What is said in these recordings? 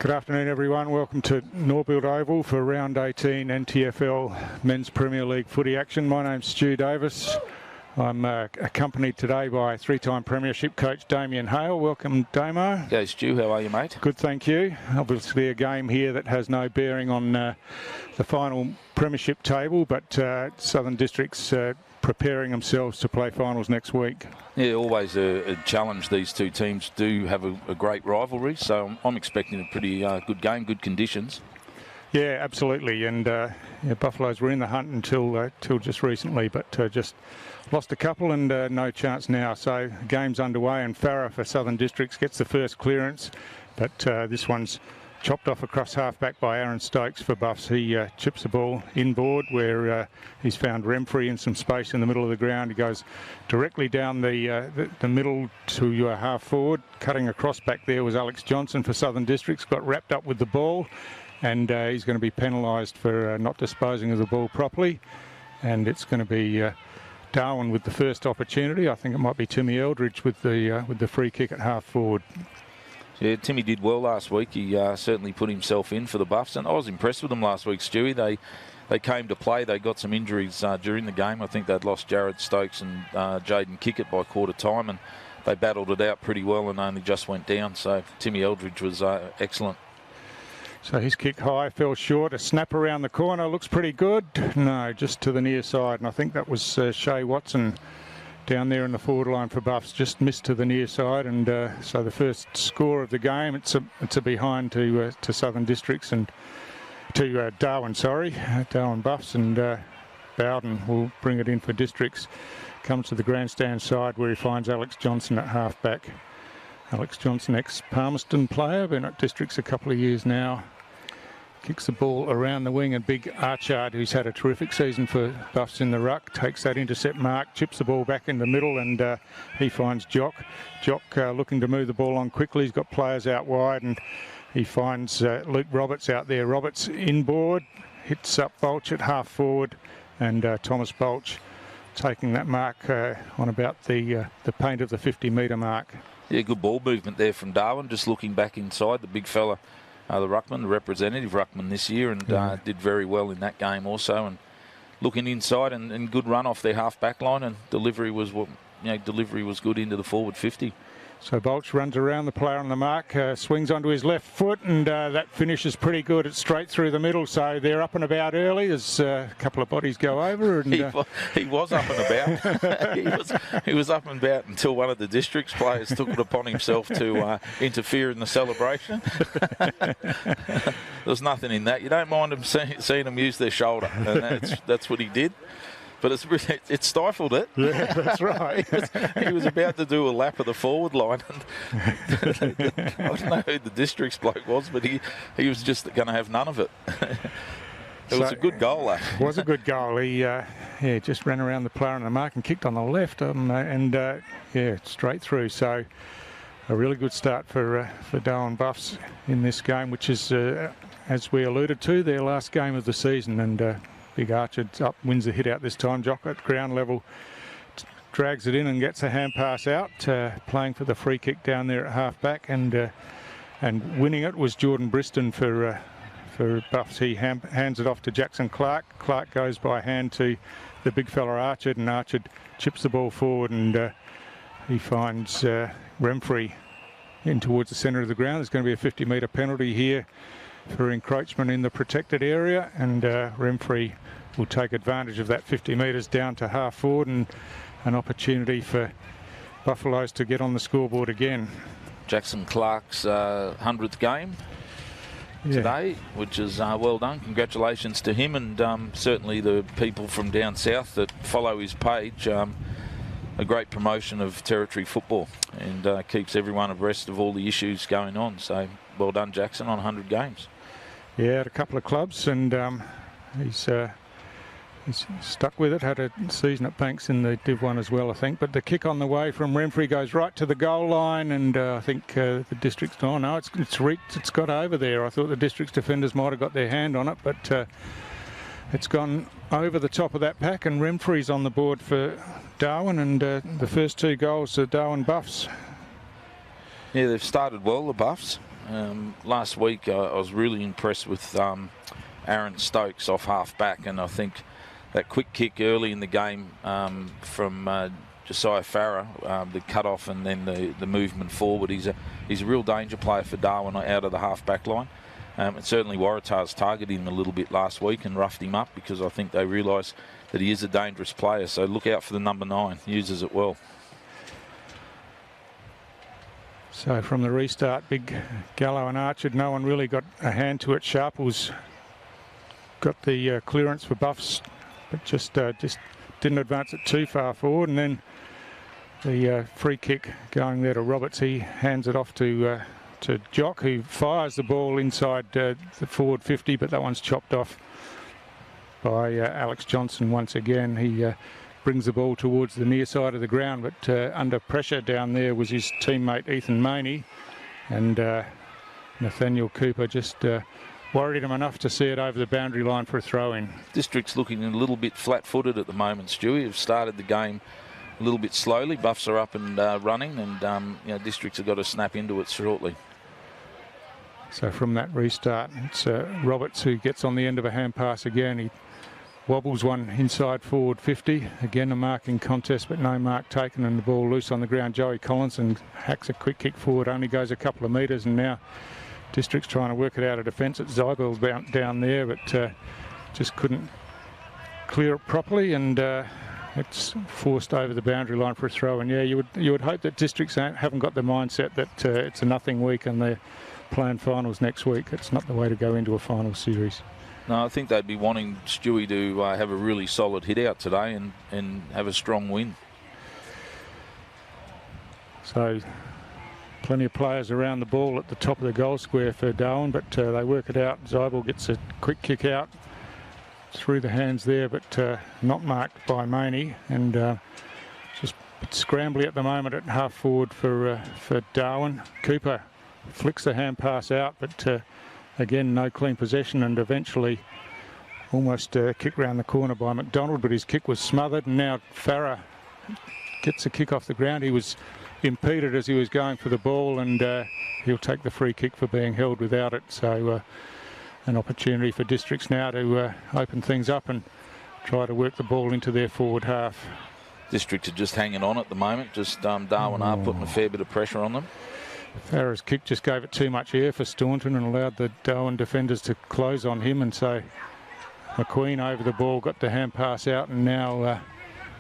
Good afternoon, everyone. Welcome to Norbuilt Oval for round 18 NTFL Men's Premier League footy action. My name's Stu Davis. I'm accompanied today by three-time premiership coach Damien Hale. Welcome, Damo. Hey, Stu. How are you, mate? Good, thank you. Obviously a game here that has no bearing on the final premiership table, but Southern District's preparing themselves to play finals next week. Yeah, always a challenge. These two teams do have a great rivalry, so I'm expecting a pretty good game, good conditions. Yeah, absolutely. And Buffaloes were in the hunt until just recently, but just lost a couple and no chance now. So game's underway, and Farah for Southern Districts gets the first clearance, but this one's chopped off across half-back by Aaron Stokes for Buffs. He chips the ball inboard where he's found Remfrey in some space in the middle of the ground. He goes directly down the middle to half-forward. Cutting across back there was Alex Johnson for Southern Districts. Got wrapped up with the ball, and he's going to be penalised for not disposing of the ball properly. And it's going to be Darwin with the first opportunity. I think it might be Timmy Eldridge with the free kick at half-forward. Yeah, Timmy did well last week. He certainly put himself in for the Buffs, and I was impressed with them last week, Stewie. They came to play. They got some injuries during the game. I think they'd lost Jared Stokes and Jaden Kickett by quarter time, and they battled it out pretty well and only just went down. So Timmy Eldridge was excellent. So his kick high fell short. A snap around the corner looks pretty good. No, just to the near side, and I think that was Shea Watson down there in the forward line for Buffs, just missed to the near side, and so the first score of the game, it's a behind to Southern Districts and to Darwin, Darwin Buffs, and Bowden will bring it in for Districts. Comes to the grandstand side where he finds Alex Johnson at half-back. Alex Johnson, ex-Palmerston player, been at Districts a couple of years now. Kicks the ball around the wing, and big Archard, who's had a terrific season for Buffs in the ruck, takes that intercept mark, chips the ball back in the middle, and he finds Jock. Jock looking to move the ball on quickly. He's got players out wide, and he finds Luke Roberts out there. Roberts inboard, hits up Bolch at half forward, and Thomas Bolch taking that mark on about the paint of the 50-metre mark. Yeah, good ball movement there from Darwin, just looking back inside. The big fella, the ruckman, the representative ruckman this year, and did very well in that game also. And looking inside, and good run off their half-back line, and delivery was good into the forward 50. So Bolch runs around the player on the mark, swings onto his left foot, and that finishes pretty good. It's straight through the middle, so they're up and about early as a couple of bodies go over. And he was up and about. he was up and about until one of the Districts players took it upon himself to interfere in the celebration. There's nothing in that. You don't mind them seeing them use their shoulder, and that's what he did. But it stifled it. Yeah, that's right. he was about to do a lap of the forward line. And I don't know who the Districts bloke was, but he was just going to have none of it. It was a good goal, though. It was a good goal. He just ran around the player on the mark and kicked on the left, straight through. So a really good start for Darwin Buffs in this game, which is, as we alluded to, their last game of the season. And Big Archer up, wins the hit out this time. Jock at ground level drags it in and gets a hand pass out, playing for the free kick down there at half-back, and winning it was Jordan Briston for Buffs. He hands it off to Jackson Clark. Clark goes by hand to the big fella Archer, and Archer chips the ball forward, and he finds Remfrey in towards the centre of the ground. There's going to be a 50-metre penalty here for encroachment in the protected area, and Remfrey will take advantage of that 50 metres down to half forward, and an opportunity for Buffaloes to get on the scoreboard again. Jackson Clark's 100th game today, which is well done. Congratulations to him, and certainly the people from down south that follow his page. A great promotion of territory football, and keeps everyone abreast of all the issues going on. So well done, Jackson, on 100 games. Yeah, at a couple of clubs, and he's stuck with it. Had a season at Banks in the Div 1 as well, I think. But the kick on the way from Remfrey goes right to the goal line, and I think the Districts, it's reached, it's got over there. I thought the Districts defenders might have got their hand on it, but it's gone over the top of that pack, and Remfrey's on the board for Darwin, and the first two goals are Darwin Buffs. Yeah, they've started well, the Buffs. Last week I was really impressed with Aaron Stokes off half back, and I think that quick kick early in the game from Josiah Farah, the cut off and then the movement forward, he's a real danger player for Darwin out of the half back line. And certainly Waratahs targeted him a little bit last week and roughed him up because I think they realise that he is a dangerous player. So look out for the number 9, uses it well. So from the restart, big Gallo and Archer, no one really got a hand to it. Sharples got the clearance for Buffs, but just didn't advance it too far forward. And then the free kick going there to Roberts. He hands it off to Jock, who fires the ball inside the forward 50, but that one's chopped off by Alex Johnson once again. He brings the ball towards the near side of the ground, but under pressure down there was his teammate Ethan Maney, and Nathaniel Cooper just worried him enough to see it over the boundary line for a throw-in. District's looking a little bit flat-footed at the moment, Stewie. Have started the game a little bit slowly. Buffs are up and running, and Districts have got to snap into it shortly. So from that restart, it's Roberts who gets on the end of a hand pass again. He wobbles one inside forward 50. Again, a marking contest, but no mark taken, and the ball loose on the ground. Joey Collinson hacks a quick kick forward, only goes a couple of metres, and now District's trying to work it out of defence. It's Zybel down there, but just couldn't clear it properly, and it's forced over the boundary line for a throw. And yeah, you would hope that Districts haven't got the mindset that it's a nothing week and they're playing finals next week. It's not the way to go into a final series. No, I think they'd be wanting Stewie to have a really solid hit out today and have a strong win. So plenty of players around the ball at the top of the goal square for Darwin, but they work it out. Zybel gets a quick kick out through the hands there, but not marked by Maney, and just scrambly at the moment at half forward for Darwin. Cooper flicks the hand pass out, but again, no clean possession, and eventually almost kicked round the corner by McDonald, but his kick was smothered, and now Farah gets a kick off the ground. He was impeded as he was going for the ball, and he'll take the free kick for being held without it. So an opportunity for Districts now to open things up and try to work the ball into their forward half. Districts are just hanging on at the moment, just Darwin are putting a fair bit of pressure on them. Farah's kick just gave it too much air for Staunton and allowed the Darwin defenders to close on him, and so McQueen over the ball, got the hand pass out, and now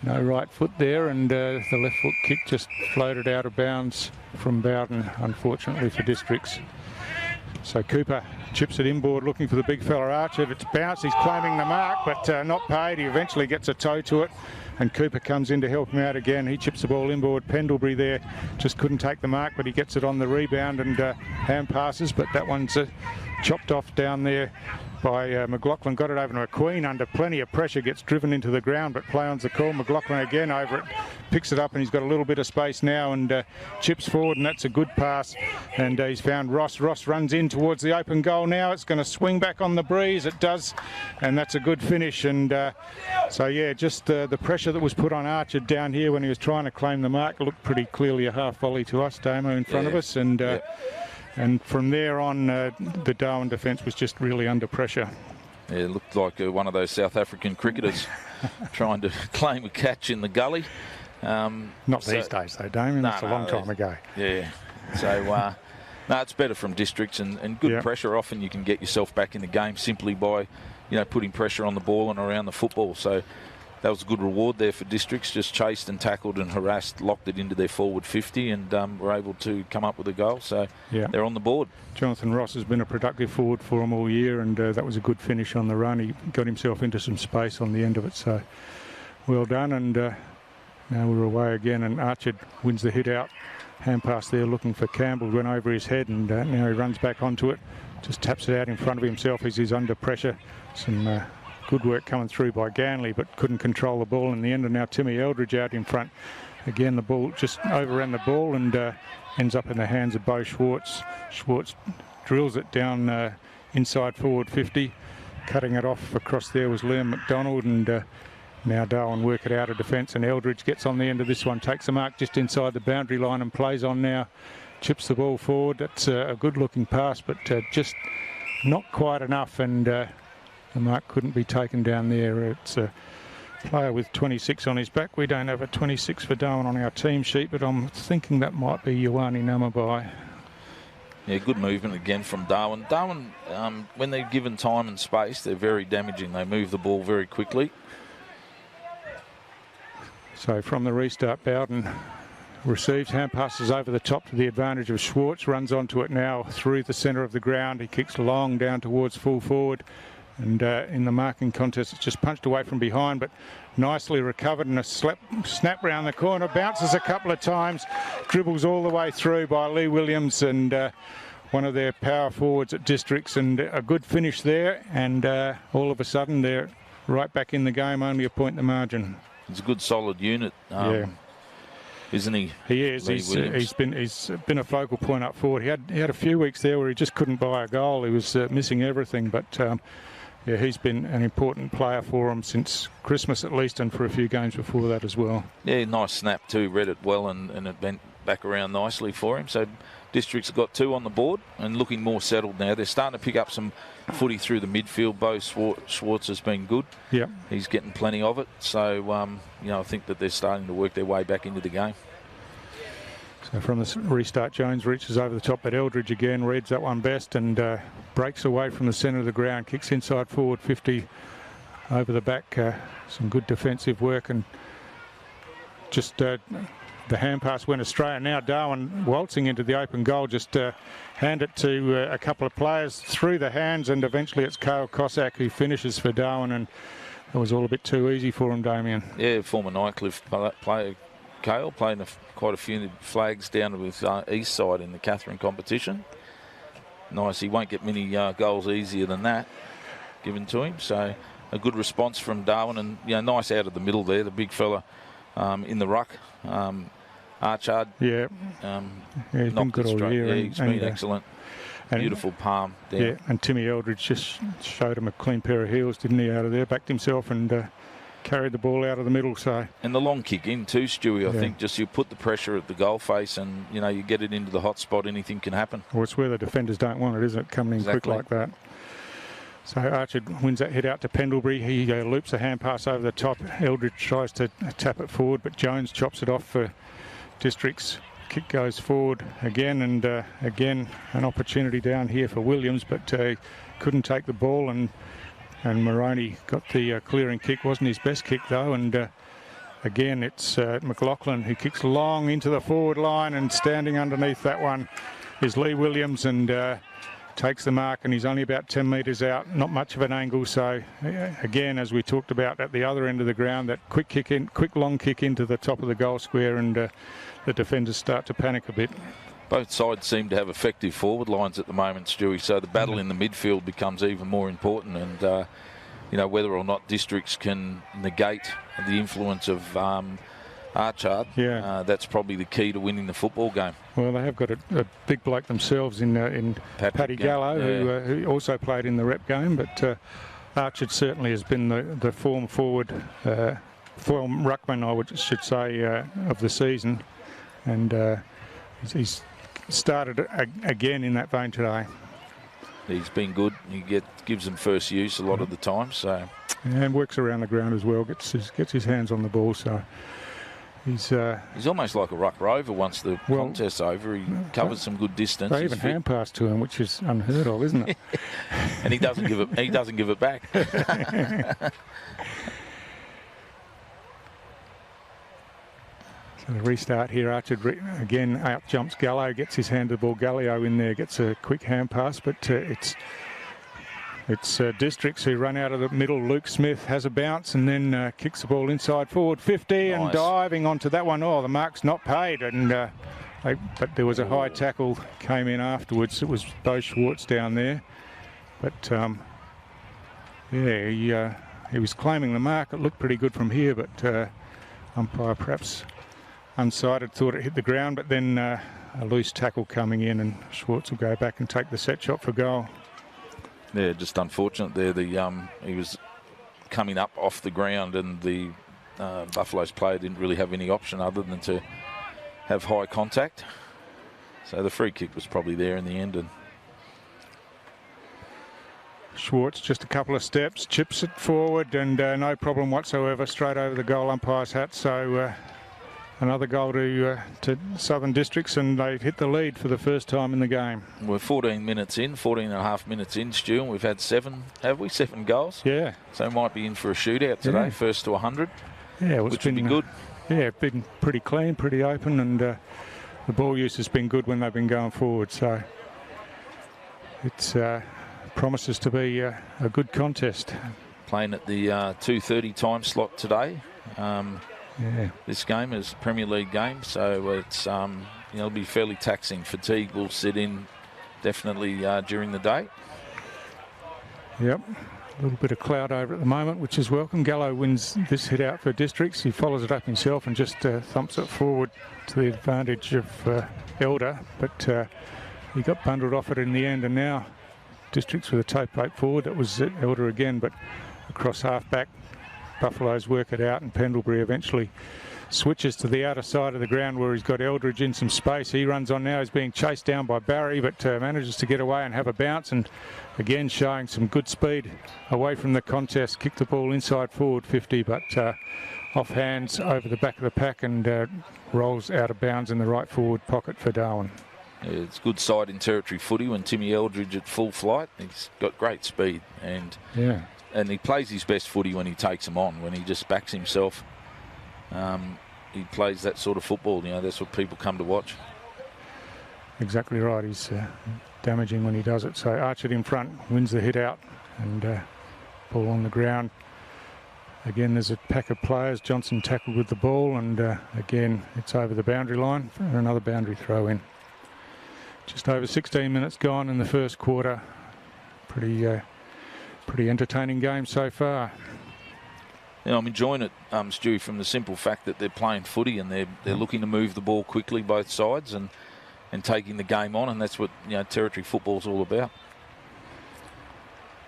no right foot there, and the left foot kick just floated out of bounds from Bowden, unfortunately for Districts. So Cooper chips it inboard looking for the big fella Archer. It's bounced, he's claiming the mark, but not paid. He eventually gets a toe to it, and Cooper comes in to help him out again. He chips the ball inboard. Pendlebury there just couldn't take the mark, but he gets it on the rebound and hand passes, but that one's chopped off down there by McLaughlin. Got it over to McQueen under plenty of pressure, gets driven into the ground, but play on's the call. McLaughlin again over it, picks it up, and he's got a little bit of space now and chips forward, and that's a good pass, and he's found Ross. Ross runs in towards the open goal now. It's going to swing back on the breeze. It does, and that's a good finish. And so yeah, just the pressure that was put on Archer down here when he was trying to claim the mark looked pretty clearly a half volley to us, Damo, in front of us, and and from there on, the Darwin defence was just really under pressure. Yeah, it looked like one of those South African cricketers trying to claim a catch in the gully. Not these days, though, Damien. That's a long time ago. Yeah. So, no, it's better from Districts, and good pressure. Often you can get yourself back in the game simply by, putting pressure on the ball and around the football. So that was a good reward there for Districts. Just chased and tackled and harassed, locked it into their forward 50, and were able to come up with a goal. So they're on the board. Jonathan Ross has been a productive forward for them all year, and that was a good finish on the run. He got himself into some space on the end of it. So well done. And now we're away again, and Archer wins the hit out. Hand pass there looking for Campbell, went over his head, and now he runs back onto it. Just taps it out in front of himself as he's under pressure. Some good work coming through by Ganley, but couldn't control the ball in the end. And now Timmy Eldridge out in front. Again, the ball just overran the ball and ends up in the hands of Bo Schwartz. Schwartz drills it down inside forward 50. Cutting it off across there was Liam McDonald, and now Darwin work it out of defence, and Eldridge gets on the end of this one, takes the mark just inside the boundary line and plays on now chips the ball forward. That's a good-looking pass, but just not quite enough, and the mark couldn't be taken down there. It's a player with 26 on his back. We don't have a 26 for Darwin on our team sheet, but I'm thinking that might be Ioane Namabai. Yeah, good movement again from Darwin. Darwin, when they're given time and space, they're very damaging. They move the ball very quickly. So from the restart, Bowden receives, hand passes over the top to the advantage of Schwartz, runs onto it now through the centre of the ground. He kicks long down towards full forward, and in the marking contest it's just punched away from behind, but nicely recovered, and a snap round the corner, bounces a couple of times, dribbles all the way through by Lee Williams and one of their power forwards at Districts, and a good finish there, and all of a sudden they're right back in the game, only a point the margin. It's a good solid unit, isn't he? He is. He's been a focal point up forward. He had a few weeks there where he just couldn't buy a goal. He was missing everything, but yeah, he's been an important player for him since Christmas at least, and for a few games before that as well. Yeah, nice snap too. Read it well, and it went back around nicely for him. So Districts have got 2 on the board and looking more settled now. They're starting to pick up some footy through the midfield. Bo Schwartz has been good. Yeah, he's getting plenty of it. So you know, I think that they're starting to work their way back into the game. So from the restart, Jones reaches over the top, but Eldridge again reads that one best and breaks away from the centre of the ground, kicks inside forward 50 over the back. Some good defensive work, and just the hand pass went astray, and now Darwin waltzing into the open goal, just hand it to a couple of players through the hands, and eventually it's Kale Cossack who finishes for Darwin, and it was all a bit too easy for him, Damien. Yeah, former Nightcliff player Kale playing quite a few flags down with East Side in the Catherine competition. Nice, he won't get many goals easier than that given to him, so a good response from Darwin, and you know, nice out of the middle there, the big fella in the ruck. Archard. Yeah. He's been good all year. Yeah, he's been excellent. Beautiful palm there. Yeah, and Timmy Eldridge just showed him a clean pair of heels, didn't he, out of there? Backed himself and carried the ball out of the middle. So. And the long kick in too, Stewie. I think just you put the pressure at the goal face, and you know, you get it into the hot spot, anything can happen. Well, it's where the defenders don't want it, isn't it? Coming in quick like that. So Archer wins that hit out to Pendlebury. He loops a hand pass over the top. Eldridge tries to tap it forward, but Jones chops it off for Districts. Kick goes forward again, and again an opportunity down here for Williams, but couldn't take the ball, and Moroney got the clearing kick. Wasn't his best kick though, and again it's McLaughlin who kicks long into the forward line, and standing underneath that one is Lee Williams, and takes the mark, and he's only about 10 metres out, not much of an angle. So again, as we talked about at the other end of the ground, that quick long kick into the top of the goal square, and the defenders start to panic a bit. Both sides seem to have effective forward lines at the moment, Stewie, so the battle in the midfield becomes even more important, and you know, whether or not Districts can negate the influence of Archard, that's probably the key to winning the football game. Well, they have got a big bloke themselves in Paddy Gallo, who also played in the rep game, but Archard certainly has been the form forward, form ruckman, I should say, of the season, and he's started again in that vein today. He's been good. He gives them first use a lot of the time, so and works around the ground as well. Gets his hands on the ball, so. He's almost like a ruck rover once the contest's over. He covers some good distance. They even hand pass to him, which is unheard of, isn't it? And he doesn't give it. He doesn't give it back. So the restart here. Archer again out jumps Gallo, gets his hand to the ball. Gallio in there gets a quick hand pass, but it's Districts who run out of the middle. Luke Smith has a bounce and then kicks the ball inside forward 50 and diving onto that one. Oh, the mark's not paid, and but there was a high tackle came in afterwards. It was Bo Schwartz down there, but yeah, he was claiming the mark. It looked pretty good from here, but umpire perhaps unsighted, thought it hit the ground, but then a loose tackle coming in, and Schwartz will go back and take the set shot for goal. Yeah, just unfortunate there. He was coming up off the ground, and the Buffalo's player didn't really have any option other than to have high contact. So the free kick was probably there in the end. And Schwartz just a couple of steps, chips it forward, and no problem whatsoever, straight over the goal umpire's hat. So another goal to Southern Districts, and they hit the lead for the first time in the game. We're 14 minutes in, 14 and a half minutes in, Stu, and we've had 7, have we? 7 goals? Yeah. So might be in for a shootout today, first to 100, yeah, which would be good. Yeah, it's been pretty clean, pretty open, and the ball use has been good when they've been going forward. So it's promises to be a good contest. Playing at the 2:30 time slot today. Yeah. This game is a Premier League game, so it's it'll be fairly taxing. Fatigue will sit in definitely during the day. Yep. A little bit of cloud over at the moment, which is welcome. Gallo wins this hit out for Districts. He follows it up himself and just thumps it forward to the advantage of Elder, but he got bundled off it in the end, and now Districts with a toe plate forward. That was Elder again, but across half back, Buffaloes work it out, and Pendlebury eventually switches to the outer side of the ground where he's got Eldridge in some space. He runs on now. He's being chased down by Barry, but manages to get away and have a bounce, and again showing some good speed away from the contest. Kicked the ball inside forward 50, but off hands over the back of the pack, and rolls out of bounds in the right forward pocket for Darwin. Yeah, it's good side in territory footy when Timmy Eldridge at full flight. He's got great speed, and he plays his best footy when he takes them on, when he just backs himself. He plays that sort of football, that's what people come to watch. Exactly right. He's damaging when he does it. So Archer in front wins the hit out, and ball on the ground. Again, there's a pack of players. Johnson tackled with the ball, and again, it's over the boundary line for another boundary throw in. Just over 16 minutes gone in the first quarter. Pretty entertaining game so far. I'm enjoying it, Stu, from the simple fact that they're playing footy and they're looking to move the ball quickly, both sides, and taking the game on, and that's what territory football's all about.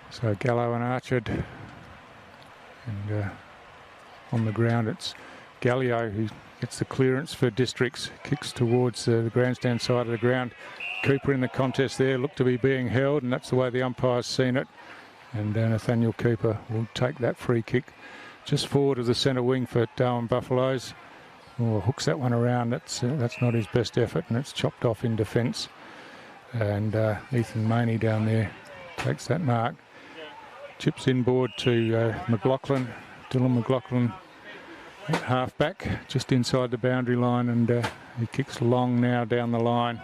So Gallo and Archer, and on the ground it's Gallio who gets the clearance for Districts, kicks towards the grandstand side of the ground. Cooper in the contest there, looked to be being held, and that's the way the umpire's seen it. And Nathaniel Cooper will take that free kick just forward of the centre wing for Darwin Buffaloes. Hooks that one around. That's not his best effort, and it's chopped off in defence. And Ethan Maney down there takes that mark. Chips inboard to McLaughlin. Dylan McLaughlin at half back, just inside the boundary line, and he kicks long now down the line.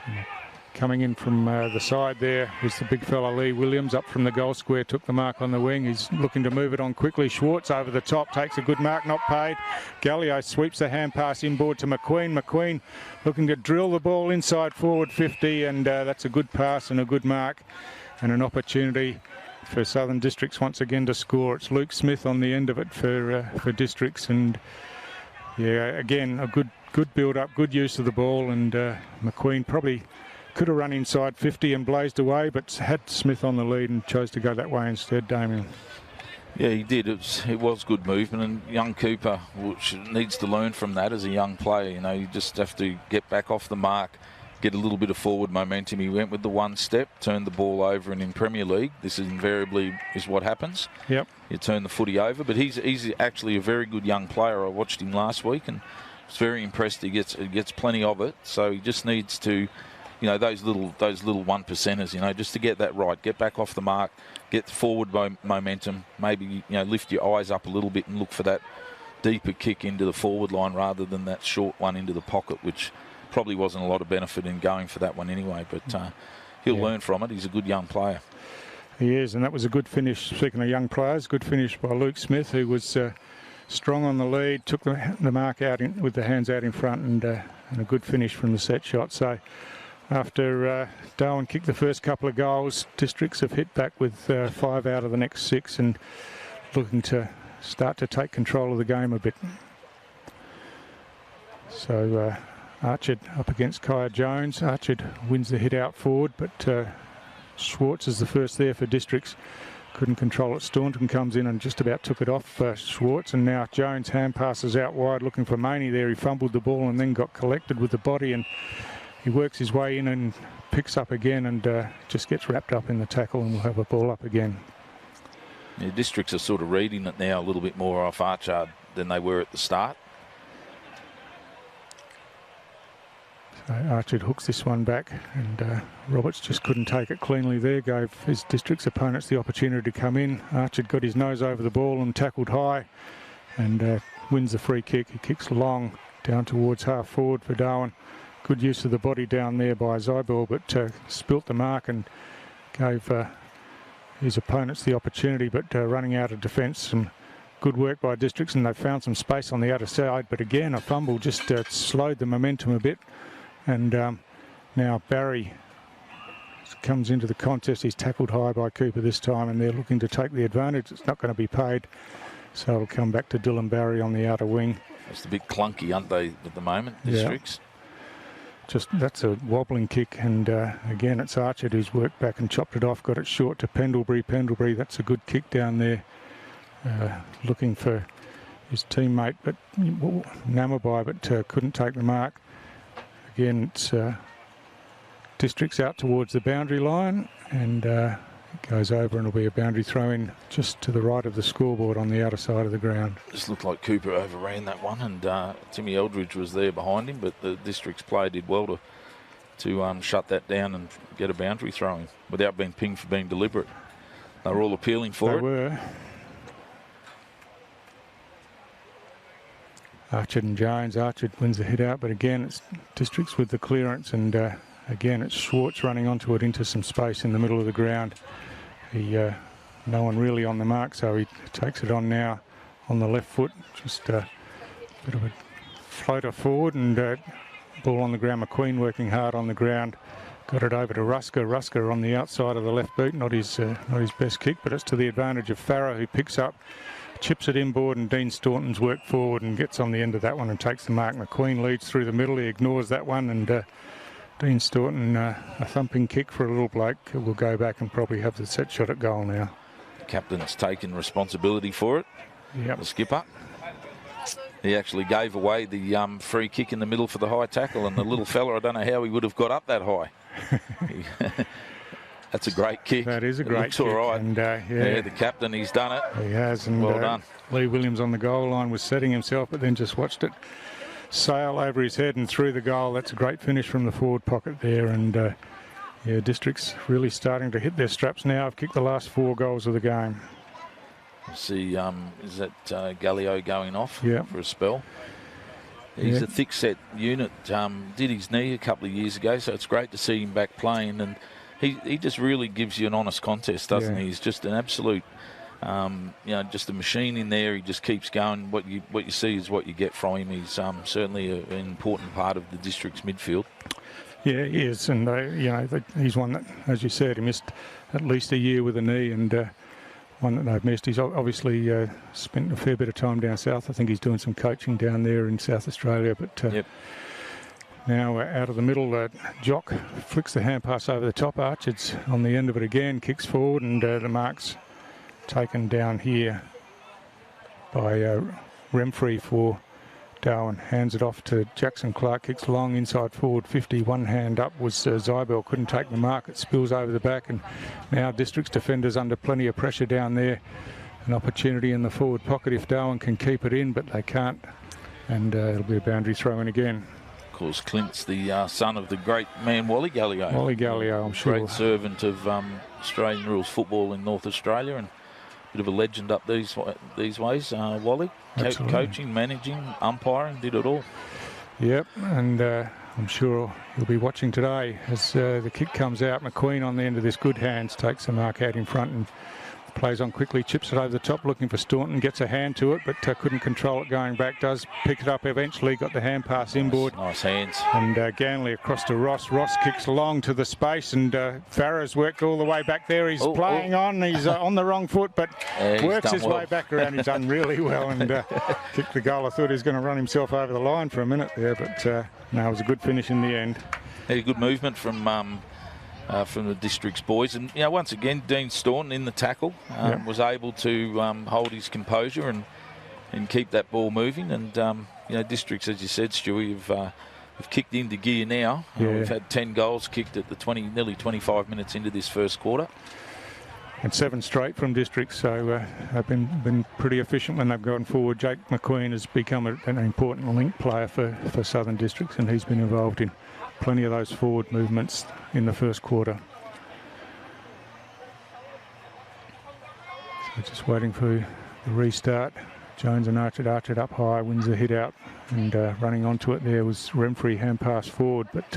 And coming in from the side there was the big fella Lee Williams, up from the goal square, took the mark on the wing. He's looking to move it on quickly. Schwartz over the top, takes a good mark, not paid. Gallio sweeps the hand pass inboard to McQueen. McQueen looking to drill the ball inside forward 50, and that's a good pass and a good mark, and an opportunity for Southern Districts once again to score. It's Luke Smith on the end of it for Districts, and yeah, again a good build-up, good use of the ball, and McQueen probably could have run inside 50 and blazed away, but had Smith on the lead and chose to go that way instead, Damien. Yeah, he did. It was good movement, and young Cooper needs to learn from that as a young player. You just have to get back off the mark, get a little bit of forward momentum. He went with the one step, turned the ball over, and in Premier League, this is invariably what happens. Yep. You turn the footy over, but he's actually a very good young player. I watched him last week and was very impressed. He gets plenty of it, so he just needs to, those little 1%ers, just to get that right, get back off the mark, get forward momentum, maybe lift your eyes up a little bit and look for that deeper kick into the forward line rather than that short one into the pocket, which probably wasn't a lot of benefit in going for that one anyway, but he'll learn from it. He's a good young player. He is, and that was a good finish. Speaking of young players, good finish by Luke Smith, who was strong on the lead, took the mark out with the hands out in front, and a good finish from the set shot. So after Darwin kicked the first couple of goals, Districts have hit back with 5 out of the next 6 and looking to start to take control of the game a bit. So Archer up against Kaya Jones. Archer wins the hit out forward, but Schwartz is the first there for Districts. Couldn't control it. Staunton comes in and just about took it off Schwartz, and now Jones hand passes out wide looking for Maney there. He fumbled the ball and then got collected with the body, and he works his way in and picks up again, and just gets wrapped up in the tackle, and we'll have a ball up again. Yeah, Districts are sort of reading it now a little bit more off Archard than they were at the start. So Archard hooks this one back, and Roberts just couldn't take it cleanly there, gave his Districts opponents the opportunity to come in. Archard got his nose over the ball and tackled high, and wins the free kick. He kicks long down towards half forward for Darwin. Good use of the body down there by Zybel, but spilt the mark and gave his opponents the opportunity, but running out of defence. Some good work by Districts, and they found some space on the outer side, but again a fumble just slowed the momentum a bit. And now Barry comes into the contest. He's tackled high by Cooper this time, and they're looking to take the advantage. It's not going to be paid, so it'll come back to Dylan Barry on the outer wing. It's a bit clunky, aren't they, at the moment, Districts? Yeah. That's a wobbling kick, and again it's Archard who's worked back and chopped it off, got it short to Pendlebury. Pendlebury, that's a good kick down there, looking for his teammate, but Namabai, but couldn't take the mark. Again, it's Districts out towards the boundary line, and it goes over, and it'll be a boundary throw in just to the right of the scoreboard on the outer side of the ground. Just looked like Cooper overran that one, and Timmy Eldridge was there behind him, but the Districts player did well to shut that down and get a boundary throwing without being pinged for being deliberate. They were all appealing for it. They were. Archard and Jones. Archard wins the hit out, but again it's Districts with the clearance, and again it's Schwartz running onto it into some space in the middle of the ground. No one really on the mark, so he takes it on now on the left foot. Just a bit of a floater forward, and ball on the ground. McQueen working hard on the ground. Got it over to Rusker. Rusker on the outside of the left boot. Not his best kick, but it's to the advantage of Farah, who picks up, chips it inboard, and Dean Staunton's worked forward and gets on the end of that one and takes the mark. McQueen leads through the middle. He ignores that one, and Dean Staunton, a thumping kick for a little bloke, will go back and probably have the set shot at goal now. The captain's taken responsibility for it. Yep. The skipper. He actually gave away the free kick in the middle for the high tackle, and the little fella, I don't know how he would have got up that high. That's a great kick. That is a great kick. Looks all right. And, yeah, the captain, he's done it. He has. And, well done. Lee Williams on the goal line was setting himself, but then just watched it sail over his head and through the goal. That's a great finish from the forward pocket there. And yeah, Districts really starting to hit their straps now. I've kicked the last 4 goals of the game. See, is that Gallio going off for a spell? He's a thick-set unit. Did his knee a couple of years ago, so it's great to see him back playing. And he just really gives you an honest contest, doesn't he? He's just an absolute, just a machine in there. He just keeps going. What you see is what you get from him. He's certainly an important part of the District's midfield. Yeah, he is, and he's one that, as you said, he missed at least a year with a knee, and one that they've missed. He's obviously spent a fair bit of time down south. I think he's doing some coaching down there in South Australia, but now out of the middle, Jock flicks the hand pass over the top. Archard's on the end of it again, kicks forward, and the mark's taken down here by Remfrey for Darwin. Hands it off to Jackson Clark, kicks long inside forward 50. One hand up was Zybel, couldn't take the mark. It spills over the back, and now Districts defenders under plenty of pressure down there. An opportunity in the forward pocket if Darwin can keep it in, but they can't, and it'll be a boundary throw in again. Of course, Clint's the son of the great man Wally Gallio. Wally Gallio, I'm sure. Great servant of Australian rules football in North Australia, and bit of a legend up these ways. Wally, coaching, managing, umpiring, did it all. Yep, and I'm sure you'll be watching today as the kick comes out. McQueen on the end of this, good hands, takes the mark out in front and plays on quickly, chips it over the top, looking for Staunton, gets a hand to it, but couldn't control it going back, does pick it up eventually, got the hand pass inboard. Nice hands. And Ganley across to Ross. Ross kicks long to the space, and Farah's worked all the way back there. He's playing on, he's on the wrong foot, but works his way back around. He's done really well, and kicked the goal. I thought he was going to run himself over the line for a minute there, but no, it was a good finish in the end. Yeah, good movement from the Districts boys, and once again Dean Staunton in the tackle was able to hold his composure and keep that ball moving, and Districts, as you said, Stewie, have have kicked into gear now. Yeah. We've had 10 goals kicked at the nearly 25 minutes into this first quarter. And 7 straight from districts, so they've been pretty efficient when they've gone forward. Jake McQueen has become an important link player for Southern Districts, and he's been involved in plenty of those forward movements in the first quarter. So just waiting for the restart. Jones and Archer up high, wins the hit out, and running onto it there was Remfrey, hand pass forward, but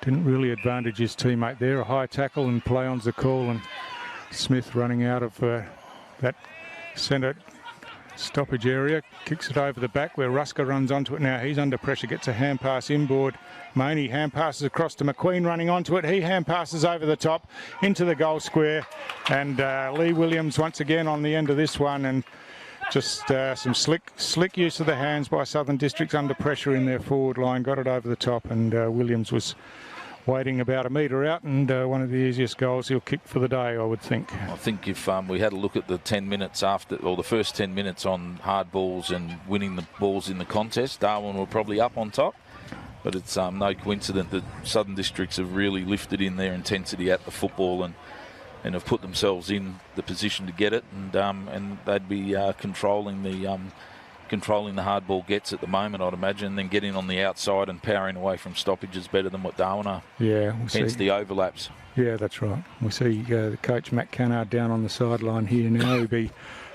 didn't really advantage his teammate there. A high tackle and play on's the call, and Smith running out of that centre stoppage area, kicks it over the back where Rusker runs onto it now. He's under pressure, gets a hand pass inboard. Maney hand passes across to McQueen running onto it. He hand passes over the top into the goal square, and Lee Williams once again on the end of this one, and just some slick use of the hands by Southern Districts under pressure in their forward line. Got it over the top, and Williams was waiting about a metre out, and one of the easiest goals he'll kick for the day, I would think. I think if we had a look at the 10 minutes after, or the first 10 minutes on hard balls and winning the balls in the contest, Darwin were probably up on top. But it's no coincidence that Southern Districts have really lifted in their intensity at the football and have put themselves in the position to get it, and they'd be controlling the hard ball gets at the moment, I'd imagine, then getting on the outside and powering away from stoppages better than what Darwin are. Yeah, hence the overlaps. Yeah, that's right. We see the coach Matt Cannard down on the sideline here now. He'd be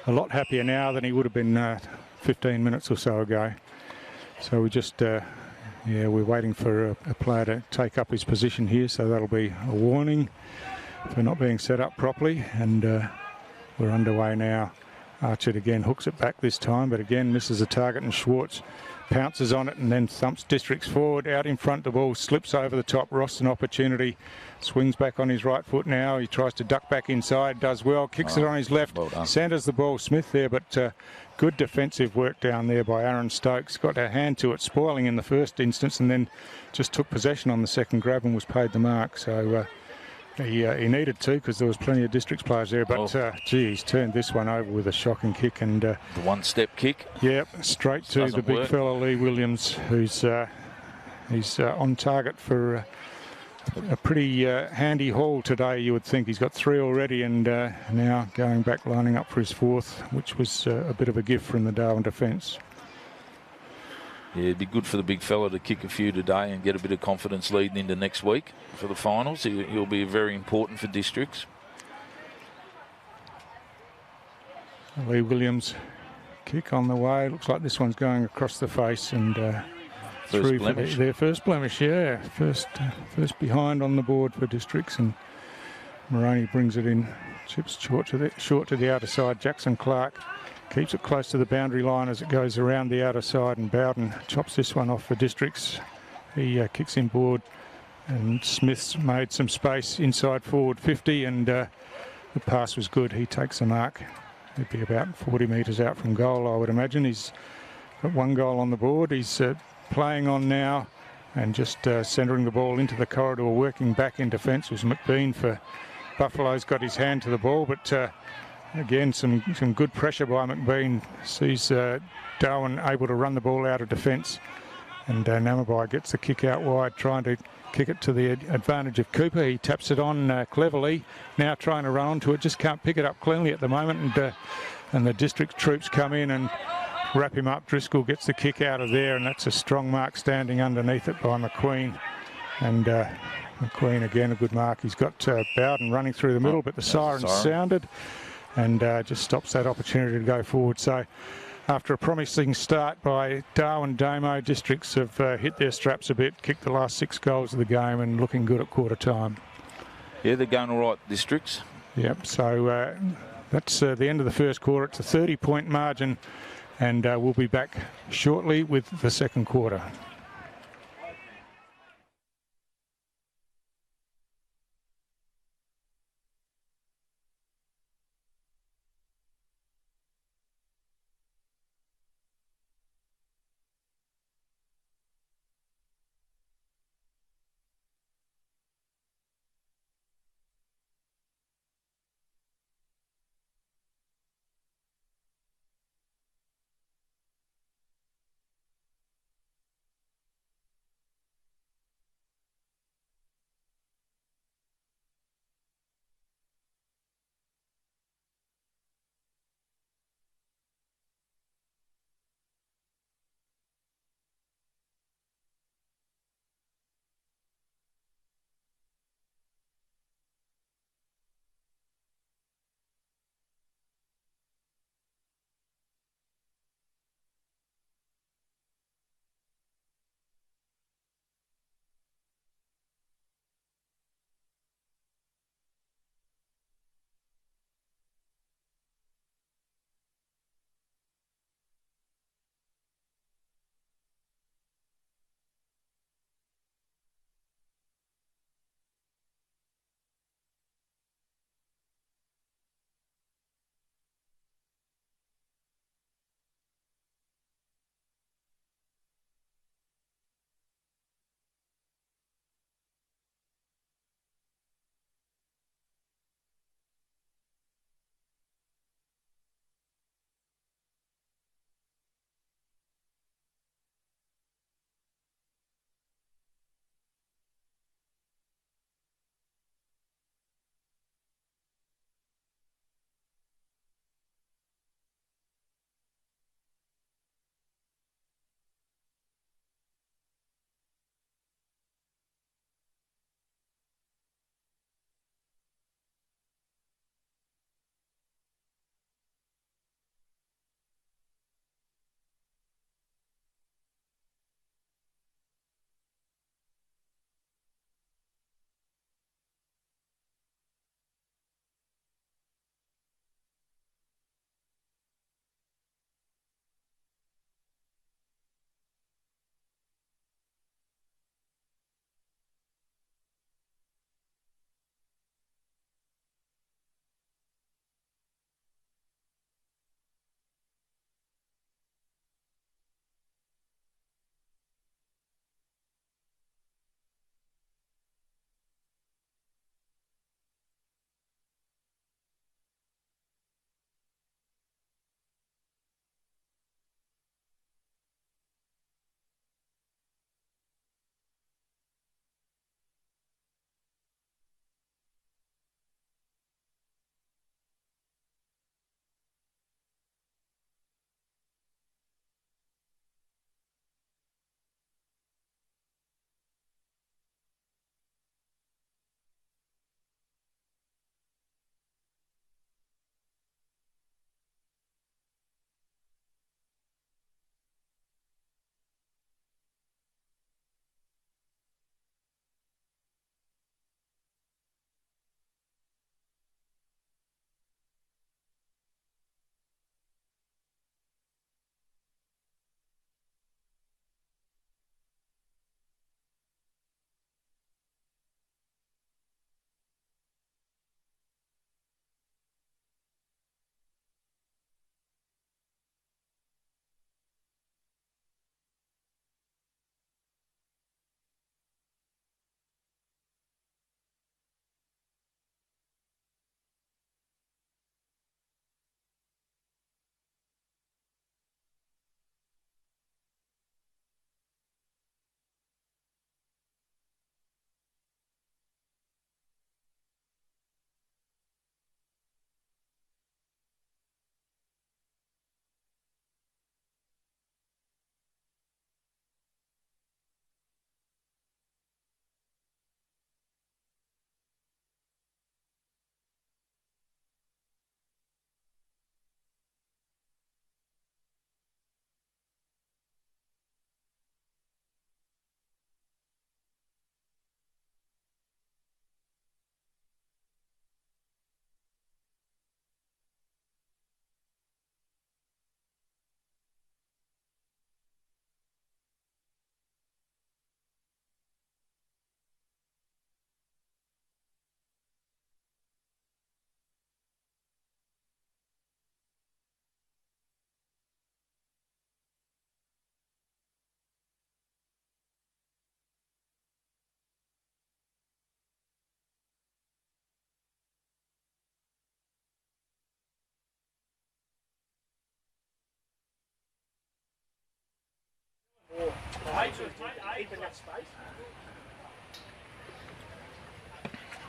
a lot happier now than he would have been 15 minutes or so ago. So we just, we're waiting for a player to take up his position here, so that'll be a warning for not being set up properly, and we're underway now. Archer again hooks it back this time, but again misses a target, and Schwartz pounces on it and then thumps Districts forward. Out in front, the ball slips over the top. Ross an opportunity, swings back on his right foot now. He tries to duck back inside, does well, kicks it on his left, well centres the ball. Smith there, but good defensive work down there by Aaron Stokes. Got a hand to it, spoiling in the first instance, and then just took possession on the second grab and was paid the mark. So he needed to, because there was plenty of Districts players there, but he's turned this one over with a shocking kick, and the one-step kick. Yep, straight to the big fella Lee Williams, who's he's on target for a pretty handy haul today, you would think. He's got 3 already, and now going back, lining up for his 4th, which was a bit of a gift from the Darwin defence. Yeah, it'd be good for the big fella to kick a few today and get a bit of confidence leading into next week for the finals. He'll be very important for Districts. Lee Williams kick on the way. Looks like this one's going across the face, and first blemish. Their first blemish, yeah. First behind on the board for Districts, and Moroney brings it in. Chips short to the outer side. Jackson Clark keeps it close to the boundary line as it goes around the outer side, and Bowden chops this one off for Districts. He kicks inboard, and Smith's made some space inside forward 50, and the pass was good. He takes the mark. He'd be about 40 metres out from goal, I would imagine. He's got 1 goal on the board. He's playing on now and just centering the ball into the corridor. Working back in defence was McBean for Buffalo's got his hand to the ball, but again, some good pressure by McBean. Sees Darwin able to run the ball out of defence, and Namabai gets the kick out wide, trying to kick it to the advantage of Cooper. He taps it on cleverly, now trying to run onto it, just can't pick it up cleanly at the moment, and the District troops come in and wrap him up. Driscoll gets the kick out of there, and that's a strong mark standing underneath it by McQueen. And McQueen again, a good mark. He's got Bowden running through the middle, but the siren sounded, and just stops that opportunity to go forward. So after a promising start by Darwin, Damo, Districts have hit their straps a bit, kicked the last 6 goals of the game, and looking good at quarter time. Yeah, they're going all right, Districts. Yep, so that's the end of the first quarter. It's a 30-point margin, and we'll be back shortly with the second quarter.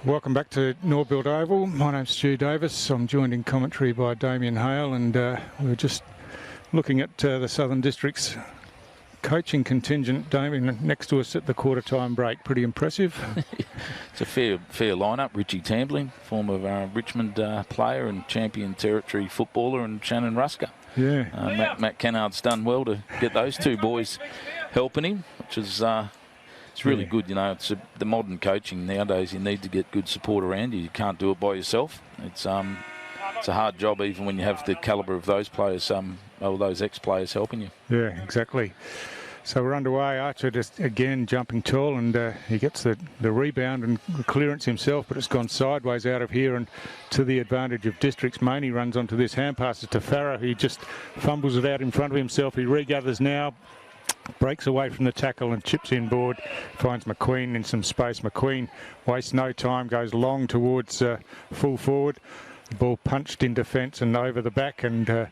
Welcome back to Norbuilt Oval. My name's Stu Davis. I'm joined in commentary by Damien Hale, and we're just looking at the Southern District's coaching contingent. Damien next to us at the quarter-time break. Pretty impressive. It's a fair lineup. Richie Tambling, former Richmond player and champion territory footballer, and Shannon Rusker. Yeah. Matt Kennard's done well to get those two boys helping him, which is it's really good. You know, it's the modern coaching nowadays. You need to get good support around you. You can't do it by yourself. It's a hard job, even when you have the calibre of those players, or those ex-players helping you. Yeah, exactly. So we're underway. Archer just again jumping tall, and he gets the rebound and the clearance himself, but it's gone sideways out of here and to the advantage of Districts. Maney runs onto this, hand passes to Farah. He just fumbles it out in front of himself. He regathers now, breaks away from the tackle and chips inboard, finds McQueen in some space. McQueen wastes no time, goes long towards full forward. The ball punched in defence and over the back, and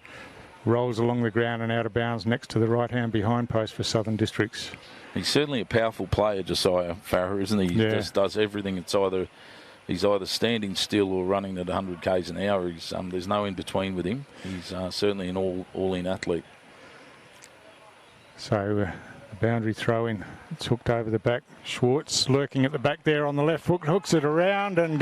rolls along the ground and out of bounds next to the right-hand behind post for Southern Districts. He's certainly a powerful player, Josiah Farah, isn't he? He just does everything. He's either standing still or running at 100 k's an hour. There's no in between with him. He's certainly an all-in athlete. So the boundary throw in, it's hooked over the back. Schwartz lurking at the back there on the left foot, hooks it around, and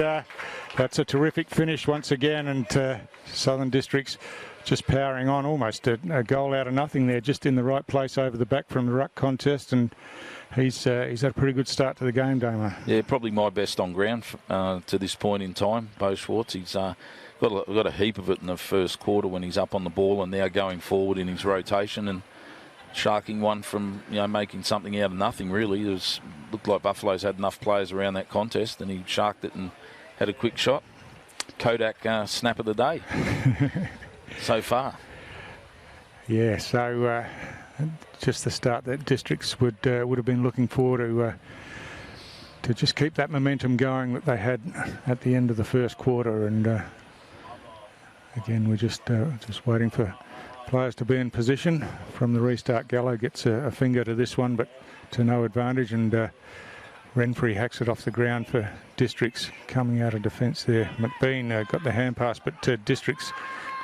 that's a terrific finish once again. And Southern Districts just powering on, almost a goal out of nothing there, just in the right place over the back from the ruck contest. And he's had a pretty good start to the game, Damo. Yeah, probably my best on ground to this point in time, Bo Schwartz. He's got a heap of it in the first quarter when he's up on the ball, and now going forward in his rotation and sharking one from, making something out of nothing, really. It looked like Buffalo's had enough players around that contest, and he sharked it and had a quick shot. Kodak snap of the day so far. Yeah, so just the start that Districts would have been looking forward to just keep that momentum going that they had at the end of the first quarter. And again, we're just waiting for players to be in position from the restart. Gallo gets a finger to this one, but to no advantage, and Renfrey hacks it off the ground for Districts coming out of defence there. McBean got the hand pass, but Districts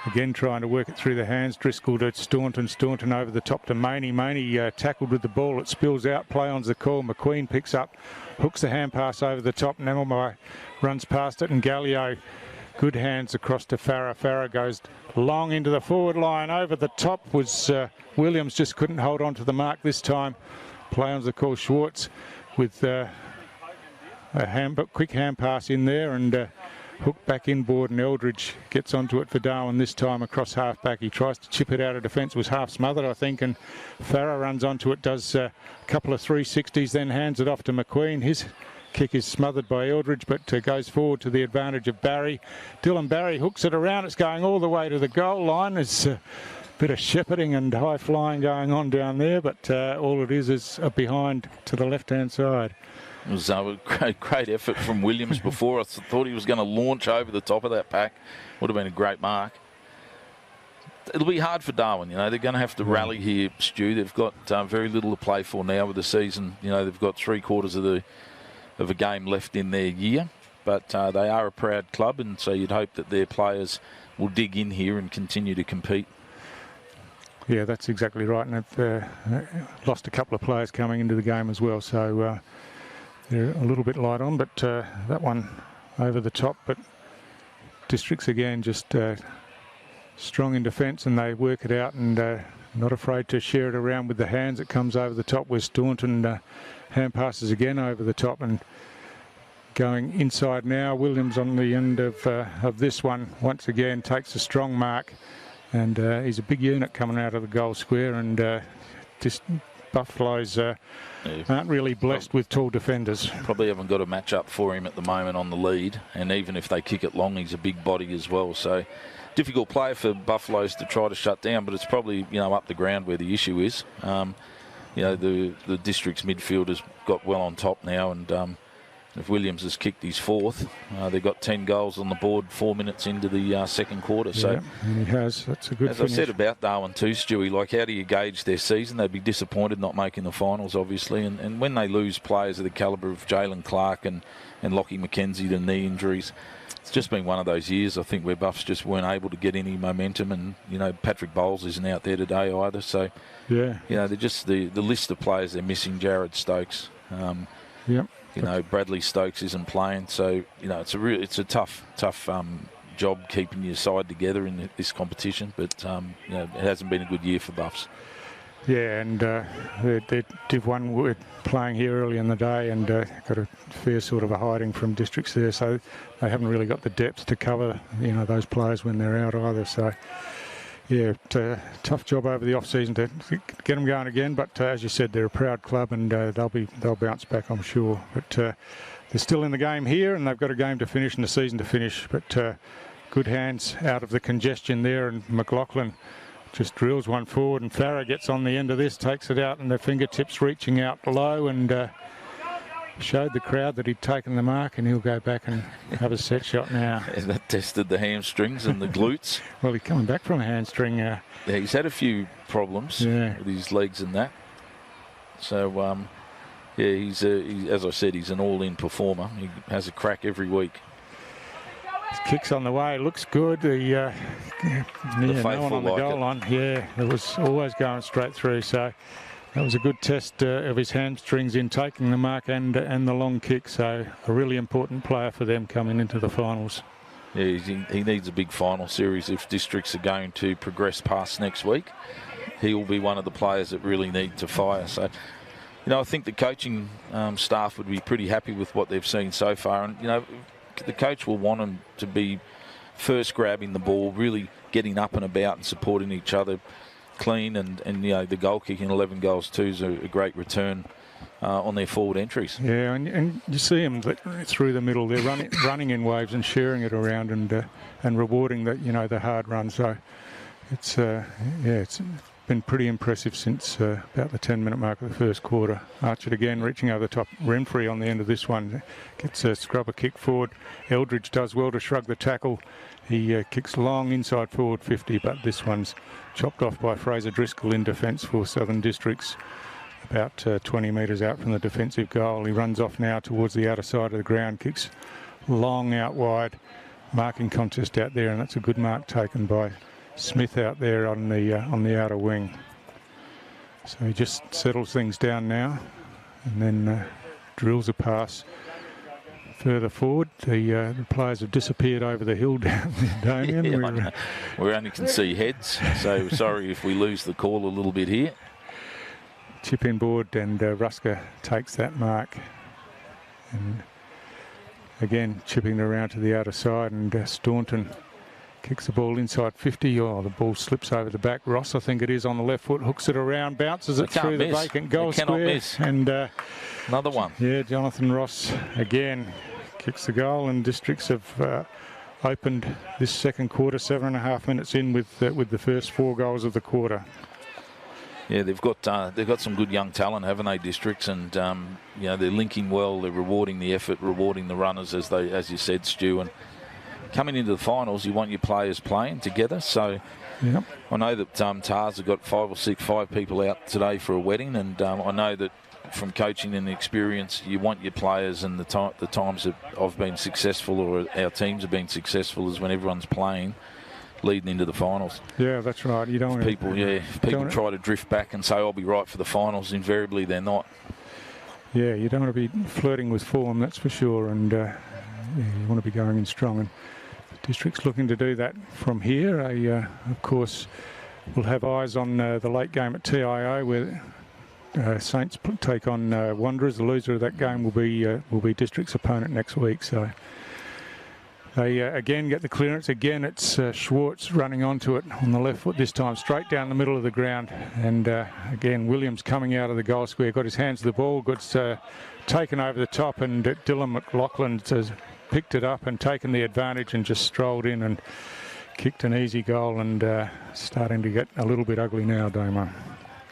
again trying to work it through the hands. Driscoll to Staunton over the top to Maney. Maney tackled with the ball, it spills out, play on's the call. McQueen picks up, hooks the hand pass over the top. Nemelmai runs past it, and Gallio, good hands across to Farah. Farah goes long into the forward line. Over the top was Williams, just couldn't hold on to the mark this time. Play on's the call. Schwartz with a quick hand pass in there, and hooked back inboard, and Eldridge gets onto it for Darwin this time across half back. He tries to chip it out of defence, was half smothered, I think, and Farah runs onto it, does a couple of 360s, then hands it off to McQueen. His kick is smothered by Eldridge, but goes forward to the advantage of Barry. Dylan Barry hooks it around. It's going all the way to the goal line. There's a bit of shepherding and high flying going on down there, but all it is a behind to the left-hand side. It was a great effort from Williams before. I thought he was going to launch over the top of that pack. Would have been a great mark. It'll be hard for Darwin. They're going to have to rally here, Stu. They've got very little to play for now with the season. They've got 3/4 of a game left in their year, but they are a proud club, and so you'd hope that their players will dig in here and continue to compete. Yeah, that's exactly right, and they've lost a couple of players coming into the game as well, so they're a little bit light on, but that one over the top. But Districts again just strong in defence, and they work it out, and not afraid to share it around with the hands. It comes over the top with Staunton, hand passes again over the top, and going inside now. Williams on the end of this one once again takes a strong mark, and he's a big unit coming out of the goal square, and just Buffalo's aren't really blessed with tall defenders. Probably haven't got a match up for him at the moment on the lead, and even if they kick it long, he's a big body as well. So difficult play for Buffaloes to try to shut down, but it's probably up the ground where the issue is. The District's midfield has got well on top now, and if Williams has kicked his fourth. They've got 10 goals on the board 4 minutes into the second quarter. So, yeah, and he has. That's a good as finish. I said about Darwin too, Stewie, like, how do you gauge their season? They'd be disappointed not making the finals, obviously. And when they lose players of the calibre of Jalen Clark and Lockie McKenzie to knee injuries, it's just been one of those years, I think, where Buffs just weren't able to get any momentum. And, you know, Patrick Bowles isn't out there today either. So, yeah, you know, they're just the list of players they're missing. Jared Stokes. Yep. You know, Bradley Stokes isn't playing, so you know it's a tough job keeping your side together in this competition. But you know, it hasn't been a good year for Buffs. Yeah, and they Div 1 were playing here early in the day and got a fair sort of a hiding from districts there, so they haven't really got the depth to cover, you know, those players when they're out either. So yeah, tough job over the off-season to get them going again. But as you said, they're a proud club, and they'll bounce back, I'm sure. But they're still in the game here, and they've got a game to finish and a season to finish. But good hands out of the congestion there, and McLaughlin just drills one forward, and Farah gets on the end of this, takes it out, and their fingertips reaching out low, and showed the crowd that he'd taken the mark, and he'll go back and have a set shot now. And that tested the hamstrings and the glutes. Well, he's coming back from a hamstring. Yeah, he's had a few problems with his legs and that. So, yeah, he's as I said, he's an all-in performer. He has a crack every week. His kick's on the way, looks good. No one on the goal line. Yeah, it was always going straight through. So that was a good test of his hamstrings in taking the mark and the long kick. So a really important player for them coming into the finals. Yeah, he needs a big final series if districts are going to progress past next week. He will be one of the players that really need to fire. So, you know, I think the coaching staff would be pretty happy with what they've seen so far. And, you know, the coach will want them to be first grabbing the ball, really getting up and about and supporting each other clean, and you know, the goal kicking 11 goals too is a great return on their forward entries. Yeah, and you see them through the middle. They're running in waves and sharing it around and rewarding the hard run. So it's it's been pretty impressive since about the 10-minute mark of the first quarter. Archer again reaching over the top. Renfrey on the end of this one gets a scrubber kick forward. Eldridge does well to shrug the tackle. He kicks long inside forward 50, but this one's chopped off by Fraser Driscoll in defence for Southern Districts, about 20 metres out from the defensive goal. He runs off now towards the outer side of the ground, kicks long out wide. Marking contest out there, and that's a good mark taken by Smith out there on the outer wing. So he just settles things down now, and then drills a pass further forward. The players have disappeared over the hill down there, Damien. Yeah, we only can see heads, so sorry if we lose the call a little bit here. Chip in board, and Rusker takes that mark. And again, chipping it around to the outer side, and Staunton kicks the ball inside 50. Oh, the ball slips over the back. Ross, I think it is, on the left foot, hooks it around, bounces it through the vacant goal square. Miss. And another one. Yeah, Jonathan Ross again kicks the goal, and Districts have opened this second quarter 7.5 minutes in with the first 4 goals of the quarter. Yeah, they've got some good young talent, haven't they, Districts? And you know, they're linking well. They're rewarding the effort, rewarding the runners, as you said, Stu. And coming into the finals, you want your players playing together. So yep. I know that Tars have got 5 people out today for a wedding, and I know that from coaching and experience, you want your players, and the times that I've been successful, or our teams have been successful, is when everyone's playing leading into the finals. Yeah, that's right. You don't if people try to drift back and say I'll be right for the finals, invariably they're not. Yeah, you don't want to be flirting with form, that's for sure, and yeah, you want to be going in strong. And District's looking to do that from here. Of course, we'll have eyes on the late game at TIO, where Saints take on Wanderers. The loser of that game will be District's opponent next week. So they again get the clearance. Again, it's Schwartz running onto it on the left foot this time, straight down the middle of the ground. And again, Williams coming out of the goal square, got his hands to the ball, got taken over the top, and Dylan McLaughlin has picked it up and taken the advantage and just strolled in and kicked an easy goal, and starting to get a little bit ugly now, Damo.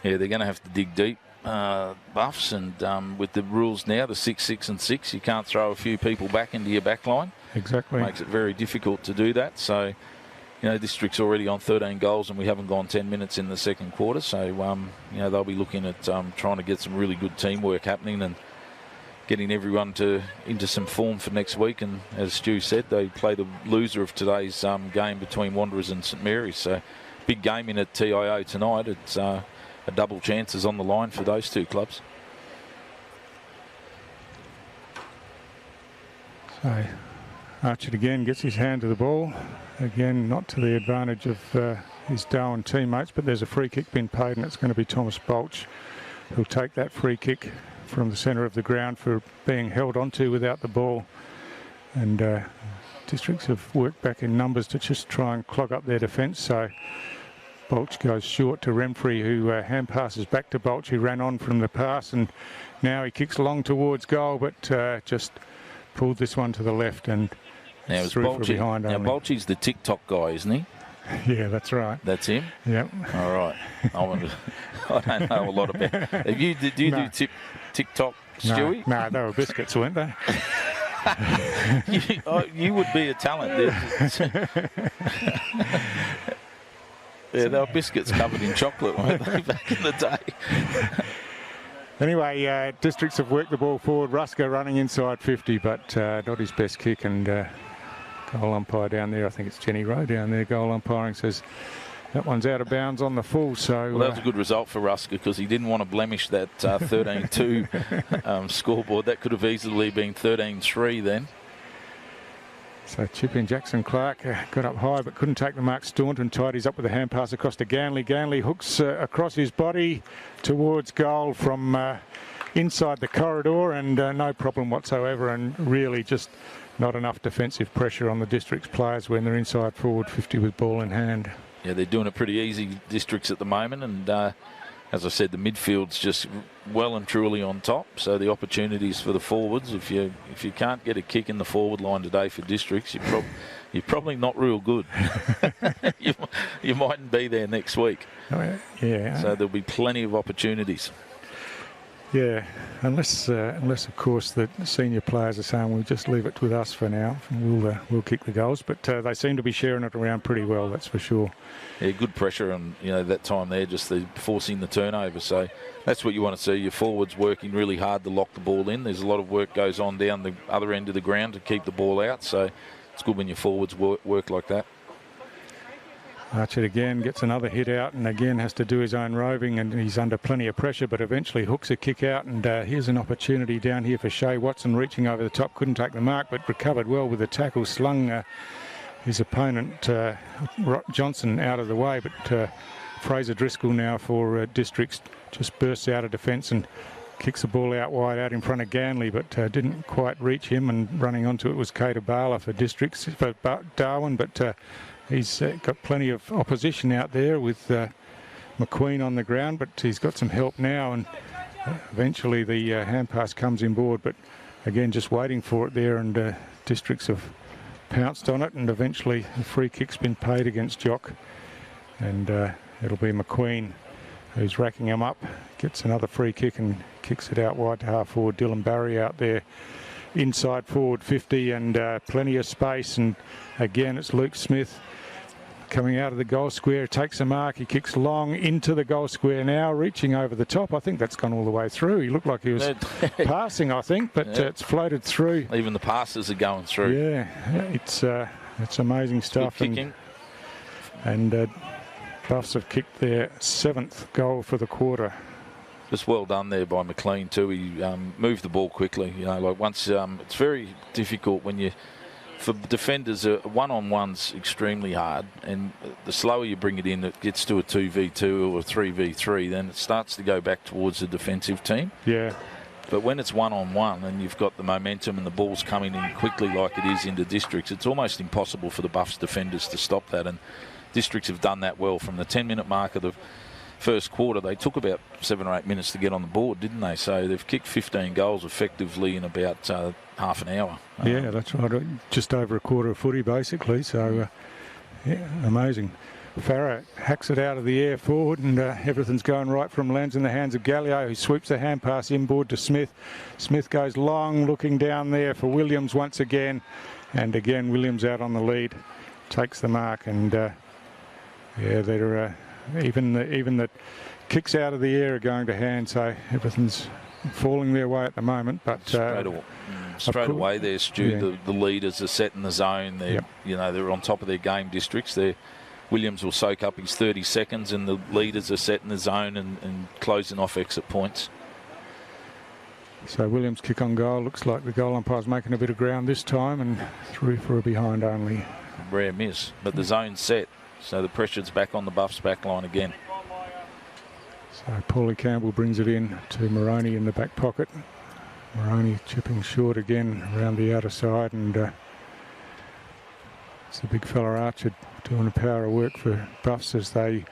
Yeah, they're going to have to dig deep Buffs, and with the rules now, the 6, 6 and 6, you can't throw a few people back into your back line. Exactly. Makes it very difficult to do that. So, District's already on 13 goals and we haven't gone 10 minutes in the second quarter. So, they'll be looking at trying to get some really good teamwork happening and getting everyone into some form for next week. And as Stu said, they play the loser of today's game between Wanderers and St Mary's. So, big game in at TIO tonight. It's a double chances on the line for those two clubs. So Archer again gets his hand to the ball. Again, not to the advantage of his Darwin teammates, but there's a free kick being paid, and it's going to be Thomas Bolch who'll take that free kick from the centre of the ground for being held onto without the ball. And Districts have worked back in numbers to just try and clog up their defence. So Bolch goes short to Remfrey, who hand passes back to Bolch, who ran on from the pass, and now he kicks long towards goal, but just pulled this one to the left and now it's through for behind. Now Bolchy's the TikTok guy, isn't he? Yeah, that's right. That's him? Yep. All right. I don't know a lot about it. Do you do TikTok, Stewie? No, they were biscuits, weren't they? you would be a talent. Yeah, they were biscuits covered in chocolate, weren't they, back in the day? Anyway, Districts have worked the ball forward. Rusker running inside 50, but not his best kick. And goal umpire down there, I think it's Jenny Rowe down there, goal umpiring, says that one's out of bounds on the full. So well, that was a good result for Rusker because he didn't want to blemish that 13-2 scoreboard. That could have easily been 13-3 then. So chip in Jackson Clark, got up high but couldn't take the mark. Staunton tidies up with a hand pass across to Ganley. Ganley hooks across his body towards goal from inside the corridor, and no problem whatsoever, and really just not enough defensive pressure on the Districts players when they're inside forward 50 with ball in hand. Yeah, they're doing it pretty easy, Districts, at the moment, and as I said, the midfield's just well and truly on top. So the opportunities for the forwards, if you can't get a kick in the forward line today for Districts, you're probably not real good. you mightn't be there next week. Yeah. So there'll be plenty of opportunities. Yeah, unless of course the senior players are saying we'll just leave it with us for now. We'll kick the goals, but they seem to be sharing it around pretty well. That's for sure. Yeah, good pressure on that time there, just forcing the turnover. So that's what you want to see. Your forwards working really hard to lock the ball in. There's a lot of work goes on down the other end of the ground to keep the ball out. So it's good when your forwards work like that. Archer again gets another hit out and again has to do his own roving, and he's under plenty of pressure, but eventually hooks a kick out, and here's an opportunity down here for Shea Watson, reaching over the top, couldn't take the mark but recovered well with the tackle, slung his opponent Johnson out of the way, but Fraser Driscoll now for Districts just bursts out of defence and kicks the ball out wide out in front of Ganley, but didn't quite reach him, and running onto it was Cater Bala for Districts, for Darwin, but he's got plenty of opposition out there with McQueen on the ground, but he's got some help now, and eventually the hand pass comes inboard, but again just waiting for it there, and Districts have pounced on it, and eventually the free kick's been paid against Jock, and it'll be McQueen who's racking him up, gets another free kick and kicks it out wide to half forward. Dylan Barry out there inside forward 50, and plenty of space, and again it's Luke Smith coming out of the goal square, takes a mark, he kicks long into the goal square now, reaching over the top. I think that's gone all the way through. He looked like he was passing, I think, but it's floated through. Even the passes are going through. Yeah, it's amazing stuff. Good kicking. And Buffs have kicked their 7th goal for the quarter. Just well done there by McLean too. He moved the ball quickly. Like once it's very difficult when for defenders, one-on-one's extremely hard, and the slower you bring it in, it gets to a 2v2 or a 3v3, then it starts to go back towards the defensive team. Yeah. But when it's one-on-one and you've got the momentum and the ball's coming in quickly like it is into Districts, it's almost impossible for the Buffs defenders to stop that, and Districts have done that well. From the 10-minute mark of the first quarter, they took about 7 or 8 minutes to get on the board, didn't they? So they've kicked 15 goals effectively in about half an hour. Yeah, that's right. Just over a quarter of footy, basically. So, yeah, amazing. Farah hacks it out of the air forward, and everything's going right from lands in the hands of Gallio, who sweeps the hand pass inboard to Smith. Smith goes long, looking down there for Williams once again, and again Williams out on the lead, takes the mark, and yeah, they're even the kicks out of the air are going to hand, so everything's falling their way at the moment. But straight away there, Stu, yeah. the leaders are set in the zone. They're they're on top of their game districts. Williams will soak up his 30 seconds, and the leaders are set in the zone and closing off exit points. So Williams kick on goal. Looks like the goal umpire's making a bit of ground this time, and through for a behind only. Rare miss, but the zone's set, so the pressure's back on the Buffs back line again. So Paulie Campbell brings it in to Moroney in the back pocket. Moroney chipping short again around the outer side, and it's the big fella Archer doing a power of work for Buffs as they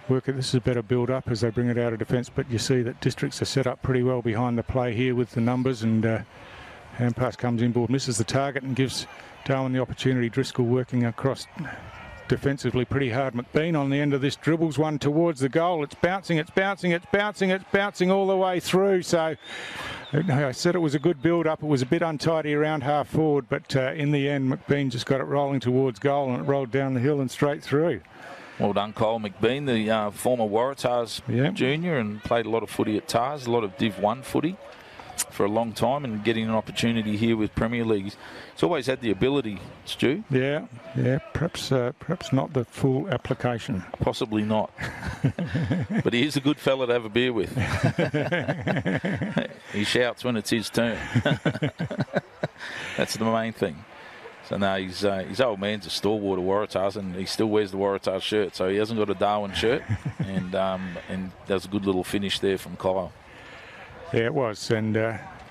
work it. This is a better build-up as they bring it out of defence, but you see that Districts are set up pretty well behind the play here with the numbers, and hand pass comes inboard, misses the target and gives Darwin the opportunity. Driscoll working across defensively pretty hard. McBean on the end of this dribbles one towards the goal. It's bouncing, it's bouncing, it's bouncing, it's bouncing all the way through. So I said it was a good build-up. It was a bit untidy around half forward, but in the end, McBean just got it rolling towards goal, and it rolled down the hill and straight through. Well done, Cole McBean, the former Waratahs junior, and played a lot of footy at Tars, a lot of Div 1 footy for a long time, and getting an opportunity here with Premier League. He's always had the ability, Stu. Yeah, perhaps not the full application. Possibly not. But he is a good fella to have a beer with. He shouts when it's his turn. That's the main thing. So now his old man's a stalwart of Waratahs, and he still wears the Waratahs shirt, so he hasn't got a Darwin shirt, and does a good little finish there from Kyle. Yeah, it was, and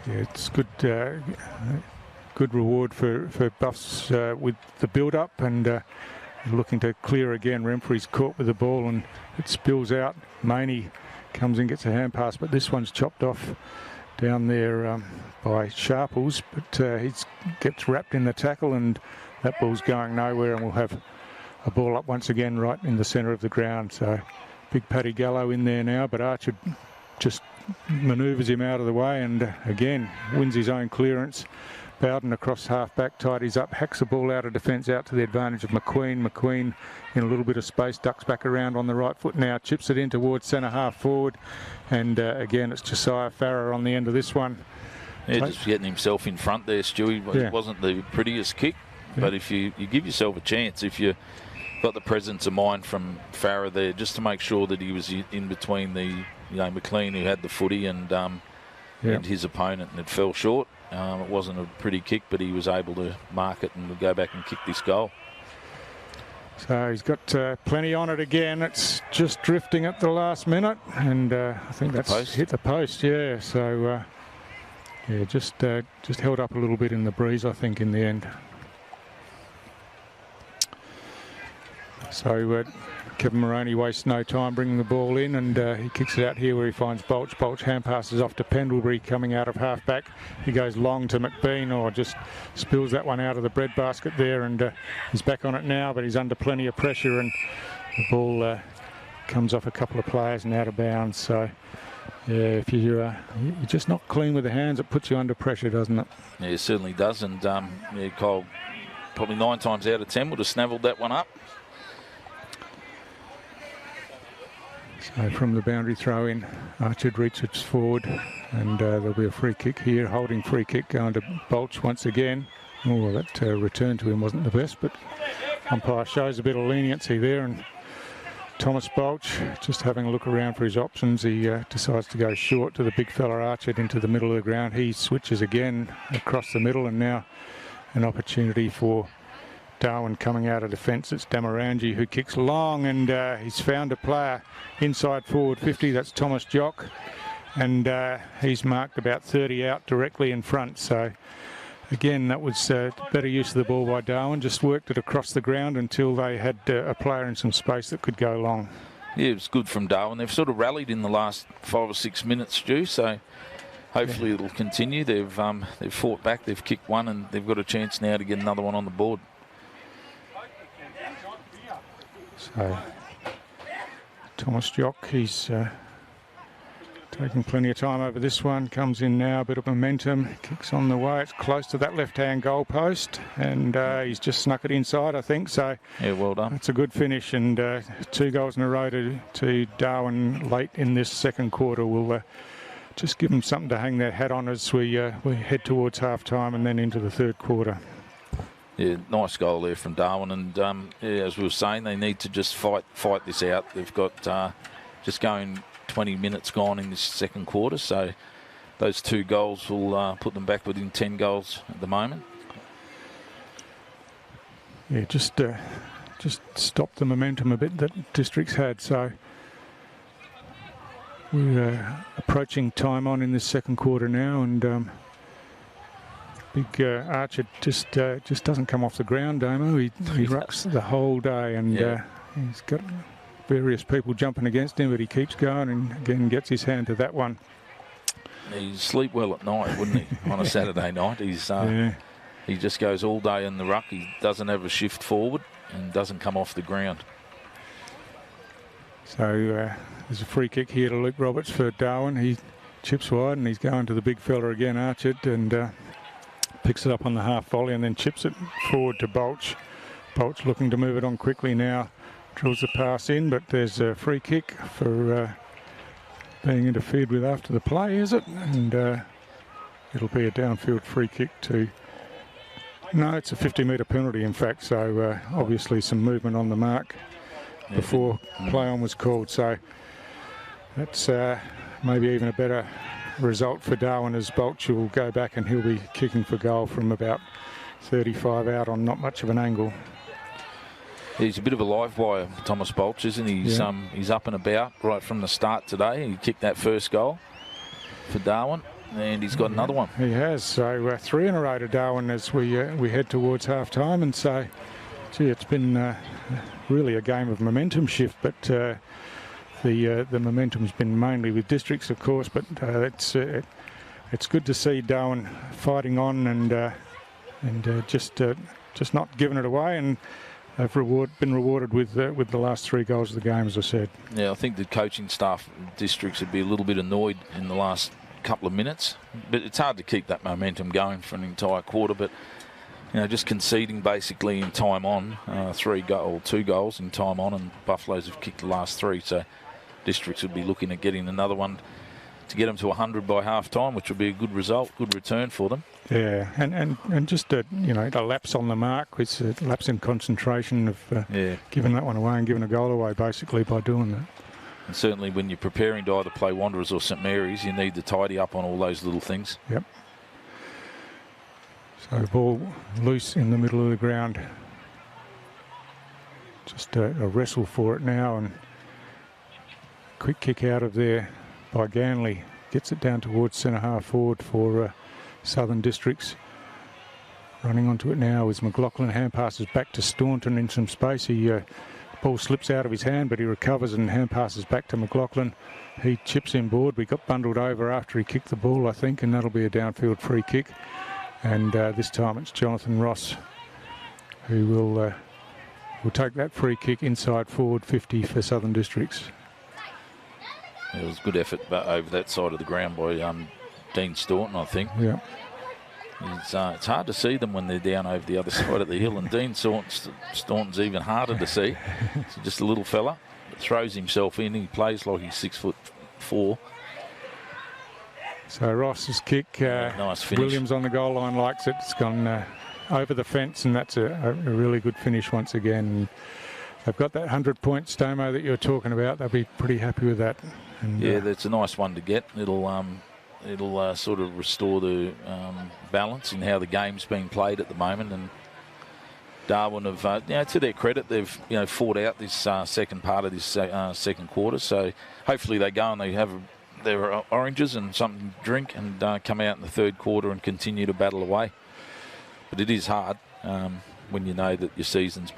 it's good reward for Buffs with the build-up, and looking to clear again. Remfry's caught with the ball, and it spills out. Maney comes in, gets a hand pass, but this one's chopped off down there by Sharples, but he gets wrapped in the tackle, and that ball's going nowhere, and we'll have a ball up once again right in the centre of the ground. So big Paddy Gallo in there now, but Archer just manoeuvres him out of the way, and again wins his own clearance. Bowden across half-back, tidies up, hacks the ball out of defence out to the advantage of McQueen. McQueen in a little bit of space, ducks back around on the right foot now, chips it in towards centre half forward, and again it's Josiah Farrer on the end of this one. Yeah, just getting himself in front there, Stewie. It wasn't the prettiest kick, but if you give yourself a chance, if you got the presence of mind from Farrer there, just to make sure that he was in between the McLean, who had the footy, and his opponent, and it fell short. It wasn't a pretty kick, but he was able to mark it and go back and kick this goal. So he's got plenty on it again. It's just drifting at the last minute, and I think that's hit the post. Yeah, so just held up a little bit in the breeze, I think, in the end. So Kevin Moroney wastes no time bringing the ball in, and he kicks it out here where he finds Bolch. Bolch hand passes off to Pendlebury coming out of half-back. He goes long to McBean, or just spills that one out of the breadbasket there, and he's back on it now, but he's under plenty of pressure, and the ball comes off a couple of players and out of bounds. So yeah, if you're just not clean with the hands, it puts you under pressure, doesn't it? Yeah, it certainly does, and Kyle probably 9 times out of 10 would have snavelled that one up. So from the boundary throw in, Archer reaches forward, and there'll be a free kick here, holding free kick going to Bolch once again. Oh, that return to him wasn't the best, but umpire shows a bit of leniency there, and Thomas Bolch just having a look around for his options. He decides to go short to the big fella Archer into the middle of the ground. He switches again across the middle, and now an opportunity for Darwin coming out of defence. It's Damarangi who kicks long, and he's found a player inside forward 50. That's Thomas Jock, and he's marked about 30 out directly in front. So again, that was better use of the ball by Darwin. Just worked it across the ground until they had a player in some space that could go long. Yeah, it was good from Darwin. They've sort of rallied in the last 5 or 6 minutes, Stu, so hopefully it'll continue. They've fought back, they've kicked one, and they've got a chance now to get another one on the board. So Thomas Jock, he's taking plenty of time over this one. Comes in now, a bit of momentum, kicks on the way. It's close to that left-hand goal post, and he's just snuck it inside, I think. So yeah, well done. It's a good finish, and 2 goals in a row to Darwin late in this second quarter will just give them something to hang their hat on as we head towards half-time and then into the third quarter. Yeah, nice goal there from Darwin, and yeah, as we were saying, they need to just fight this out. They've got just going 20 minutes gone in this second quarter, so those 2 goals will put them back within 10 goals at the moment. Yeah, just stop the momentum a bit that Districts had. So we're approaching time on in this second quarter now, and big Archer just doesn't come off the ground, Damo. He rucks the whole day, and he's got various people jumping against him, but he keeps going and again gets his hand to that one. He'd sleep well at night, wouldn't he, on a Saturday night? He's he just goes all day in the ruck. He doesn't have a shift forward and doesn't come off the ground. So there's a free kick here to Luke Roberts for Darwin. He chips wide and he's going to the big fella again, Archer, and picks it up on the half volley and then chips it forward to Bolch. Bolch looking to move it on quickly now. Drills the pass in, but there's a free kick for being interfered with after the play, is it? And it'll be a downfield free kick to... No, it's a 50-metre penalty, in fact, so obviously some movement on the mark before play on was called. So that's maybe even a better result for Darwin, as Bolch will go back and he'll be kicking for goal from about 35 out on not much of an angle. He's a bit of a live wire, Thomas Bolch, isn't he? He's up and about right from the start today. He kicked that first goal for Darwin, and he's got another one. He has. So 3 in a row to Darwin as we head towards half-time. And so, gee, it's been really a game of momentum shift, but the momentum's been mainly with Districts, of course, but it's good to see Darwin fighting on and just not giving it away, and they've been rewarded with the last 3 goals of the game, as I said. Yeah, I think the coaching staff Districts would be a little bit annoyed in the last couple of minutes, but it's hard to keep that momentum going for an entire quarter. But you know, just conceding basically in time on, 2 goals in time on, and Buffaloes have kicked the last 3, so Districts would be looking at getting another one to get them to 100 by half-time, which would be a good result, good return for them. Yeah, and just a lapse on the mark, it's a lapse in concentration of giving that one away and giving a goal away basically by doing that. And certainly when you're preparing to either play Wanderers or St Mary's, you need to tidy up on all those little things. Yep. So ball loose in the middle of the ground. Just a wrestle for it now, and quick kick out of there by Ganley. Gets it down towards centre half forward for Southern Districts. Running onto it now is McLaughlin. Hand passes back to Staunton in some space. Ball slips out of his hand, but he recovers and hand passes back to McLaughlin. He chips in board. We got bundled over after he kicked the ball, I think, and that'll be a downfield free kick. And this time it's Jonathan Ross who will take that free kick inside forward 50 for Southern Districts. It was a good effort over that side of the ground by Dean Staunton, I think. Yeah. It's hard to see them when they're down over the other side of the hill, and Dean Staunton's even harder to see. He's just a little fella that throws himself in. He plays like he's 6'4". So Ross's kick, nice finish. Williams on the goal line likes it. It's gone over the fence, and that's a really good finish once again. And they've got that 100-point Stomo that you're talking about. They'll be pretty happy with that. And, yeah, that's a nice one to get. It'll sort of restore the balance in how the game's being played at the moment. And Darwin have, to their credit, they've fought out this second part of this second quarter. So hopefully they go and they have their oranges and something to drink and come out in the third quarter and continue to battle away. But it is hard when you know that your season's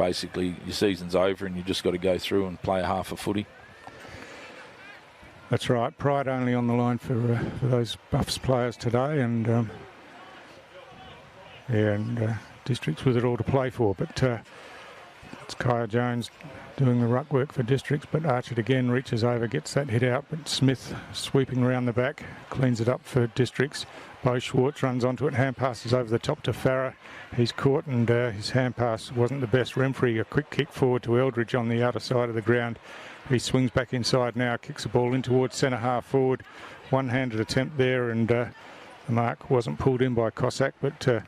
over and you just got to go through and play a half a footy. That's right. Pride only on the line for those Buffs players today, and Districts with it all to play for. But It's Kaya Jones doing the ruck work for Districts, but Archer again reaches over, gets that hit out, but Smith sweeping around the back, cleans it up for Districts. Bo Schwartz runs onto it, hand passes over the top to Farah. He's caught, and his hand pass wasn't the best. Remfrey, a quick kick forward to Eldridge on the outer side of the ground. He swings back inside now, kicks the ball in towards centre half forward. One-handed attempt there, and the mark wasn't pulled in by Cossack, but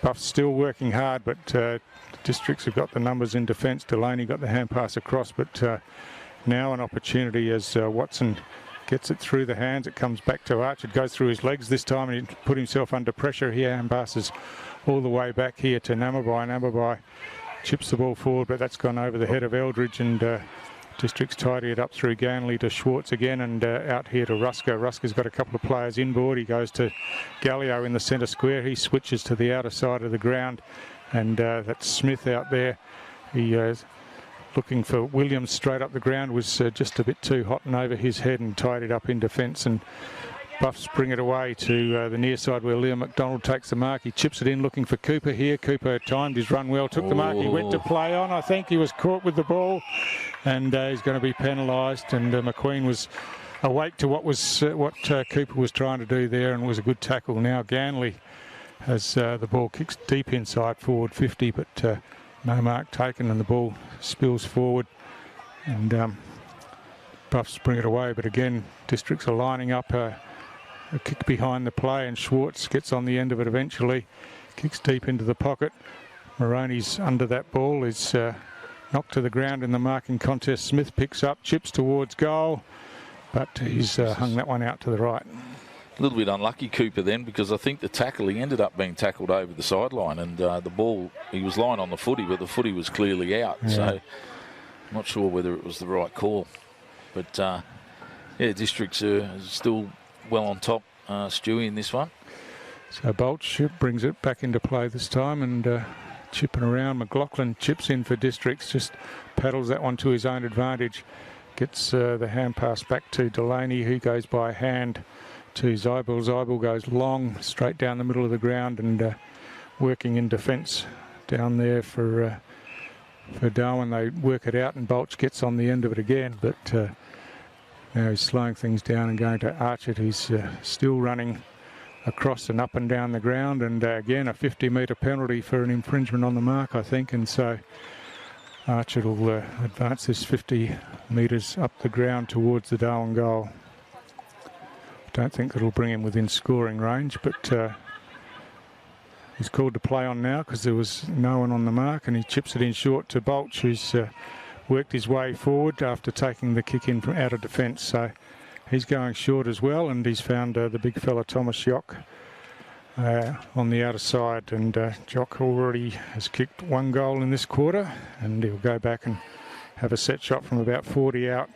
Buff's still working hard, but Districts have got the numbers in defence. Delaney got the hand pass across, but now an opportunity as Watson gets it through the hands. It comes back to Archer, goes through his legs this time, and he put himself under pressure here and passes all the way back here to Namabai. Namabai chips the ball forward, but that's gone over the head of Eldridge, and Districts tidy it up through Ganley to Schwartz again, and out here to Rusker. Rusker's got a couple of players inboard. He goes to Gallio in the centre square. He switches to the outer side of the ground, and that's Smith out there. He looking for Williams straight up the ground, was just a bit too hot and over his head, and tied it up in defence, and Buffs bring it away to the near side where Liam McDonald takes the mark. He chips it in looking for Cooper here. Cooper timed his run well, took the mark. He went to play on. I think he was caught with the ball, and he's going to be penalised, and McQueen was awake to what Cooper was trying to do there, and was a good tackle. Now Ganley as the ball kicks deep inside forward 50, but no mark taken, and the ball spills forward, and Buffs bring it away. But again, Districts are lining up a kick behind the play, and Schwartz gets on the end of it eventually, kicks deep into the pocket. Moroney's under that ball, is knocked to the ground in the marking contest. Smith picks up, chips towards goal, but he's hung that one out to the right. A little bit unlucky, Cooper, then, because I think the tackle, he ended up being tackled over the sideline, and the ball, he was lying on the footy, but the footy was clearly out. Yeah. So I'm not sure whether it was the right call. But, yeah, Districts are still well on top, Stewie, in this one. So Bolch brings it back into play this time, and chipping around. McLaughlin chips in for Districts, just paddles that one to his own advantage. Gets the hand pass back to Delaney, who goes by hand to Zybel. Zybel goes long, straight down the middle of the ground, and working in defence down there for Darwin. They work it out, and Bolch gets on the end of it again, but now he's slowing things down and going to Archer, who's still running across and up and down the ground, and again a 50-metre penalty for an infringement on the mark, I think, and so Archer will advance this 50 metres up the ground towards the Darwin goal. Don't think it'll bring him within scoring range, but he's called to play on now because there was no one on the mark, and he chips it in short to Bolch, who's worked his way forward after taking the kick in from out of defence. So he's going short as well, and he's found the big fella Thomas Jock on the outer side, and Jock already has kicked one goal in this quarter, and he'll go back and have a set shot from about 40 out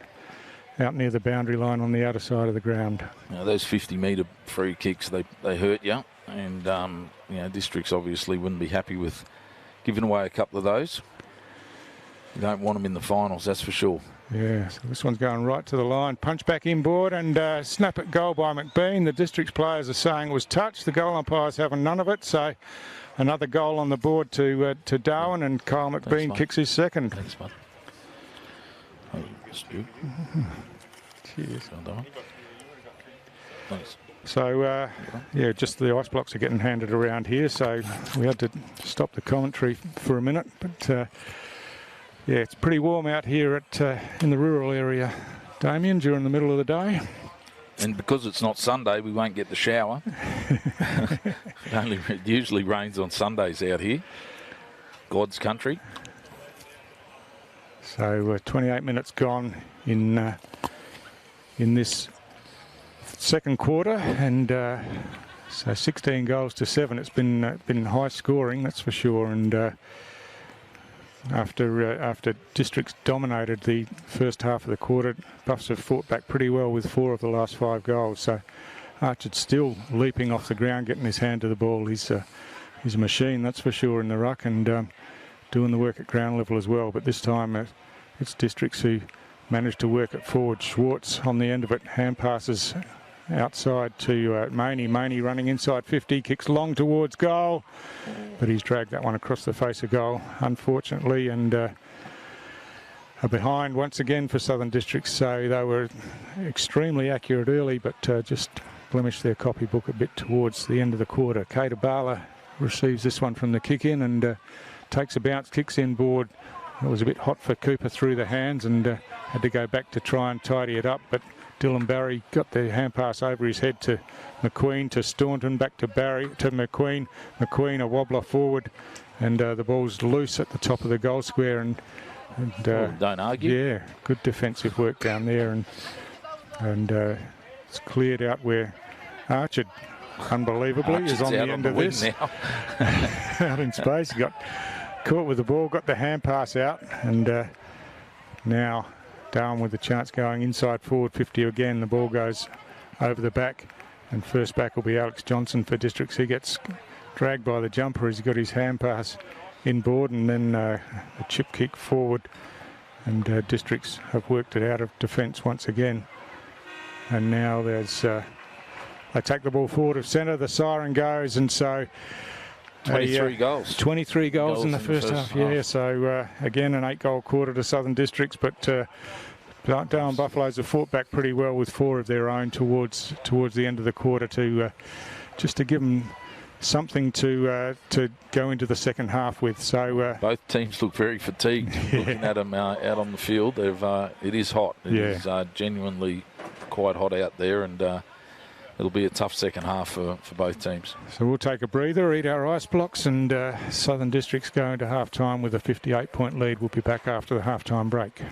near the boundary line on the outer side of the ground. Now, those 50-metre free kicks, they hurt you, and you know, Districts obviously wouldn't be happy with giving away a couple of those. You don't want them in the finals, that's for sure. Yeah, so this one's going right to the line. Punch back inboard, and snap at goal by McBean. The Districts players are saying it was touched. The goal umpire's having none of it, so another goal on the board to Darwin, and Kyle McBean kicks his second. Thanks, bud. Oh, Stu. Cheers. Well done. Thanks. So, yeah, just the ice blocks are getting handed around here, so we had to stop the commentary for a minute, but yeah, it's pretty warm out here in the rural area, Damien, during the middle of the day. And because it's not Sunday, we won't get the shower. It usually rains on Sundays out here. God's country. So 28 minutes gone in this second quarter, and so 16 goals to 7. It's been high scoring, that's for sure, and after Districts dominated the first half of the quarter, Buffs have fought back pretty well with 4 of the last 5 goals. So Archer's still leaping off the ground, getting his hand to the ball. He's a machine, that's for sure, in the ruck, and doing the work at ground level as well. But this time it's Districts who managed to work it forward. Schwartz on the end of it, hand passes outside to Money. Money running inside 50, kicks long towards goal, but he's dragged that one across the face of goal, unfortunately, and are behind once again for Southern Districts. So they were extremely accurate early, but just blemished their copybook a bit towards the end of the quarter. Bala receives this one from the kick in and takes a bounce, kicks in board. It was a bit hot for Cooper through the hands and had to go back to try and tidy it up, but Dylan Barry got the hand pass over his head to McQueen, to Staunton, back to Barry, to McQueen. McQueen a wobbler forward, and the ball's loose at the top of the goal square. And don't argue. Yeah, good defensive work down there, and it's cleared out where Archer, unbelievably, is on the end of this. Now. Out in space, he got caught with the ball, got the hand pass out, and now Darwin with the chance going inside forward 50 again. The ball goes over the back, and first back will be Alex Johnson for Districts. He gets dragged by the jumper as he got his hand pass inboard, and then a chip kick forward, and Districts have worked it out of defence once again. And now there's they take the ball forward of centre, the siren goes, and so 23 goals. 23 goals in the first half, yeah. So again, an 8-goal quarter to Southern Districts, but Darwin Buffaloes have fought back pretty well with 4 of their own towards the end of the quarter to just to give them something to go into the second half with. So both teams look very fatigued. Looking at them out on the field, it is hot. It is genuinely quite hot out there, and it'll be a tough second half for both teams. So we'll take a breather, eat our ice blocks, and Southern Districts go into half-time with a 58-point lead. We'll be back after the half-time break.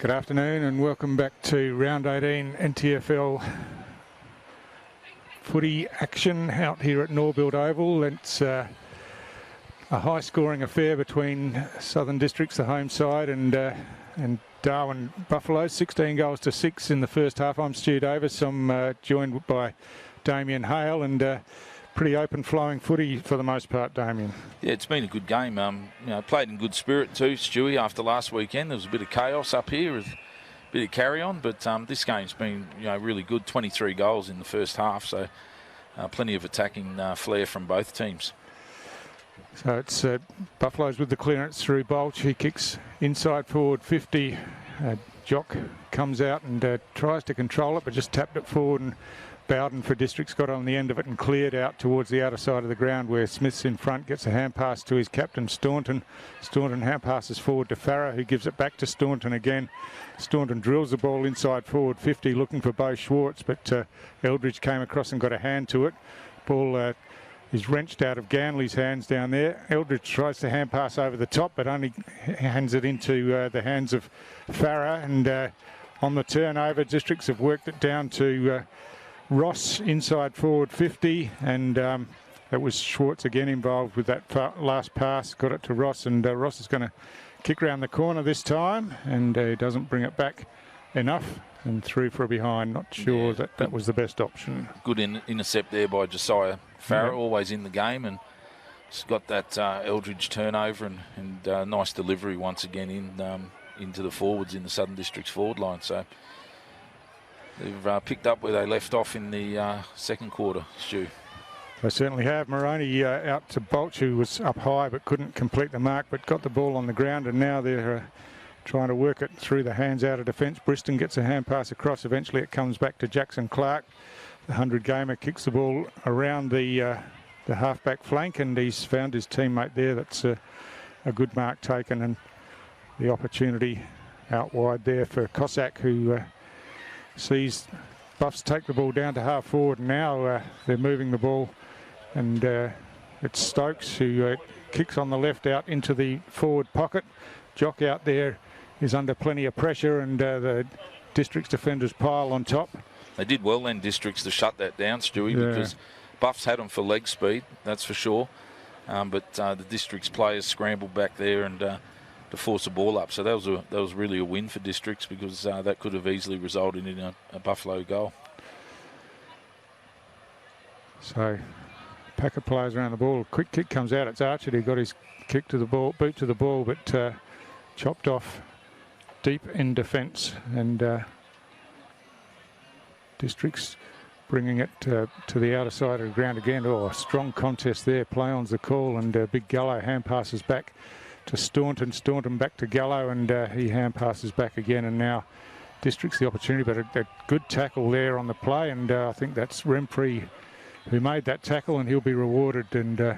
Good afternoon and welcome back to round 18 NTFL footy action out here at Norbuilt Oval. It's a high scoring affair between Southern Districts, the home side, and Darwin Buffaloes, 16 goals to 6 in the first half. I'm Stu Davis. I'm joined by Damien Hale, and pretty open flowing footy for the most part, Damien. Yeah, it's been a good game. Played in good spirit too, Stewie. After last weekend, there was a bit of chaos up here, with a bit of carry on, but this game's been really good. 23 goals in the first half, so plenty of attacking flair from both teams. So it's Buffaloes with the clearance through Bolch. He kicks inside forward 50. Jock comes out and tries to control it, but just tapped it forward, and Bowden for Districts got on the end of it and cleared out towards the outer side of the ground, where Smith's in front, gets a hand pass to his captain, Staunton. Staunton hand passes forward to Farah, who gives it back to Staunton again. Staunton drills the ball inside forward 50, looking for Bo Schwartz, but Eldridge came across and got a hand to it. Ball is wrenched out of Ganley's hands down there. Eldridge tries to hand pass over the top, but only hands it into the hands of Farah, and on the turnover, Districts have worked it down to Ross inside forward 50, and it was Schwartz again involved with that last pass. Got it to Ross, and Ross is going to kick around the corner this time, and he doesn't bring it back enough, and through for a behind. Not sure that was the best option. Good intercept there by Josiah Farah, always in the game, and he's got that Eldridge turnover, and nice delivery once again into the forwards in the Southern Districts forward line. So they've picked up where they left off in the second quarter, Stu. They certainly have. Moroney out to Bolch, who was up high but couldn't complete the mark, but got the ball on the ground, and now they're trying to work it through the hands out of defence. Briston gets a hand pass across. Eventually it comes back to Jackson Clark. The 100-gamer kicks the ball around the half-back flank, and he's found his teammate there. That's a good mark taken, and the opportunity out wide there for Cossack, who sees Buffs take the ball down to half forward, and now they're moving the ball, and it's Stokes who kicks on the left out into the forward pocket. Jock out there is under plenty of pressure, and the Districts defenders pile on top. They did well then, Districts, to shut that down, Stewie, because Buffs had them for leg speed, that's for sure, but the Districts players scrambled back there and to force the ball up. So that was really a win for Districts, because that could have easily resulted in a Buffalo goal. So pack of players around the ball. Quick kick comes out. It's Archer who got his kick to the ball, boot to the ball, but chopped off deep in defence, and Districts bringing it to the outer side of the ground again. Oh, a strong contest there. Play on's the call, and Big Gallo hand passes back to Staunton. Staunton back to Gallo, and he hand passes back again, and now Districts the opportunity, but a good tackle there on the play, and I think that's Remfrey who made that tackle, and he'll be rewarded. And they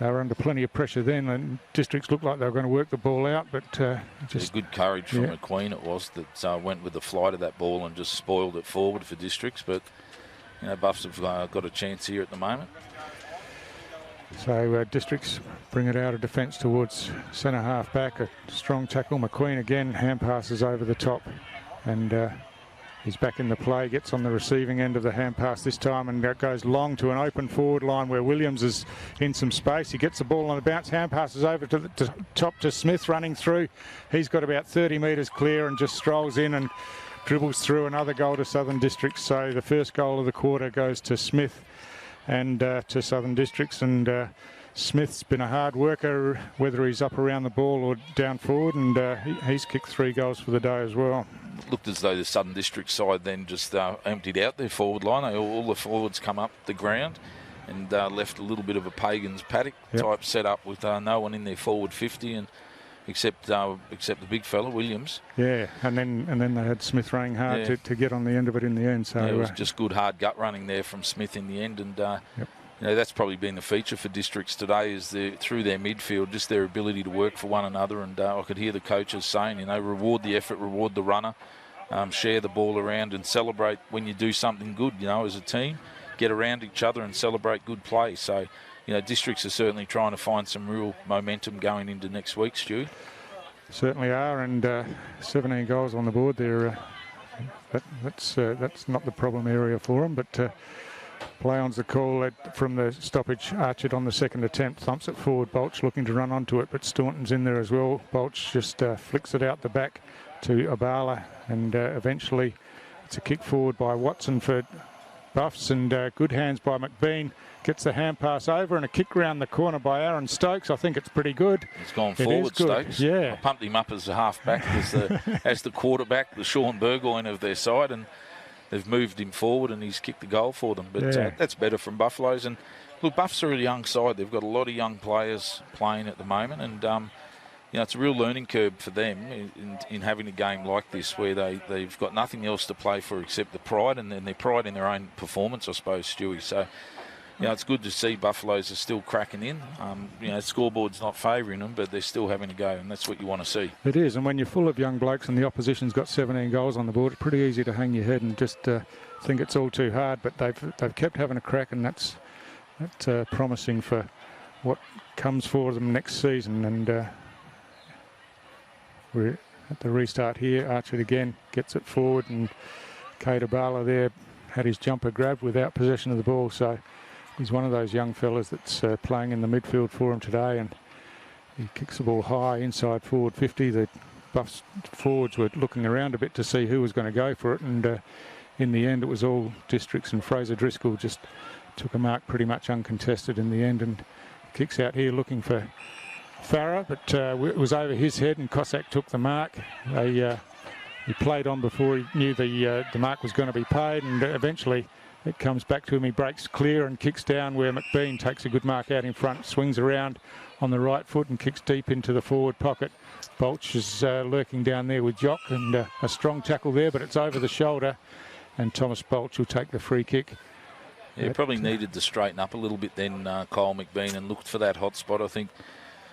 were under plenty of pressure then, and Districts looked like they were going to work the ball out, but just good courage from McQueen it was, that went with the flight of that ball and just spoiled it forward for Districts. But Buffs have got a chance here at the moment. So Districts bring it out of defence towards centre half back. A strong tackle. McQueen again hand passes over the top, and he's back in the play, gets on the receiving end of the hand pass this time, and that goes long to an open forward line where Williams is in some space. He gets the ball on the bounce, hand passes over to the top to Smith running through. He's got about 30 metres clear and just strolls in and dribbles through. Another goal to Southern Districts. So the first goal of the quarter goes to Smith and to Southern Districts, and Smith's been a hard worker, whether he's up around the ball or down forward, and he's kicked 3 goals for the day as well. Looked as though the Southern District side then just emptied out their forward line. All the forwards come up the ground and left a little bit of a Pagan's paddock type setup with no one in their forward 50, and except the big fella Williams. Yeah, and then they had Smith running hard to get on the end of it in the end. So it was just good hard gut running there from Smith in the end, and that's probably been the feature for Districts today, is through their midfield, just their ability to work for one another. And I could hear the coaches saying, reward the effort, reward the runner, share the ball around, and celebrate when you do something good. As a team, get around each other and celebrate good play. So Districts are certainly trying to find some real momentum going into next week, Stu. Certainly are, and 17 goals on the board there. That's not the problem area for them, but play on's the call from the stoppage. Archard on the second attempt, thumps it forward. Bolch looking to run onto it, but Staunton's in there as well. Bolch just flicks it out the back to Abala, and eventually it's a kick forward by Watson for Buffs, and good hands by McBean. Gets the hand pass over, and a kick round the corner by Aaron Stokes. I think it's pretty good. He's gone forward, Stokes. Yeah. I pumped him up as a half-back, as the quarterback, the Sean Burgoyne of their side, and they've moved him forward, and he's kicked the goal for them. But that's better from Buffaloes. And look, Buffs are a young side. They've got a lot of young players playing at the moment, and you know, it's a real learning curve for them in having a game like this, where they've got nothing else to play for except the pride, and then their pride in their own performance, I suppose, Stewie. So, you know, it's good to see Buffaloes are still cracking in. You know, scoreboard's not favouring them, but they're still having a go, and that's what you want to see. It is, and when you're full of young blokes and the opposition's got 17 goals on the board, it's pretty easy to hang your head and just think it's all too hard. But they've kept having a crack, and that's promising for what comes for them next season. And we're at the restart here. Archer again gets it forward, and Kate Abala there had his jumper grabbed without possession of the ball. So he's one of those young fellas that's playing in the midfield for him today, and he kicks the ball high inside forward 50. The Buffs forwards were looking around a bit to see who was going to go for it, and in the end it was all Districts, and Fraser Driscoll just took a mark pretty much uncontested in the end, and kicks out here looking for Farah, but it was over his head, and Cossack took the mark. He played on before he knew the mark was going to be paid, and eventually it comes back to him. He breaks clear and kicks down where McBean takes a good mark out in front, swings around on the right foot and kicks deep into the forward pocket. Bolch is lurking down there with Jock, and a strong tackle there, but it's over the shoulder, and Thomas Bolch will take the free kick. Yeah, probably needed to straighten up a little bit then, Kyle McBean, and looked for that hot spot. I think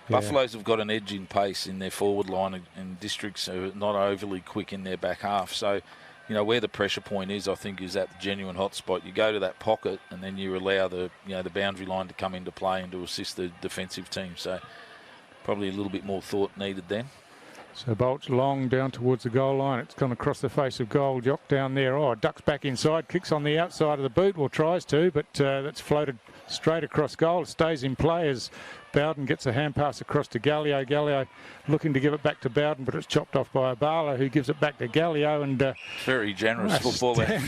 Buffaloes have got an edge in pace in their forward line, and Districts are not overly quick in their back half. So, you know, where the pressure point is, I think, is at the genuine hot spot. You go to that pocket, and then you allow the boundary line to come into play and to assist the defensive team. So probably a little bit more thought needed then. So Bolch long down towards the goal line. It's gone across the face of goal. Jock down there. Oh, ducks back inside, kicks on the outside of the boot, or tries to, but that's floated straight across goal. It stays in play as Bowden gets a hand pass across to Gallio. Gallio looking to give it back to Bowden, but it's chopped off by Abala, who gives it back to Gallio, and very generous football there.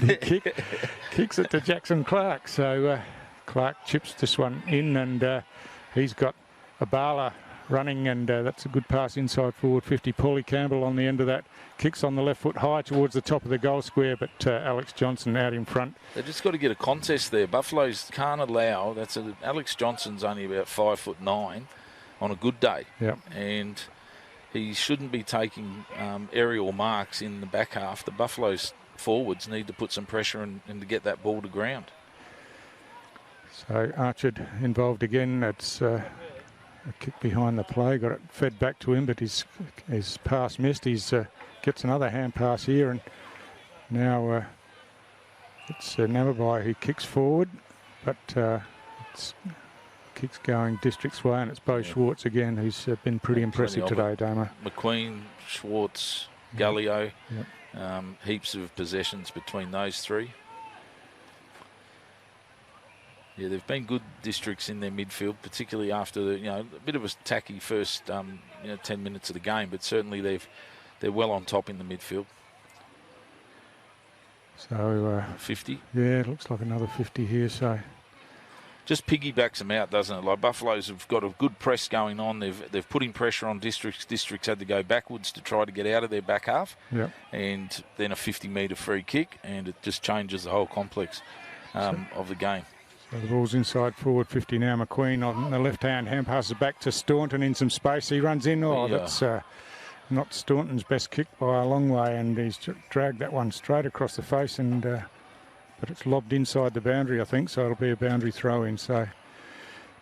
Kicks it to Jackson Clark. So Clark chips this one in, and he's got Abala running, and that's a good pass inside forward 50. Paulie Campbell on the end of that, kicks on the left foot high towards the top of the goal square, but Alex Johnson out in front. They've just got to get a contest there. Buffaloes can't allow, Alex Johnson's only about 5'9" on a good day. Yep. And he shouldn't be taking aerial marks in the back half. The Buffaloes forwards need to put some pressure and to get that ball to ground. So Archard involved again. That's a kick behind the play, got it fed back to him, but his pass missed. He's gets another hand pass here, and now it's Namabai who kicks forward, but it's kicks going District's way, and it's Bo Schwartz again, who's been pretty impressive today, Damo. McQueen, Schwartz, Gallio, heaps of possessions between those three. Yeah, they've been good Districts in their midfield, particularly after a bit of a tacky first 10 minutes of the game, but certainly they're well on top in the midfield. So 50. Yeah, it looks like another 50 here. So just piggybacks them out, doesn't it? Like Buffaloes have got a good press going on. They've putting pressure on Districts. Districts had to go backwards to try to get out of their back half. Yeah. And then a 50-metre free kick, and it just changes the whole complex of the game. So the ball's inside forward 50 now. McQueen on the left-hand hand passes back to Staunton in some space. He runs in. Oh, that's not Staunton's best kick by a long way, and he's dragged that one straight across the face, and but it's lobbed inside the boundary, I think, so it'll be a boundary throw-in. So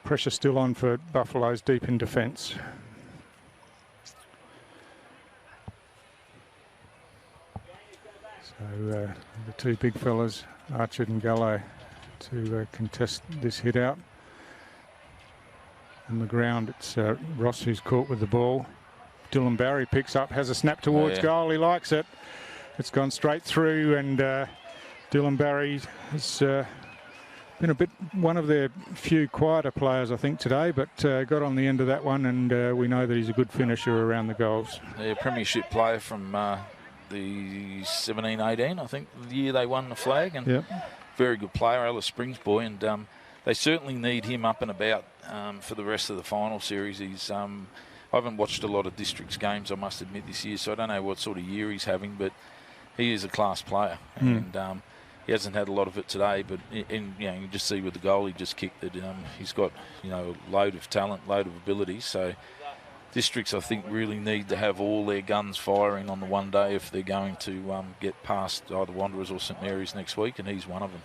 pressure still on for Buffaloes deep in defence. So the two big fellas, Archard and Gallo, to contest this hit out. On the ground, it's Ross who's caught with the ball. Dylan Barry picks up, has a snap towards goal. He likes it. It's gone straight through, and Dylan Barry has been a bit one of their few quieter players, I think, today, but got on the end of that one, and we know that he's a good finisher around the goals. Yeah, premiership player from the 17-18, I think, the year they won the flag, and very good player, Alice Springs boy, and they certainly need him up and about for the rest of the final series. He's I haven't watched a lot of Districts games, I must admit, this year, so I don't know what sort of year he's having, but he is a class player, and he hasn't had a lot of it today, but you can just see with the goal he just kicked that he's got a load of talent, load of ability. So Districts, I think, really need to have all their guns firing on the one day if they're going to get past either Wanderers or St Mary's next week, and he's one of them.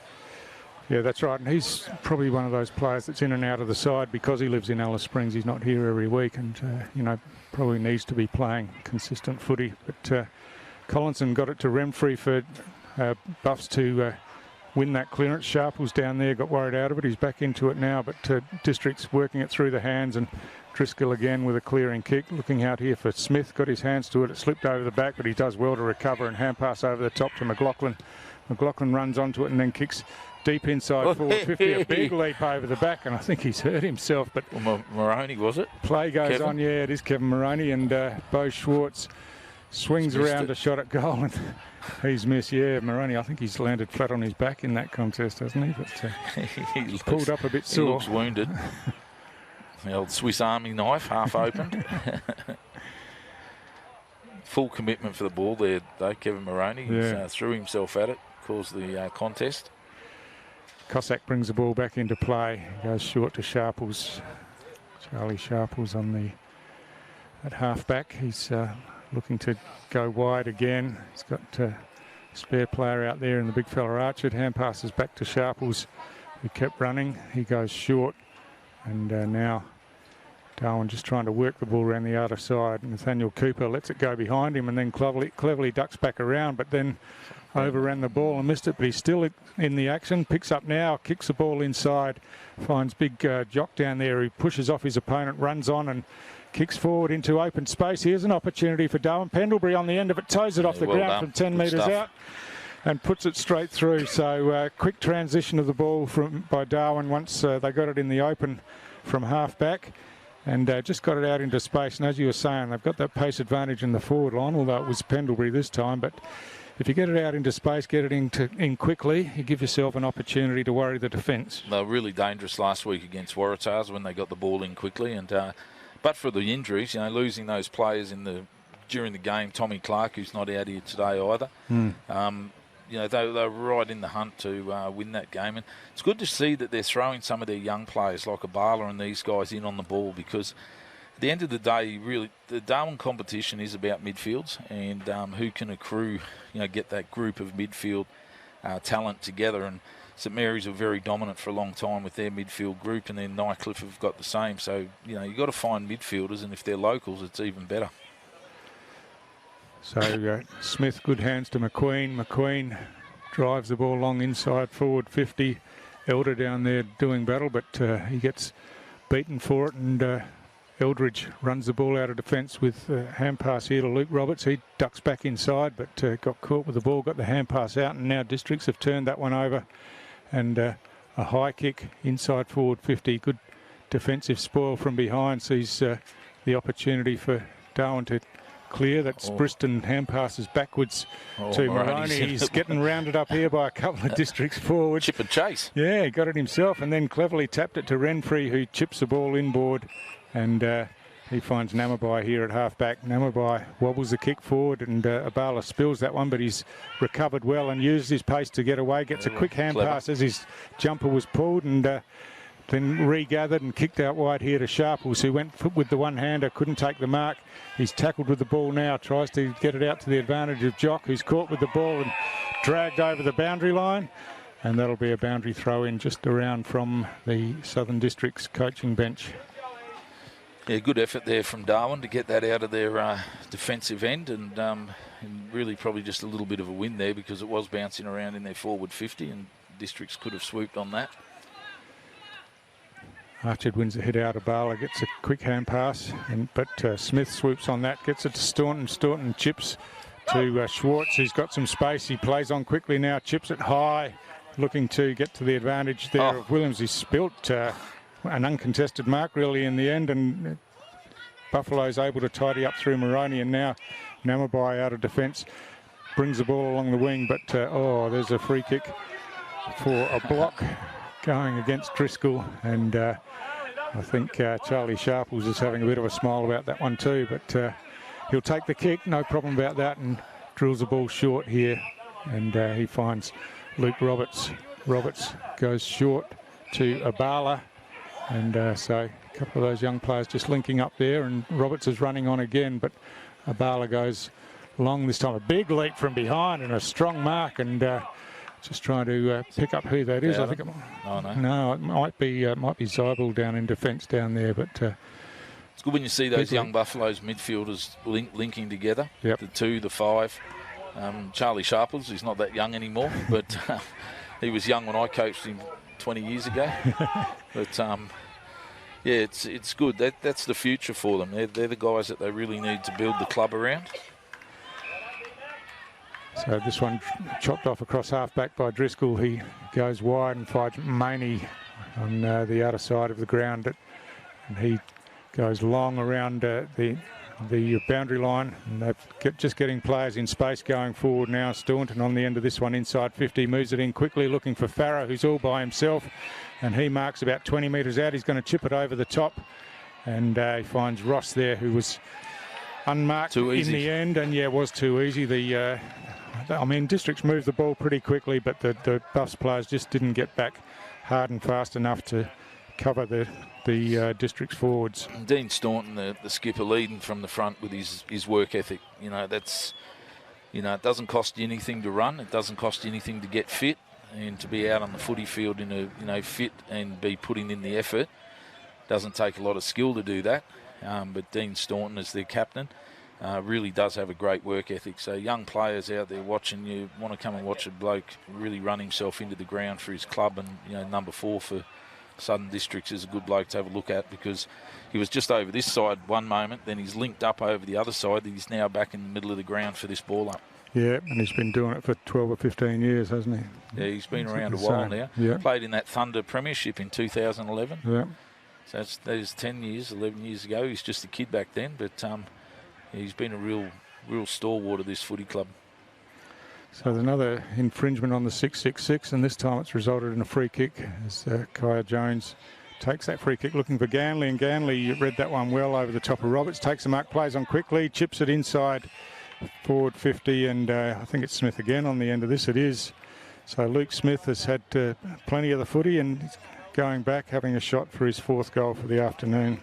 Yeah, that's right, and he's probably one of those players that's in and out of the side because he lives in Alice Springs. He's not here every week, and probably needs to be playing consistent footy. But Collinson got it to Renfrey for Buffs to win that clearance. Sharples down there got worried out of it. He's back into it now, but Districts working it through the hands, and Driscoll again with a clearing kick. Looking out here for Smith, got his hands to it. It slipped over the back, but he does well to recover, and hand pass over the top to McLaughlin. McLaughlin runs onto it and then kicks deep inside forward 50, a big leap over the back, and I think he's hurt himself. But Moroney, was it? Play goes Kevin? on, yeah, it is Kevin Moroney, and Bo Schwartz swings around a shot at goal, and he's missed. Yeah, Moroney, I think he's landed flat on his back in that contest, hasn't he? But he's pulled up a bit sore. He looks wounded. The old Swiss Army knife, half opened. Full commitment for the ball there, though, Kevin Moroney. He threw himself at it, caused the contest. Cossack brings the ball back into play. Goes short to Sharples. Charlie Sharples on at half-back. He's looking to go wide again. He's got a spare player out there in the big fella Archer. Hand passes back to Sharples, who kept running. He goes short, and now Darwin just trying to work the ball around the other side. Nathaniel Cooper lets it go behind him and then cleverly ducks back around, but then overran the ball and missed it. But he's still in the action. Picks up now, kicks the ball inside, finds big Jock down there who pushes off his opponent, runs on and kicks forward into open space. Here's an opportunity for Darwin. Pendlebury on the end of it, toes it off the ground from 10 metres out and puts it straight through. So quick transition of the ball by Darwin once they got it in the open from half-back. And just got it out into space. And as you were saying, they've got that pace advantage in the forward line, although it was Pendlebury this time. But if you get it out into space, get it in quickly, you give yourself an opportunity to worry the defence. They were really dangerous last week against Waratahs when they got the ball in quickly. And but for the injuries, losing those players during the game, Tommy Clark, who's not out here today either. They're right in the hunt to win that game. And it's good to see that they're throwing some of their young players like Abala and these guys in on the ball, because at the end of the day, really, the Darwin competition is about midfields and who can accrue, get that group of midfield talent together. And St Mary's are very dominant for a long time with their midfield group, and then Nycliffe have got the same. So, you've got to find midfielders, and if they're locals, it's even better. So Smith, good hands to McQueen. McQueen drives the ball long inside forward 50. Elder down there doing battle, but he gets beaten for it, and Eldridge runs the ball out of defence with hand pass here to Luke Roberts. He ducks back inside, but got caught with the ball, got the hand pass out, and now Districts have turned that one over. And a high kick inside forward 50. Good defensive spoil from behind. Sees the opportunity for Darwin to clear. That's Briston hand passes backwards to Moroney. He's getting rounded up here by a couple of Districts forward. Chip and chase. Yeah, he got it himself and then cleverly tapped it to Renfrey, who chips the ball inboard, and he finds Namabai here at half-back. Namabai wobbles the kick forward, and Abala spills that one, but he's recovered well and used his pace to get away. Gets a quick hand pass as his jumper was pulled, and then regathered and kicked out wide here to Sharples, who went with the one-hander, couldn't take the mark. He's tackled with the ball now, tries to get it out to the advantage of Jock, who's caught with the ball and dragged over the boundary line. And that'll be a boundary throw-in just around from the Southern Districts coaching bench. Yeah, good effort there from Darwin to get that out of their defensive end, and really probably just a little bit of a win there because it was bouncing around in their forward 50 and Districts could have swooped on that. Archard wins the head out of Bala, gets a quick hand pass, but Smith swoops on that, gets it to Staunton. Staunton chips to Schwartz, who's got some space. He plays on quickly now, chips it high, looking to get to the advantage there of Williams. He spilt an uncontested mark really in the end, and Buffalo's able to tidy up through Moroney, and now Namabai out of defence brings the ball along the wing, but there's a free kick for a block going against Driscoll, and I think Charlie Sharples is having a bit of a smile about that one too, but he'll take the kick, no problem about that, and drills the ball short here, and he finds Luke Roberts. Roberts goes short to Abala, and so a couple of those young players just linking up there, and Roberts is running on again, but Abala goes long this time. A big leap from behind and a strong mark, and just trying to pick up who that is. I think it might be Zybel down in defence down there, but it's good when you see those young Buffaloes midfielders linking together. Yep. The 2, the 5. Charlie Sharples, he's not that young anymore, but he was young when I coached him 20 years ago. But yeah, it's good. That's the future for them. They're the guys that they really need to build the club around. So this one chopped off across half-back by Driscoll. He goes wide and finds Maney on the outer side of the ground. And he goes long around the boundary line. And they're just getting players in space going forward now. Staunton on the end of this one inside 50. Moves it in quickly, looking for Farah, who's all by himself. And he marks about 20 metres out. He's going to chip it over the top. And he finds Ross there, who was unmarked in the end. And, yeah, it was too easy. Districts moved the ball pretty quickly, but the Buffs players just didn't get back hard and fast enough to cover the Districts forwards. And Dean Staunton, the skipper, leading from the front with his work ethic. It doesn't cost you anything to run. It doesn't cost you anything to get fit, and to be out on the footy field in a fit and be putting in the effort. Doesn't take a lot of skill to do that. But Dean Staunton, as their captain, really does have a great work ethic. So young players out there watching, you want to come and watch a bloke really run himself into the ground for his club, and number 4 for Southern Districts is a good bloke to have a look at, because he was just over this side one moment, then he's linked up over the other side. He's now back in the middle of the ground for this ball up. Yeah, and he's been doing it for 12 or 15 years, hasn't he? Yeah, he's been around a while now. Yeah. Played in that Thunder Premiership in 2011. Yeah. So that is 10 years, 11 years ago. He's just a kid back then, but he's been a real stalwart of this footy club. So there's another infringement on the 666, and this time it's resulted in a free kick as Kaya Jones takes that free kick looking for Ganley, and Ganley read that one well over the top of Roberts, takes a mark, plays on quickly, chips it inside forward 50, and I think it's Smith again on the end of this. It is. So Luke Smith has had plenty of the footy and he's going back, having a shot for his 4th goal for the afternoon.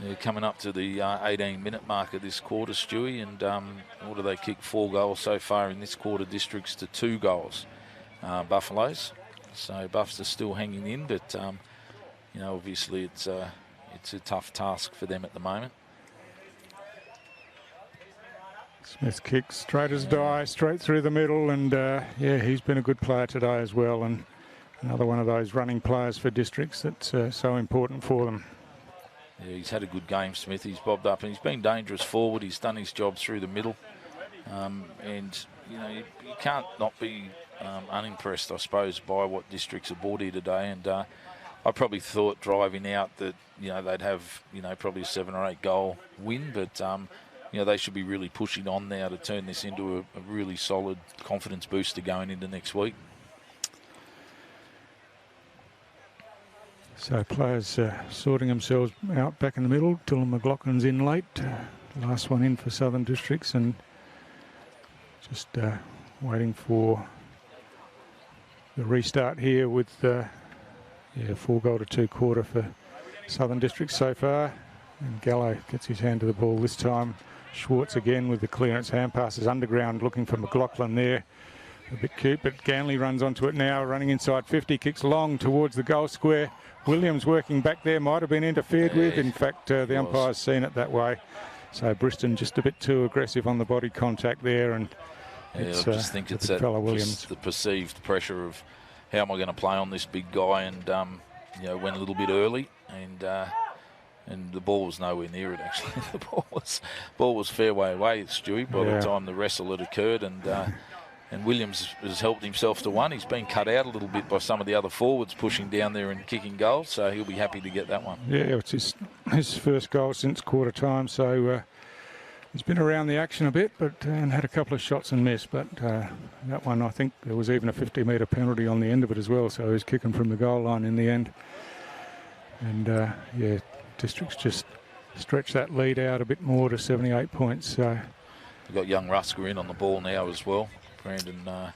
Yeah, coming up to the 18-minute mark of this quarter, Stewie, and what do they kick? 4 goals so far in this quarter, Districts to 2 goals, Buffaloes. So Buffs are still hanging in, but obviously it's a tough task for them at the moment. Smith kicks straight as die, straight through the middle, and he's been a good player today as well, and another one of those running players for Districts that's so important for them. Yeah, he's had a good game, Smith. He's bobbed up and he's been dangerous forward. He's done his job through the middle. And, you can't not be unimpressed, I suppose, by what Districts have brought here today. And I probably thought driving out that, they'd have, probably a 7 or 8 goal win. But, they should be really pushing on now to turn this into a really solid confidence booster going into next week. So players sorting themselves out back in the middle. Dylan McLaughlin's in late. Last one in for Southern Districts, and just waiting for the restart here with 4 goal to 2 quarter for Southern Districts so far. And Gallo gets his hand to the ball this time. Schwartz again with the clearance, hand passes underground, looking for McLaughlin there. A bit cute, but Ganley runs onto it now, running inside 50, kicks long towards the goal square. Williams working back there, might have been interfered with. In fact, the umpire's seen it that way. So Briston just a bit too aggressive on the body contact there, and I just think it's the perceived pressure of how am I going to play on this big guy, and went a little bit early, and the ball was nowhere near it. Actually, the ball was fair way away, Stewie, by the time the wrestle had occurred, and Williams has helped himself to one. He's been cut out a little bit by some of the other forwards pushing down there and kicking goals, so he'll be happy to get that one. Yeah, it's his first goal since quarter time, so he's been around the action a bit, and had a couple of shots and missed. But that one, I think there was even a 50-metre penalty on the end of it as well, so he was kicking from the goal line in the end. And Districts just stretch that lead out a bit more to 78 points. So we've got young Rusker in on the ball now as well. Brandon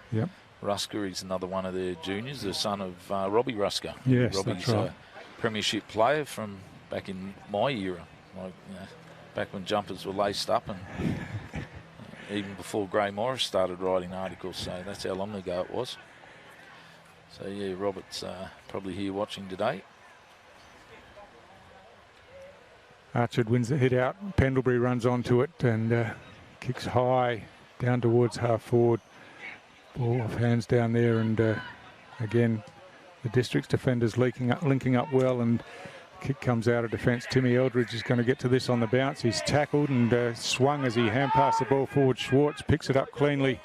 Rusker, he's another one of their juniors, the son of Robbie Rusker. Yes, Robbie's that's right. A premiership player from back in my era, back when jumpers were laced up, and even before Gray Morris started writing articles, so that's how long ago it was. So yeah, Robert's probably here watching today. Archard wins the hit out. Pendlebury runs onto it and kicks high down towards half forward. Ball off hands down there, and again the Districts defenders linking up well, and kick comes out of defence. Timmy Eldridge is going to get to this on the bounce. He's tackled and swung as he hand passed the ball forward. Schwartz picks it up cleanly,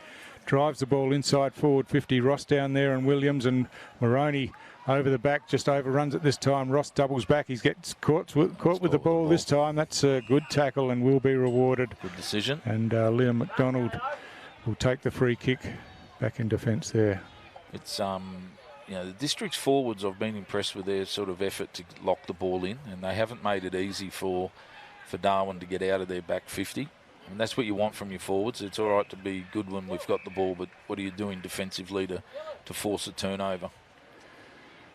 drives the ball inside forward 50. Ross down there, and Williams and Moroney over the back, just overruns it this time. Ross doubles back. He gets caught with the ball this time. That's a good tackle and will be rewarded. Good decision. And Liam McDonald will take the free kick back in defence there. It's the District's forwards, I've been impressed with their sort of effort to lock the ball in, and they haven't made it easy for Darwin to get out of their back 50. And that's what you want from your forwards. It's all right to be good when we've got the ball, but what are you doing defensively to force a turnover?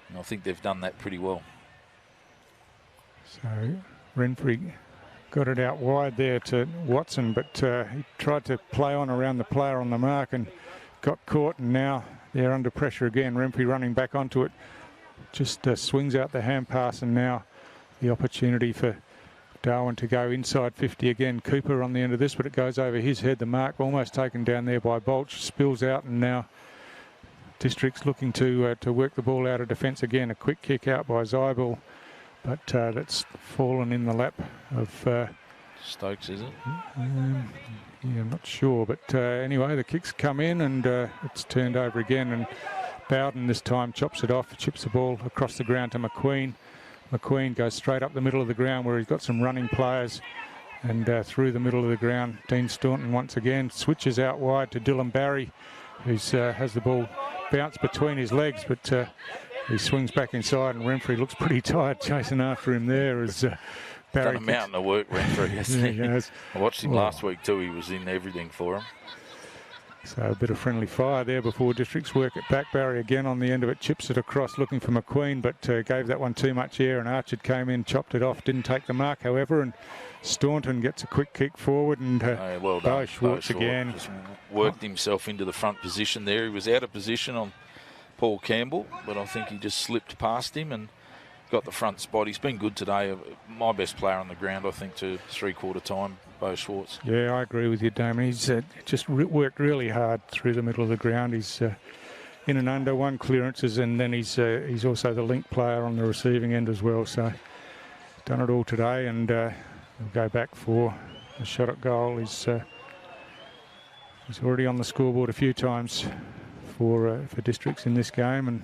And I think they've done that pretty well. So Renfrey got it out wide there to Watson, but he tried to play on around the player on the mark and got caught, and now they're under pressure again. Renfrey running back onto it, just swings out the hand pass, and now the opportunity for Darwin to go inside 50 again. Cooper on the end of this, but it goes over his head. The mark almost taken down there by Bolch, spills out, and now Districts looking to work the ball out of defence again. A quick kick out by Zybel, but that's fallen in the lap of Stokes, is it? Yeah, I'm not sure, but anyway, the kicks come in and it's turned over again, and Bowden this time chops it off, chips the ball across the ground to McQueen. McQueen goes straight up the middle of the ground where he's got some running players, and through the middle of the ground, Dean Staunton once again switches out wide to Dylan Barry, who has the ball bounce between his legs, but he swings back inside, and Renfrey looks pretty tired chasing after him there as Barry done a mountain of work, Renfrey, hasn't he? Yes. I watched him last week too. He was in everything for him. So a bit of friendly fire there before Districts work it back. Barry again on the end of it, chips it across looking for McQueen, but gave that one too much air, and Archard came in, chopped it off, didn't take the mark, however, and Staunton gets a quick kick forward, and well done. Schwartz again. Just worked himself into the front position there. He was out of position on Paul Campbell, but I think he just slipped past him and got the front spot. He's been good today. My best player on the ground, I think, to three-quarter time, Bo Schwartz. Yeah, I agree with you, Damon. He's just worked really hard through the middle of the ground. He's in and under, one clearances, and then he's also the link player on the receiving end as well. So done it all today, and he'll go back for a shot at goal. He's already on the scoreboard a few times for Districts in this game, and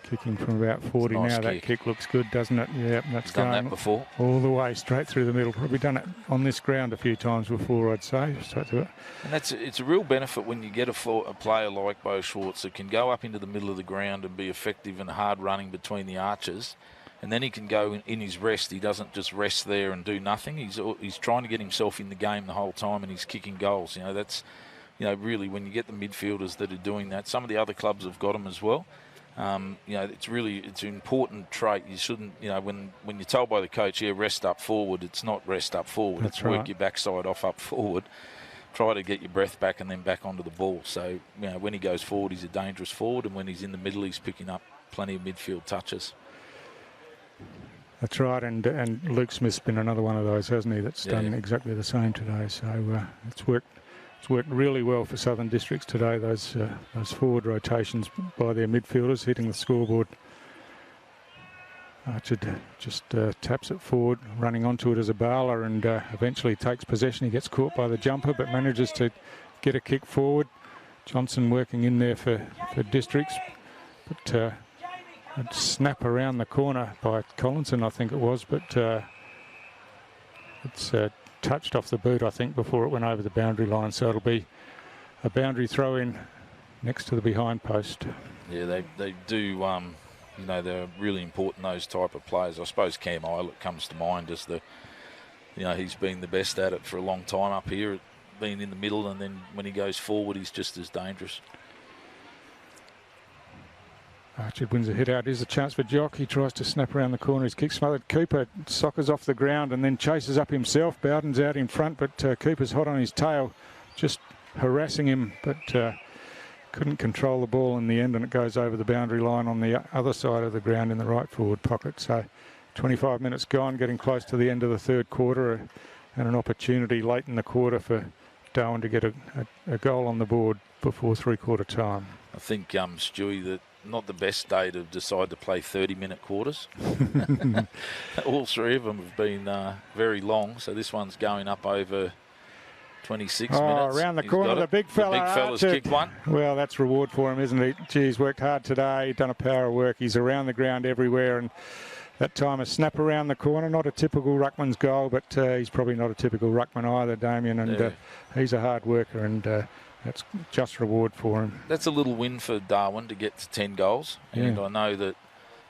kicking from about 40 nice now. Kick. That kick looks good, doesn't it? Yeah, that's He's done going that before. all the way straight through the middle. Probably done it on this ground a few times before, I'd say. Straight to it. And it's a real benefit when you get a player like Bo Schwartz that can go up into the middle of the ground and be effective and hard running between the arches. And then he can go in his rest. He doesn't just rest there and do nothing. He's trying to get himself in the game the whole time, and he's kicking goals. That's really when you get the midfielders that are doing that. Some of the other clubs have got them as well. It's an important trait. You shouldn't, when you're told by the coach, rest up forward, it's not rest up forward. That's it's right. Work your backside off up forward. Try to get your breath back and then back onto the ball. So, when he goes forward, he's a dangerous forward, and when he's in the middle, he's picking up plenty of midfield touches. That's right, and Luke Smith's been another one of those, hasn't he, that's done exactly the same today. So it's worked really well for Southern Districts today, those forward rotations by their midfielders, hitting the scoreboard Archer just taps it forward, running onto it as a bowler, and eventually takes possession. He gets caught by the jumper, but manages to get a kick forward. Johnson working in there for Districts, but a snap around the corner by Collinson, I think it was, but it's touched off the boot, I think, before it went over the boundary line, so it'll be a boundary throw in next to the behind post. Yeah, they do. You know, they're really important, those type of players. I suppose Cam Eilert comes to mind as he's been the best at it for a long time up here, being in the middle, and then when he goes forward, he's just as dangerous. Archer wins a hit out. Here's a chance for Jock. He tries to snap around the corner. His kick smothered. Cooper soccers off the ground and then chases up himself. Bowden's out in front, but Cooper's hot on his tail, just harassing him, but couldn't control the ball in the end, and it goes over the boundary line on the other side of the ground in the right forward pocket. So 25 minutes gone, getting close to the end of the third quarter, and an opportunity late in the quarter for Darwin to get a goal on the board before three-quarter time. I think, Stewie, that not the best day to decide to play 30-minute quarters. All three of them have been very long, so this one's going up over 26 minutes. Around the corner, the big fella. The big fella's kicked one. Well, that's reward for him, isn't it? Gee, he's worked hard today, done a power of work. He's around the ground everywhere, and that time a snap around the corner. Not a typical ruckman's goal, but he's probably not a typical ruckman either, Damien, and he's a hard worker, and that's just reward for him. That's a little win for Darwin to get to 10 goals, and I know that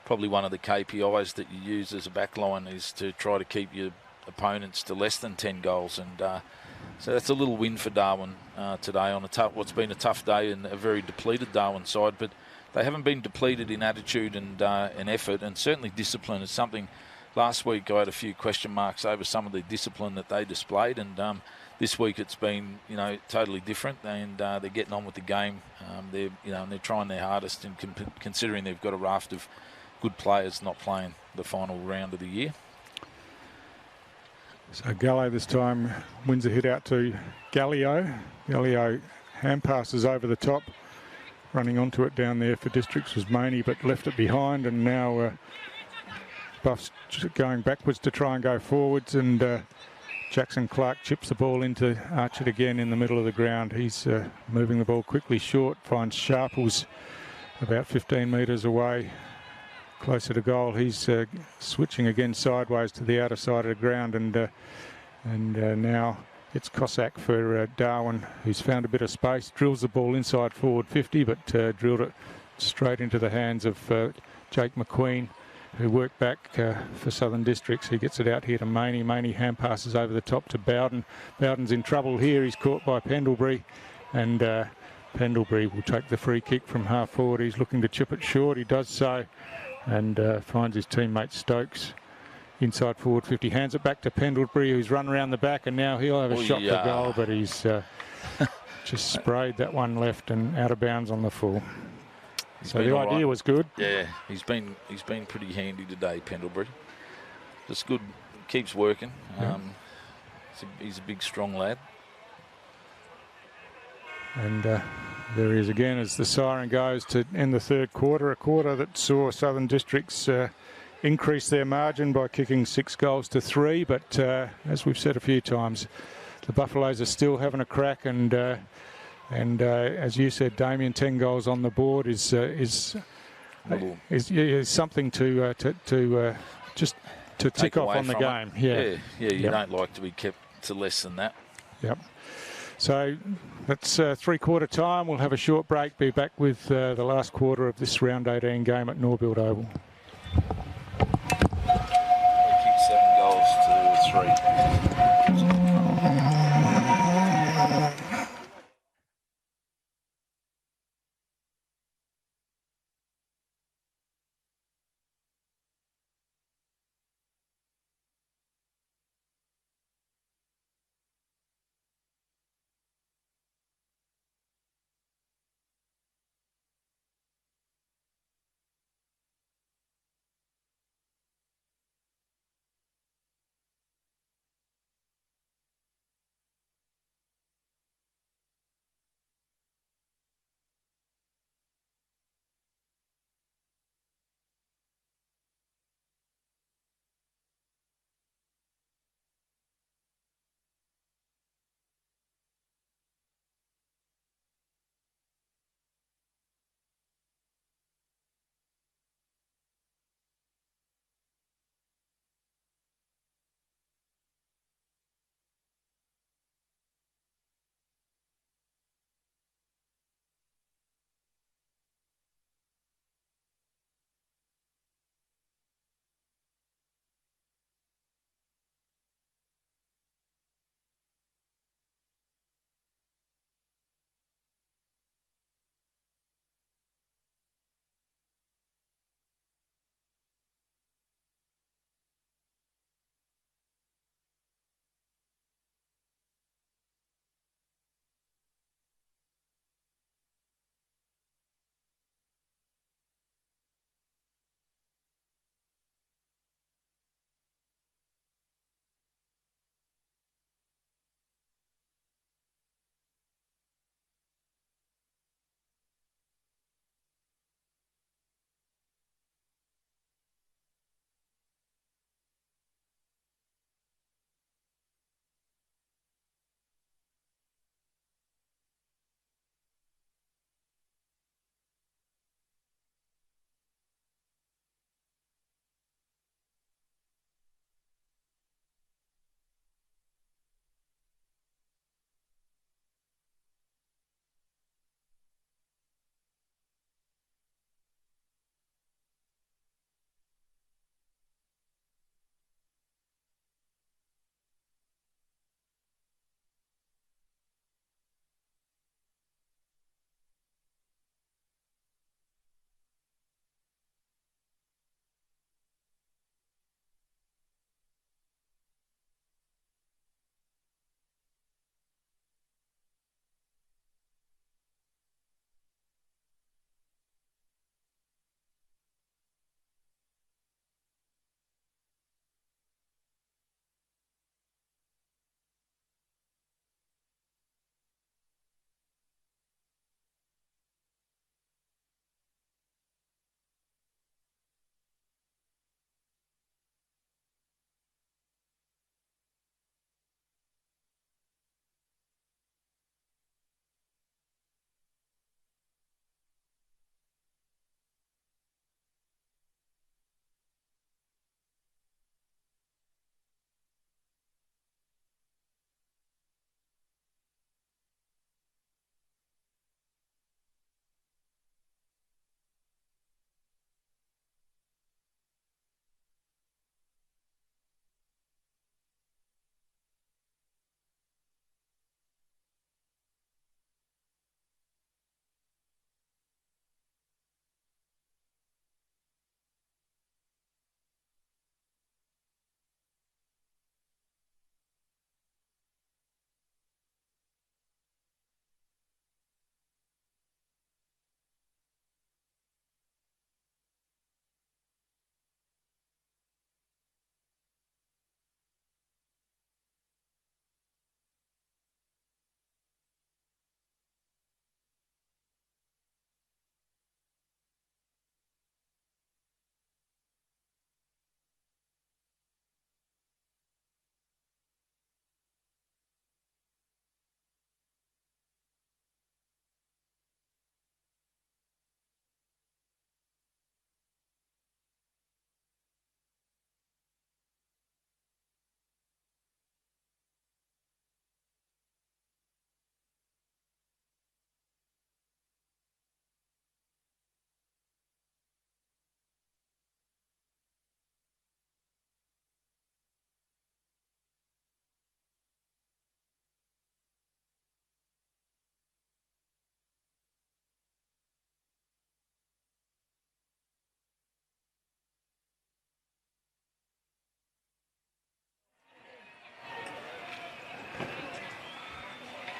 probably one of the KPIs that you use as a backline is to try to keep your opponents to less than 10 goals, and so that's a little win for Darwin today on what's been a tough day and a very depleted Darwin side, but they haven't been depleted in attitude and effort, and certainly discipline is something. Last week I had a few question marks over some of the discipline that they displayed, and this week it's been totally different, and they're getting on with the game. They're trying their hardest, and considering they've got a raft of good players not playing the final round of the year. So Gallo this time wins a hit out to Gallio. Gallio hand passes over the top. Running onto it down there for Districts was Maney, but left it behind, and now Buff's going backwards to try and go forwards, and Jackson Clark chips the ball into Archer again in the middle of the ground. He's moving the ball quickly short, finds Sharples about 15 metres away, closer to goal. He's switching again sideways to the outer side of the ground, and now it's Cossack for Darwin, who's found a bit of space, drills the ball inside forward 50, but drilled it straight into the hands of Jake McQueen, who worked back for Southern Districts. He gets it out here to Maney. Maney hand passes over the top to Bowden. Bowden's in trouble here. He's caught by Pendlebury, and Pendlebury will take the free kick from half forward. He's looking to chip it short. He does so, and finds his teammate Stokes inside forward 50. Hands it back to Pendlebury, who's run around the back, and now he'll have a shot for goal, but he's just sprayed that one left and out of bounds on the full. So the idea was good. Yeah, he's been pretty handy today, Pendlebury. Just good, keeps working. Yeah. He's a big, strong lad. And there he is again as the siren goes to end the third quarter, a quarter that saw Southern Districts increase their margin by kicking 6 goals to 3. But as we've said a few times, the Buffaloes are still having a crack, and as you said, Damien, 10 goals on the board is something to tick off on the game. Yeah, you don't like to be kept to less than that. Yep. So that's three-quarter time. We'll have a short break. Be back with the last quarter of this round 18 game at Norbuilt Oval. They kicked 7 goals to 3.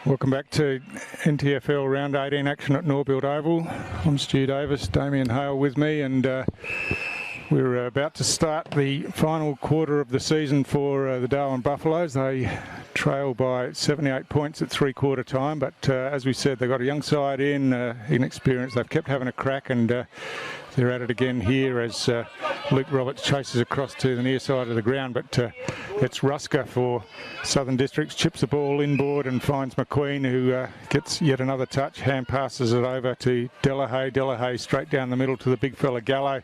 Welcome back to NTFL Round 18 action at Norbuilt Oval. I'm Stu Davis, Damien Hale with me, and we're about to start the final quarter of the season for the Darwin Buffaloes. They trail by 78 points at three-quarter time, but as we said, they've got a young side inexperienced. They've kept having a crack, and they're at it again here as Luke Roberts chases across to the near side of the ground, but it's Rusker for Southern Districts, chips the ball inboard and finds McQueen, who gets yet another touch, hand passes it over to Delahaye. Delahaye straight down the middle to the big fella Gallo.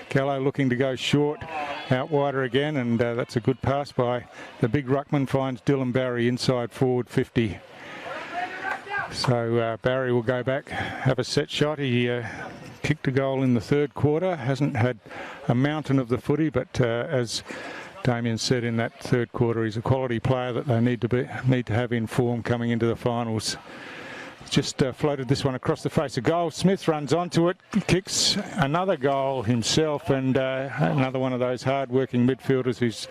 Gallo looking to go short, out wider again, and that's a good pass by the big ruckman, finds Dylan Barry inside forward 50. So Barry will go back, have a set shot. He kicked a goal in the third quarter, hasn't had a mountain of the footy, but as Damien said in that third quarter, he's a quality player that they need to have in form coming into the finals. Just floated this one across the face of goal. Smith runs onto it, kicks another goal himself, and another one of those hard-working midfielders who's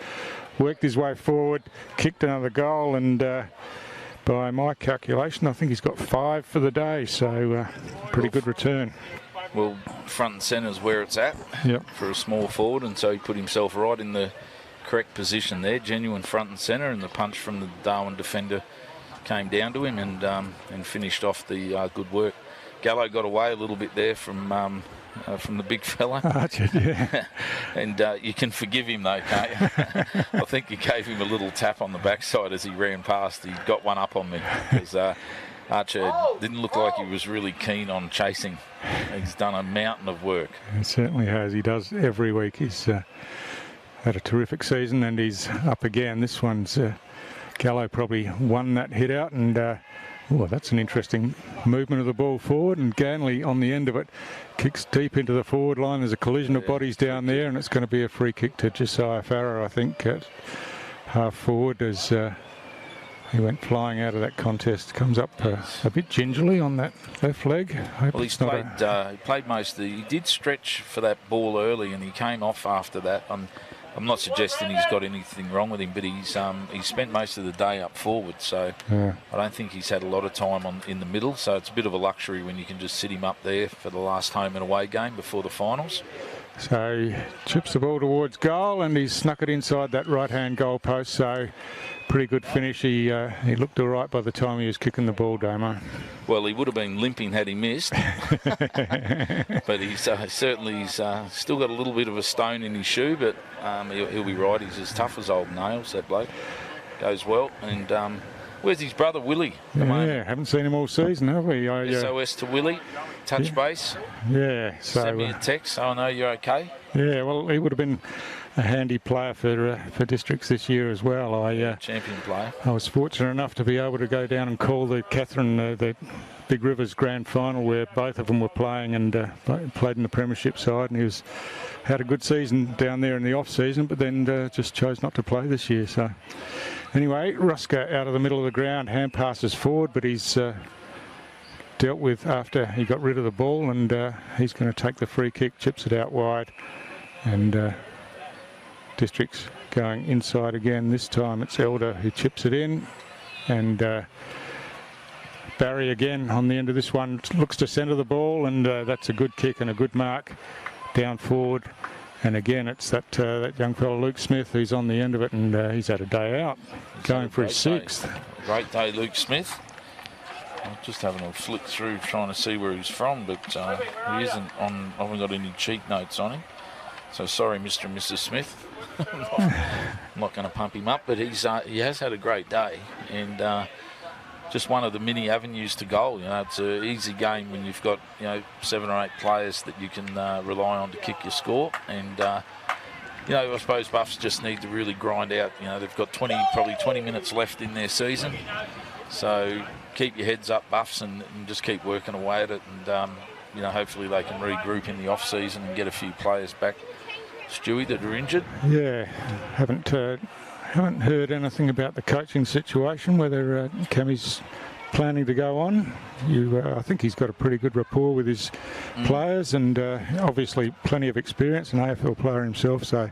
worked his way forward, kicked another goal, and by my calculation, I think he's got 5 for the day, so pretty good return. Well, front and centre is where it's at for a small forward, and so he put himself right in the correct position there, genuine front and centre, and the punch from the Darwin defender came down to him and finished off the good work. Gallo got away a little bit there from the big fella. Yeah. And you can forgive him though, can't you? I think he gave him a little tap on the backside as he ran past. He got one up on me because Archer didn't look like he was really keen on chasing. He's done a mountain of work. He certainly has. He does every week. He's had a terrific season, and he's up again. This one's Gallo probably won that hit out, and that's an interesting movement of the ball forward, and Ganley on the end of it kicks deep into the forward line. There's a collision of bodies down there, and it's going to be a free kick to Josiah Farrer, I think, at half forward, as he went flying out of that contest. Comes up a bit gingerly on that left leg. Well, he played most of the... He did stretch for that ball early, and he came off after that. I'm not suggesting he's got anything wrong with him, but he's spent most of the day up forward, so I don't think he's had a lot of time in the middle, so it's a bit of a luxury when you can just sit him up there for the last home and away game before the finals. So he chips the ball towards goal, and he's snuck it inside that right-hand goal post, so pretty good finish. He looked all right by the time he was kicking the ball, Damo. Well, he would have been limping had he missed. But he's certainly still got a little bit of a stone in his shoe, but he'll be right. He's as tough as old nails, that bloke. Goes well. And where's his brother, Willie? Yeah, haven't seen him all season, have we? SOS to Willie, touch base. Yeah. So, send me a text so I know you're okay. Yeah, well, he would have been a handy player for districts this year as well. Champion player. I was fortunate enough to be able to go down and call the Catherine, the Big Rivers Grand Final, where both of them were playing, and played in the Premiership side, and he had a good season down there in the off season, but then just chose not to play this year. So anyway, Rusker out of the middle of the ground, hand passes forward, but he's dealt with after he got rid of the ball, and he's going to take the free kick, chips it out wide, and Districts going inside again. This time it's Elder who chips it in, and Barry again on the end of this one looks to centre the ball, and that's a good kick and a good mark down forward. And again, it's that young fellow Luke Smith who's on the end of it, and he's had a day out, going for his 6th. Great day, Luke Smith. I'm just having a flick through trying to see where he's from, but he isn't on. I haven't got any cheat notes on him, so sorry, Mr. and Mrs. Smith. I'm not going to pump him up, but he has had a great day, and just one of the many avenues to goal. It's an easy game when you've got 7 or 8 players that you can rely on to kick your score, and I suppose Buffs just need to really grind out. They've got probably 20 minutes left in their season, so keep your heads up, Buffs, and just keep working away at it, and hopefully they can regroup in the off season and get a few players back, Stewie, that are injured. Yeah, haven't heard anything about the coaching situation, whether Cammy's planning to go on. I think he's got a pretty good rapport with his players, and obviously plenty of experience, an AFL player himself, so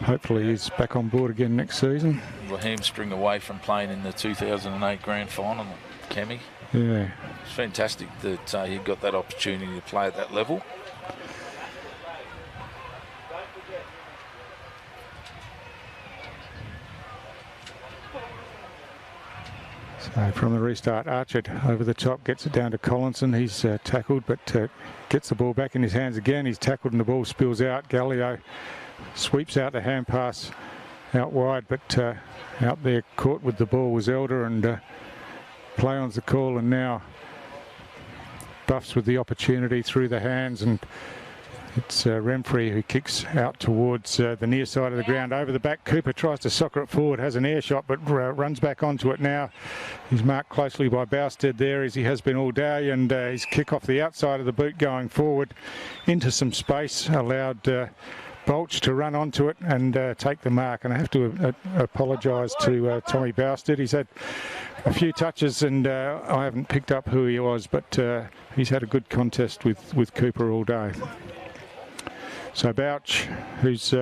hopefully he's back on board again next season. Well, hamstring away from playing in the 2008 Grand Final. Kemi. Yeah. It's fantastic that he got that opportunity to play at that level. So from the restart, Archer over the top, gets it down to Collinson. He's tackled, but gets the ball back in his hands again. He's tackled and the ball spills out. Gallio sweeps out the hand pass out wide, but out there caught with the ball was Elder, and play on's the call, and now Buffs with the opportunity through the hands, and it's Remfrey who kicks out towards the near side of the ground over the back. Cooper tries to soccer it forward, has an air shot, but runs back onto it now. He's marked closely by Bousted there, as he has been all day, and his kick off the outside of the boot going forward into some space allowed Bolch to run onto it and take the mark. And I have to apologise to Tommy Bousted. He's had a few touches, and I haven't picked up who he was, but he's had a good contest with Cooper all day. So Bouch, who's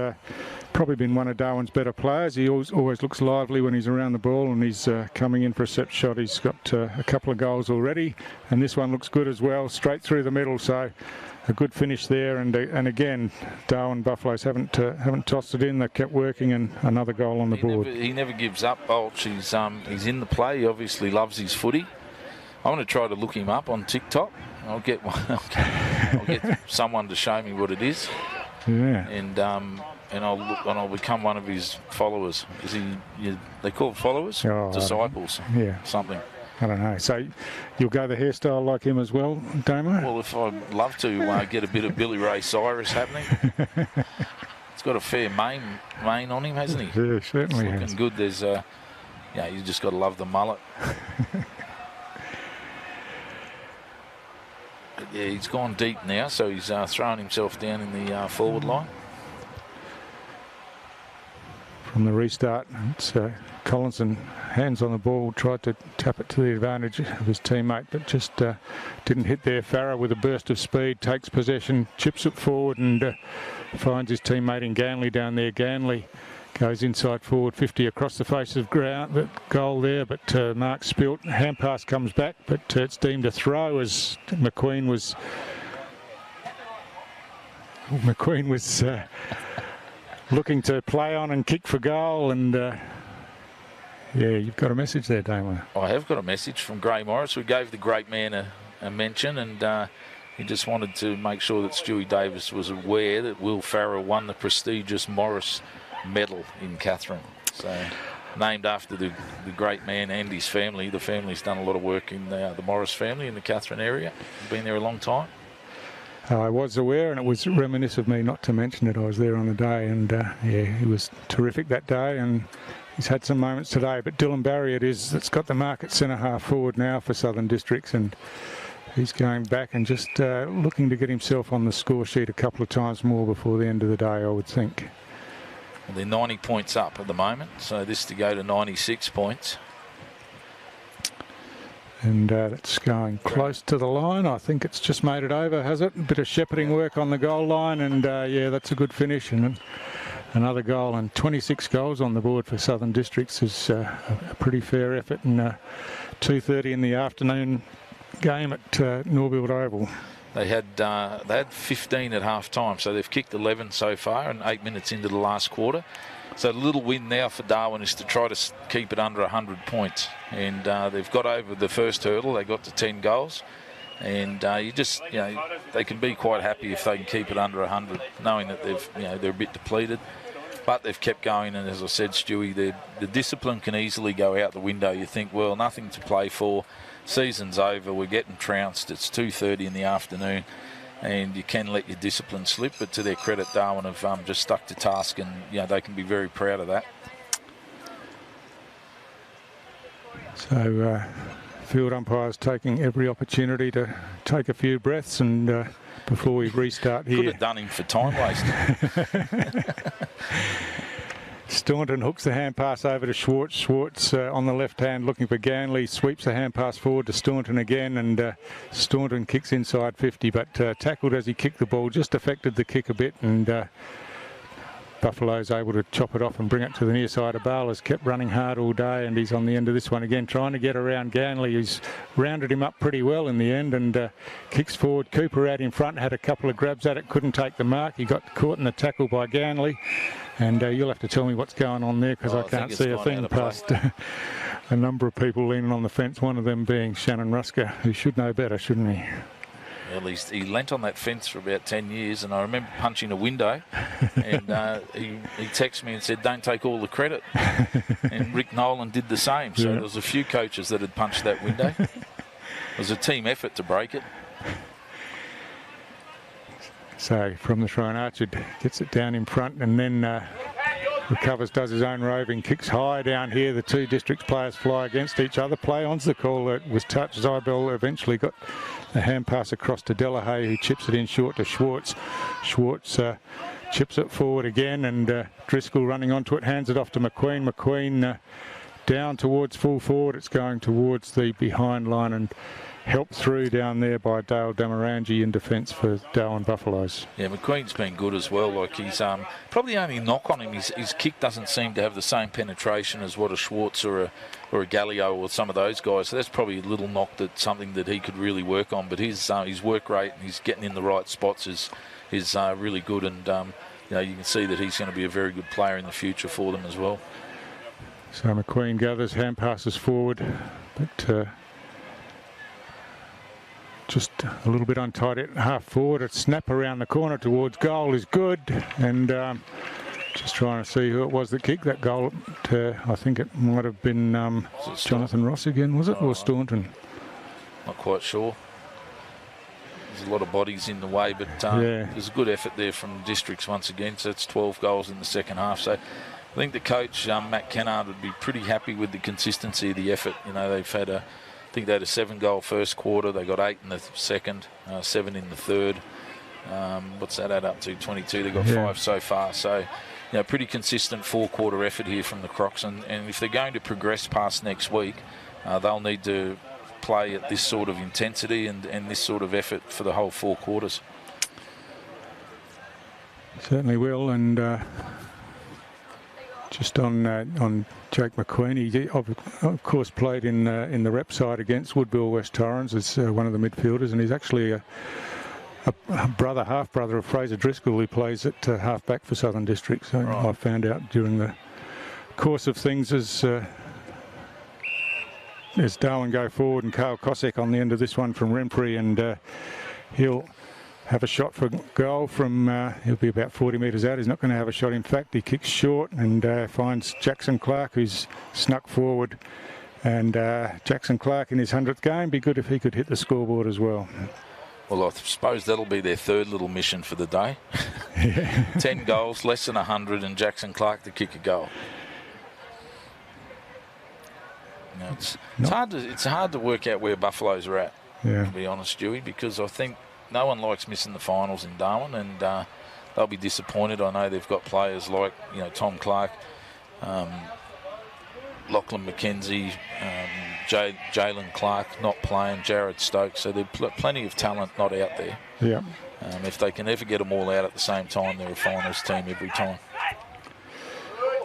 probably been one of Darwin's better players, he always looks lively when he's around the ball, and he's coming in for a set shot. He's got a couple of goals already, and this one looks good as well, straight through the middle. So a good finish there, and again, Darwin Buffaloes haven't tossed it in. They've kept working, and another goal on the board. He never gives up, Bolch. He's in the play. He obviously loves his footy. I want to try to look him up on TikTok. I'll get one. I'll get someone to show me what it is. Yeah. And I'll become one of his followers. Is they call it followers? Oh, disciples. Yeah. Something. I don't know. So you'll go the hairstyle like him as well, Damo? Well, if I'd love to get a bit of Billy Ray Cyrus happening. It's got a fair mane on him, hasn't he? Yeah, certainly it's looking has. good. There's you just got to love the mullet. Yeah, he's gone deep now, so he's throwing himself down in the forward line. From the restart, it's Collinson, hands on the ball, tried to tap it to the advantage of his teammate, but just didn't hit there. Farah with a burst of speed takes possession, chips it forward, and finds his teammate in Ganley down there. Ganley goes inside forward, 50 across the face of ground. The goal there, but Mark spilt. Hand pass comes back, but it's deemed a throw as McQueen was looking to play on and kick for goal. And yeah, you've got a message there, Damo. I have got a message from Gray Morris. We gave the great man a mention, and he just wanted to make sure that Stewie Davis was aware that Will Farrell won the prestigious Morris Medal in Katherine. So named after the great man and his family. The family's done a lot of work in the Morris family in the Katherine area. Been there a long time. I was aware, and it was remiss of me not to mention it. I was there on the day, and yeah, he was terrific that day, and he's had some moments today. But Dylan Barry it is that's got the mark at centre half forward now for Southern Districts, and he's going back and just looking to get himself on the score sheet a couple of times more before the end of the day, I would think. Well, they're 90 points up at the moment, so this to go to 96 points. And it's going close to the line. I think it's just made it over, has it? A bit of shepherding work on the goal line, and yeah, that's a good finish. And another goal, and 26 goals on the board for Southern Districts is a pretty fair effort. And 2:30 in the afternoon game at Norbuilt Oval. They had 15 at half time, so they've kicked 11 so far and 8 minutes into the last quarter. So the little win now for Darwin is to try to keep it under 100 points. And they've got over the first hurdle. They got to 10 goals. And they can be quite happy if they can keep it under 100, knowing that they're a bit depleted. But they've kept going, and as I said, Stewie, the discipline can easily go out the window. You think, well, nothing to play for. Season's over. We're getting trounced. It's 2:30 in the afternoon. And you can let your discipline slip, but to their credit, Darwin have just stuck to task, and they can be very proud of that. So field umpires taking every opportunity to take a few breaths, and before we restart here. Could have done him for time wasting. Staunton hooks the hand pass over to Schwartz. Schwartz on the left hand looking for Ganley, sweeps the hand pass forward to Staunton again, and Staunton kicks inside 50, but tackled as he kicked the ball, just affected the kick a bit, and Buffalo's able to chop it off and bring it to the near side of Bale. Has kept running hard all day, and he's on the end of this one again, trying to get around Ganley. He's rounded him up pretty well in the end, and kicks forward. Cooper out in front, had a couple of grabs at it, couldn't take the mark. He got caught in the tackle by Ganley, and you'll have to tell me what's going on there, because I can't see a thing past a number of people leaning on the fence, one of them being Shannon Rusker, who should know better, shouldn't he? Well, he leant on that fence for about 10 years, and I remember punching a window, and he texted me and said, "Don't take all the credit." And Rick Nolan did the same. So there was a few coaches that had punched that window. It was a team effort to break it. So from the Shrine Archer, gets it down in front, and then recovers, does his own roving, kicks high down here. The two districts players fly against each other. Play on's the call. That was touched. Zybel eventually got a hand pass across to Delahaye, who chips it in short to Schwartz. Schwartz chips it forward again, and Driscoll running onto it, hands it off to McQueen. McQueen down towards full forward. It's going towards the behind line, and helped through down there by Dale Damarangi in defence for Darwin Buffaloes. Yeah, McQueen's been good as well. Like, he's probably the only knock on him, his kick doesn't seem to have the same penetration as what a Schwartz or a Gallio or some of those guys. So that's probably a little knock, that something that he could really work on. But his work rate and he's getting in the right spots is really good, and you can see that he's going to be a very good player in the future for them as well. So McQueen gathers, hand passes forward, but just a little bit untight at half forward. A snap around the corner towards goal is good, and just trying to see who it was that kicked that goal. I think it might have been Jonathan Ross again, was it, or Staunton? Not quite sure. There's a lot of bodies in the way, but there's a good effort there from districts once again. So it's 12 goals in the second half. So I think the coach, Matt Kennard, would be pretty happy with the consistency of the effort. They've had I think they had a 7-goal first quarter. They got 8 in the second, 7 in the third. What's that add up to? 22. They got 5 so far. So, pretty consistent 4-quarter effort here from the Crocs. And if they're going to progress past next week, they'll need to play at this sort of intensity and this sort of effort for the whole 4 quarters. Certainly will, and just on Jake McQueen, he of course played in the rep side against Woodville West Torrens as one of the midfielders, and he's actually a half-brother of Fraser Driscoll, who plays at half-back for Southern District. So I found out during the course of things as Darwin go forward, and Carl Cossack on the end of this one from Renfrey, and he'll have a shot for goal from, he'll be about 40 metres out. He's not going to have a shot. In fact, he kicks short and finds Jackson Clark, who's snuck forward. And Jackson Clark in his 100th game, be good if he could hit the scoreboard as well. Well, I suppose that'll be their third little mission for the day. 10 goals, less than 100, and Jackson Clark to kick a goal. It's hard to work out where Buffaloes are at, to be honest, Dewey, because I think no one likes missing the finals in Darwin, and they'll be disappointed. I know they've got players like Tom Clark, Lachlan McKenzie, Jalen Clark not playing, Jared Stokes. So there's plenty of talent not out there. Yeah. If they can ever get them all out at the same time, they're a finals team every time.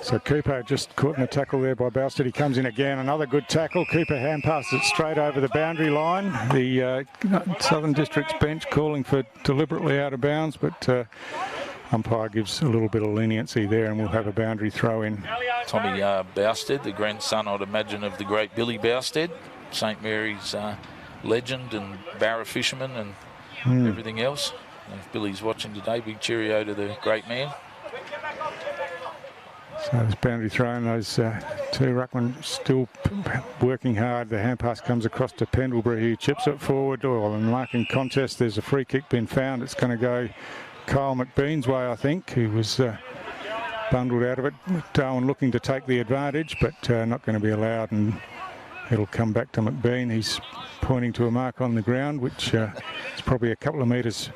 So Cooper just caught in a tackle there by Balstead. He comes in again, another good tackle. Cooper hand passes it straight over the boundary line. The Southern District's bench calling for deliberately out of bounds, but umpire gives a little bit of leniency there, and we'll have a boundary throw in. Tommy Balstead, the grandson, I'd imagine, of the great Billy Balstead, St Mary's legend and barra fisherman and everything else. And if Billy's watching today, big cheerio to the great man. So this boundary throw, and those two ruckmen still working hard. The hand pass comes across to Pendlebury, who chips it forward. Oh, in marking contest, there's a free kick being found. It's going to go Kyle McBean's way, I think, who was bundled out of it. Darwin looking to take the advantage, but not going to be allowed, and it'll come back to McBean. He's pointing to a mark on the ground, which is probably a couple of metres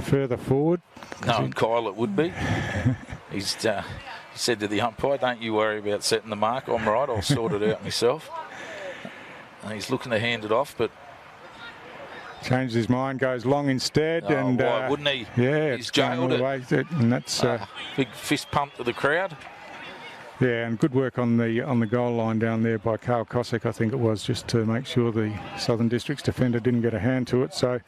further forward. No, Kyle, it would be. He's said to the umpire, "Don't you worry about setting the mark. I'm right. I'll sort it out myself." And he's looking to hand it off, but changes his mind, goes long instead. Oh, and why wouldn't he? Yeah, He's going all jailed the it. way, and that's Big fist pump to the crowd. yeah, and good work on the goal line down there by Carl Cossack, I think it was, just to make sure the Southern District's defender didn't get a hand to it. So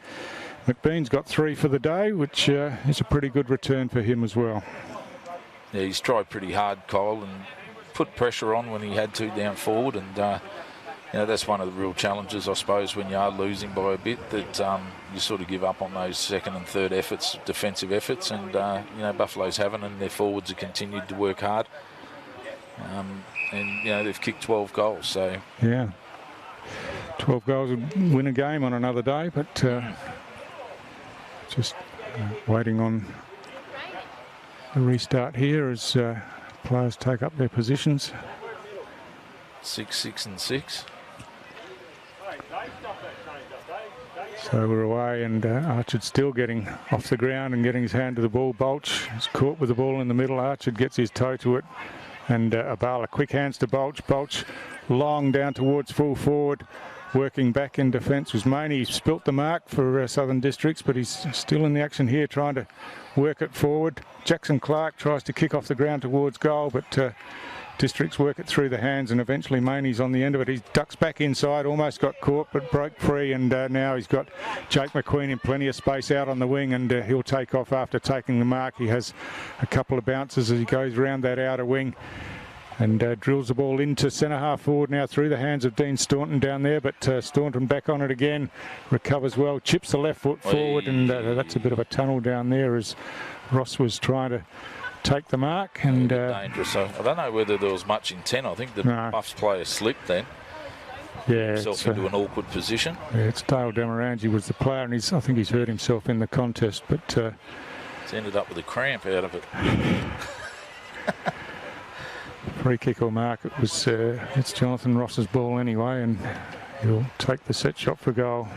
McBean's got 3 for the day, which is a pretty good return for him as well. Yeah, he's tried pretty hard, Kyle, and put pressure on when he had to down forward, and you know, that's one of the real challenges, I suppose, when you are losing by a bit, that you sort of give up on those second and third efforts, defensive efforts, and you know, Buffalo's haven't, and their forwards have continued to work hard. And you know, they've kicked 12 goals, so yeah, 12 goals would win a game on another day, but just waiting on the restart here as players take up their positions. 6, 6 and 6. So we're away, and Archard still getting off the ground and getting his hand to the ball. Bolch is caught with the ball in the middle. Archard gets his toe to it, and Abala quick hands to Bolch. Bolch long down towards full forward, working back in defence was Maney. He spilt the mark for Southern Districts, but he's still in the action here, trying to work it forward. Jackson Clark tries to kick off the ground towards goal, but Districts work it through the hands, and eventually Maney's on the end of it. He ducks back inside, almost got caught, but broke free, and now he's got Jake McQueen in plenty of space out on the wing, and he'll take off after taking the mark. He has a couple of bounces as he goes around that outer wing, and drills the ball into centre half forward now through the hands of Dean Staunton down there, but Staunton back on it again, recovers well, chips the left foot forward, and that's a bit of a tunnel down there as Ross was trying to take the mark. And dangerous. So I don't know whether there was much intent. I think the Buffs player slipped then. Yeah, himself into an awkward position. Yeah, it's Dale Damarangi was the player, and I think he's hurt himself in the contest, but he's ended up with a cramp out of it. Free kick or mark, it was it's Jonathan Ross's ball anyway, and he'll take the set shot for goal.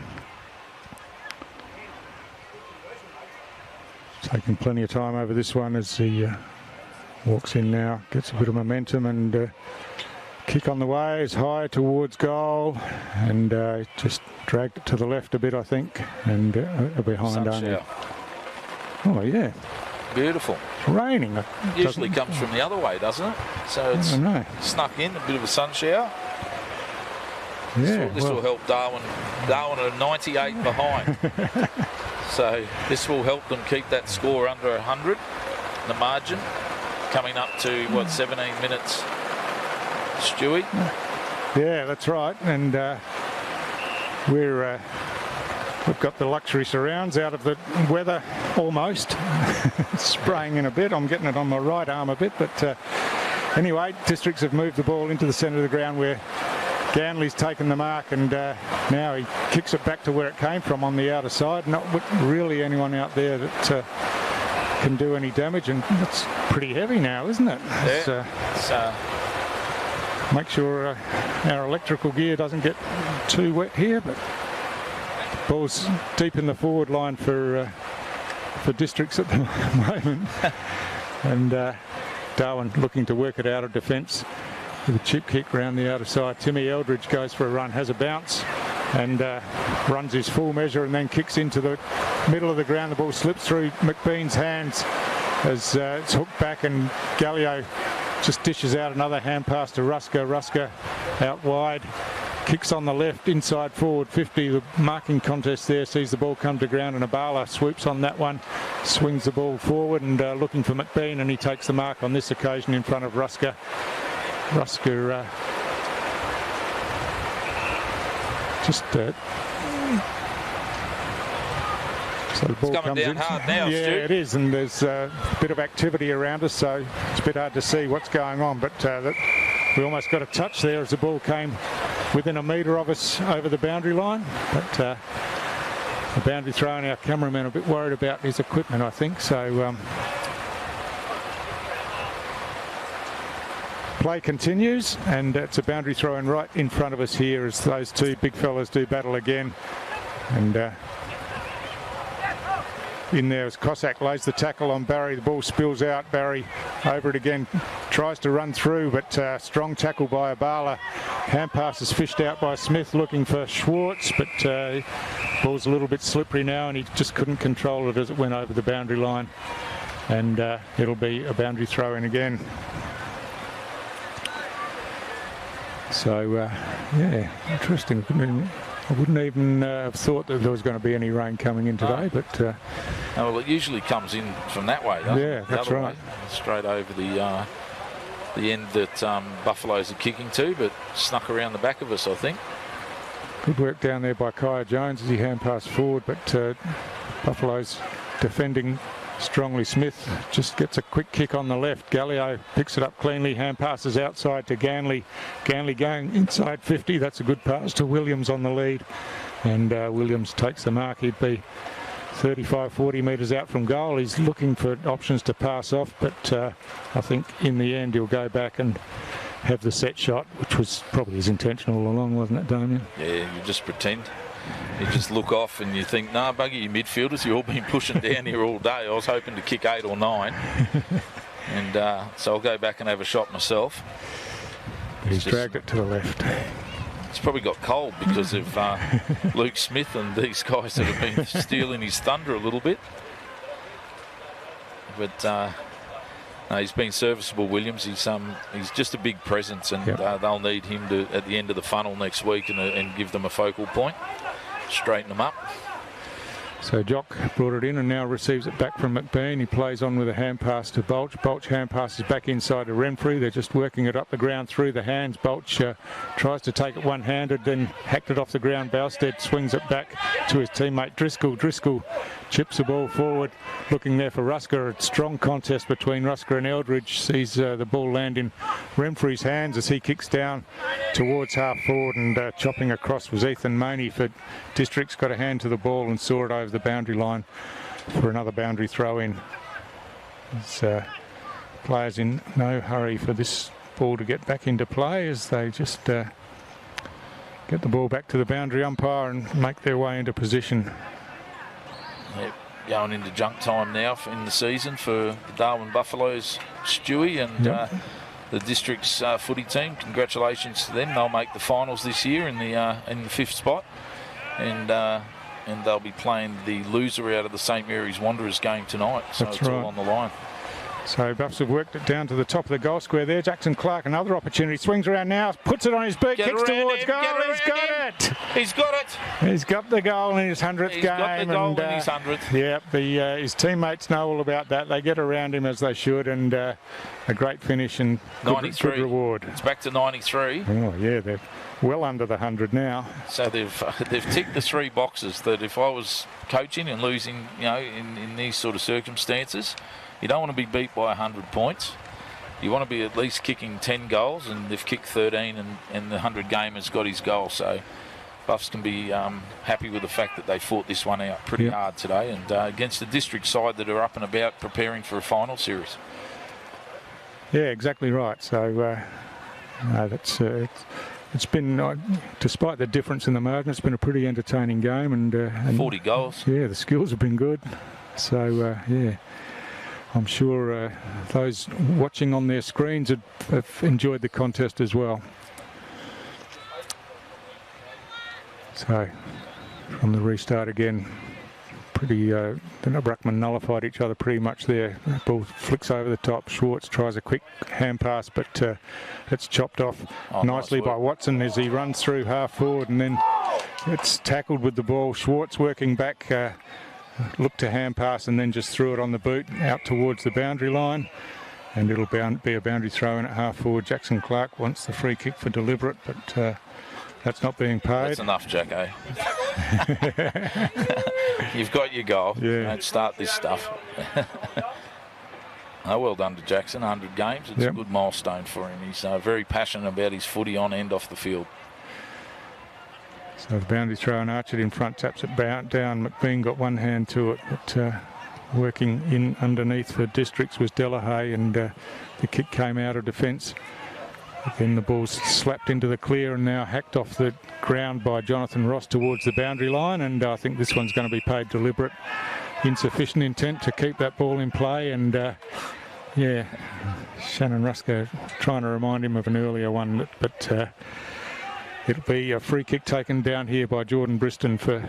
Taking plenty of time over this one as he walks in now, gets a bit of momentum, and kick on the way is high towards goal, and just dragged it to the left a bit, I think, and behind only. Oh yeah, beautiful. Raining. Usually comes from the other way, doesn't it? So it's snuck in, a bit of a sun shower. Yeah, this will help Darwin. Darwin are 98 behind. So this will help them keep that score under 100. The margin coming up to, what, 17 minutes, Stewie? Yeah, that's right. And we've got the luxury surrounds out of the weather almost. Spraying in a bit. I'm getting it on my right arm a bit. But anyway, Districts have moved the ball into the centre of the ground where Ganley's taken the mark, and now he kicks it back to where it came from on the outer side. Not really anyone out there that can do any damage, and it's pretty heavy now, isn't it? Yeah. Make sure our electrical gear doesn't get too wet here, but ball's deep in the forward line for Districts at the moment. And Darwin looking to work it out of defence with a chip kick round the outer side. Timmy Eldridge goes for a run, has a bounce, and runs his full measure, and then kicks into the middle of the ground. The ball slips through McBean's hands as it's hooked back, and Gallio just dishes out another hand pass to Ruska. Ruska out wide, kicks on the left, inside forward 50. The marking contest there sees the ball come to ground, and Abala swoops on that one, swings the ball forward, and looking for McBean, and he takes the mark on this occasion in front of Ruska. Ruska just so the ball comes down in hard now, yeah, Stu. It is, and there's a bit of activity around us, so it's a bit hard to see what's going on, but we almost got a touch there as the ball came within a metre of us over the boundary line, but the boundary throw, and our cameraman a bit worried about his equipment, I think, so play continues, and it's a boundary throw in right in front of us here as those two big fellas do battle again. And in there as Cossack lays the tackle on Barry. The ball spills out. Barry over it again, tries to run through, but strong tackle by Abala. Hand pass is fished out by Smith looking for Schwartz, but ball's a little bit slippery now and he just couldn't control it as it went over the boundary line. And it'll be a boundary throw in again. So, yeah, interesting. I wouldn't even have thought that there was going to be any rain coming in today, but... no, well, it usually comes in from that way, doesn't it? Yeah, that's right. Way, straight over the end that Buffaloes are kicking to, but snuck around the back of us, I think. Good work down there by Kaya Jones as he hand passed forward, but Buffaloes defending strongly. Smith just gets a quick kick on the left. Gallio picks it up cleanly, hand passes outside to Ganley. Ganley going inside 50. That's a good pass to Williams on the lead. And Williams takes the mark. He'd be 35, 40 metres out from goal. He's looking for options to pass off, but I think in the end he'll go back and have the set shot, which was probably his intention all along, wasn't it, Damien? Yeah, you just pretend. You just look off and you think, nah, bugger you midfielders, you've all been pushing down here all day. I was hoping to kick 8 or 9. And so I'll go back and have a shot myself. He's dragged it to the left. It's probably got cold because of Luke Smith and these guys that have been stealing his thunder a little bit. But no, he's been serviceable, Williams. He's just a big presence, and they'll need him to at the end of the funnel next week and give them a focal point. Straighten them up. So Jock brought it in and now receives it back from McBean. He plays on with a hand pass to Bolch. Bolch hand passes back inside to Renfrew. They're just working it up the ground through the hands. Bolch tries to take it one-handed, then hacked it off the ground. Bousted swings it back to his teammate Driscoll. Driscoll chips the ball forward, looking there for Rusker. A strong contest between Rusker and Eldridge. Sees the ball land in Renfrew's hands as he kicks down towards half forward, and chopping across was Ethan Money for District's got a hand to the ball and saw it over the boundary line for another boundary throw in. There's players in no hurry for this ball to get back into play as they just get the ball back to the boundary umpire and make their way into position. Yep, going into junk time now in the season for the Darwin Buffaloes, Stewie, and the district's footy team. Congratulations to them. They'll make the finals this year in the 5th spot, and they'll be playing the loser out of the St Mary's Wanderers game tonight. So That's it's right. all on the line. So Buffs have worked it down to the top of the goal square there. Jackson Clark, another opportunity, swings around now, puts it on his beat, kicks towards goal. He's got it. He's got it. He's got the goal in his 100th game. He's got the goal in his 100th. Yeah, his teammates know all about that. They get around him as they should, and a great finish and good reward. It's back to 93. Oh yeah, they're well under the 100 now. So they've ticked the 3 boxes that if I was coaching and losing, in these sort of circumstances, you don't want to be beat by 100 points. You want to be at least kicking 10 goals, and they've kicked 13, and the 100 gamer's got his goal. So Buffs can be happy with the fact that they fought this one out pretty hard today, and against the district side that are up and about preparing for a final series. Yeah, exactly right. So that's it's been, despite the difference in the margin, it's been a pretty entertaining game, and 40 goals. Yeah, the skills have been good. So yeah. I'm sure those watching on their screens have enjoyed the contest as well. So, from the restart again, the Bruckman nullified each other pretty much there. The ball flicks over the top. Schwartz tries a quick hand pass, but it's chopped off nicely by Watson as he runs through half forward, and then it's tackled with the ball. Schwartz working back. Looked to hand pass and then just threw it on the boot out towards the boundary line, and it'll be a boundary throw in at half forward. Jackson Clark wants the free kick for deliberate, but that's not being paid. That's enough, Jacko. You've got your goal. Yeah. Don't start this stuff. Oh, well done to Jackson. 100 games. It's a good milestone for him. He's very passionate about his footy on and off the field. So the boundary throw and Archer in front, taps it down. McBean got one hand to it, but working in underneath for Districts was Delahaye, and the kick came out of defence. Then the ball's slapped into the clear and now hacked off the ground by Jonathan Ross towards the boundary line, and I think this one's going to be paid deliberate insufficient intent to keep that ball in play, and yeah, Shannon Rusker trying to remind him of an earlier one, but it'll be a free kick taken down here by Jordan Briston for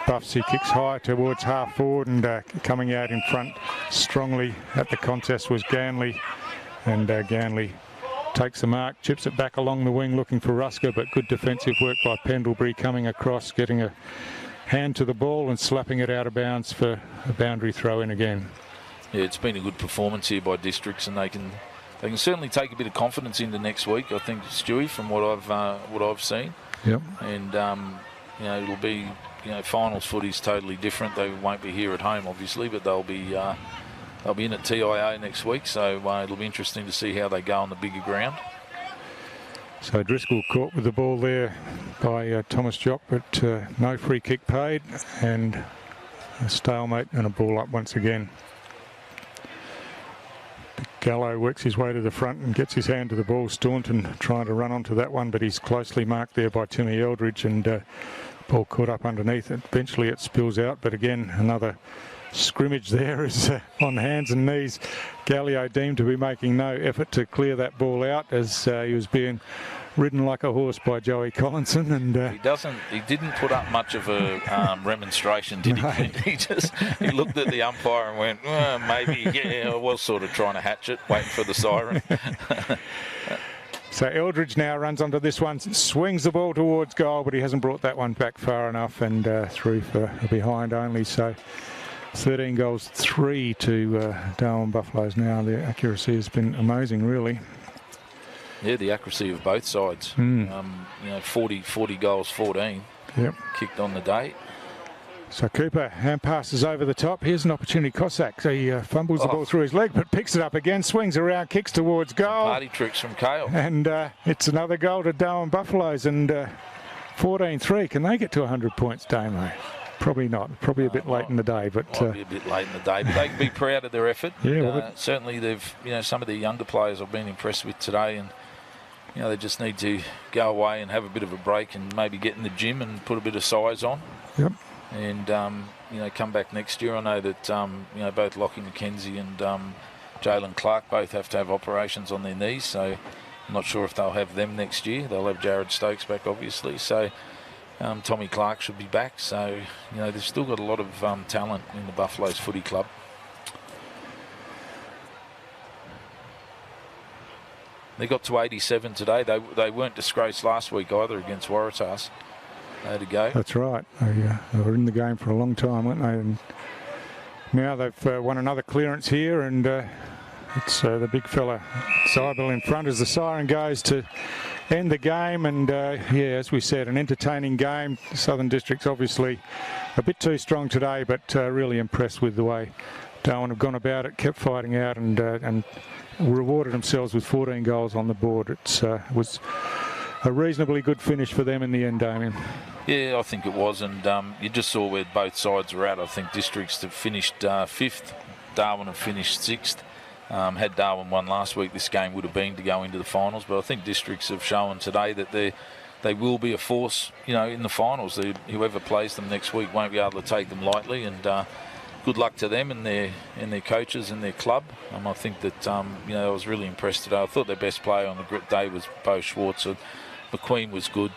Buffs. He kicks high towards half forward, and coming out in front strongly at the contest was Ganley, and Ganley takes the mark, chips it back along the wing looking for Rusker, but good defensive work by Pendlebury coming across, getting a hand to the ball and slapping it out of bounds for a boundary throw in again. Yeah, it's been a good performance here by Districts, and they can certainly take a bit of confidence into next week, I think, Stewie, from what I've seen. Yep. And you know, it'll be, you know, finals footy's totally different. They won't be here at home, obviously, but they'll be in at TIO next week, so it'll be interesting to see how they go on the bigger ground. So Driscoll caught with the ball there by Thomas Jock, but no free kick paid, and a stalemate and a ball up once again. Gallo works his way to the front and gets his hand to the ball. Staunton trying to run onto that one, but he's closely marked there by Timmy Eldridge, and ball caught up underneath it. Eventually it spills out, but again another scrimmage there is on hands and knees. Gallio deemed to be making no effort to clear that ball out, as he was being ridden like a horse by Joey Collinson, and he didn't put up much of a remonstration, did he? He looked at the umpire and went, well, maybe, yeah, I was sort of trying to hatch it, waiting for the siren. So Eldridge now runs onto this one, swings the ball towards goal, but he hasn't brought that one back far enough, and through for a behind only. So 13 goals, 3 to Darwin Buffaloes now. The accuracy has been amazing, really. Yeah, the accuracy of both sides. You know, 40 goals, 14. Yep. Kicked on the day. So Cooper hand passes over the top. Here's an opportunity. Cossack, he fumbles the ball through his leg, but picks it up again, swings around, kicks towards goal. Party tricks from Kale. And it's another goal to Darwin Buffaloes, and 14-3. Can they get to 100 points, Damo? Probably not. Probably a bit late in the day, but might be a bit late in the day. But they can be proud of their effort. Yeah, well, certainly they've, you know, some of the younger players I've been impressed with today, and you know, they just need to go away and have a bit of a break and maybe get in the gym and put a bit of size on. Yep. And you know, come back next year. I know that you know, both Lockie McKenzie and Jalen Clark both have to have operations on their knees, so I'm not sure if they'll have them next year. They'll have Jared Stokes back, obviously. So Tommy Clark should be back. So you know, they've still got a lot of talent in the Buffaloes Footy Club. They got to 87 today. They weren't disgraced last week either against Waratahs. They had to go. That's right. They were in the game for a long time, weren't they? And now they've won another clearance here, and it's the big fella Seibel in front as the siren goes to end the game. And yeah, as we said, an entertaining game. Southern Districts obviously a bit too strong today, but really impressed with the way Darwin have gone about it, kept fighting out, and rewarded themselves with 14 goals on the board. It was a reasonably good finish for them in the end, Damien. Yeah, I think it was, and you just saw where both sides were at. I think Districts have finished 5th, Darwin have finished 6th. Had Darwin won last week, this game would have been to go into the finals, but I think Districts have shown today that they will be a force, you know, in the finals. Whoever plays them next week won't be able to take them lightly, and good luck to them and their coaches and their club. I think that you know, I was really impressed today. I thought their best player on the day was Bo Schwartz. McQueen was good.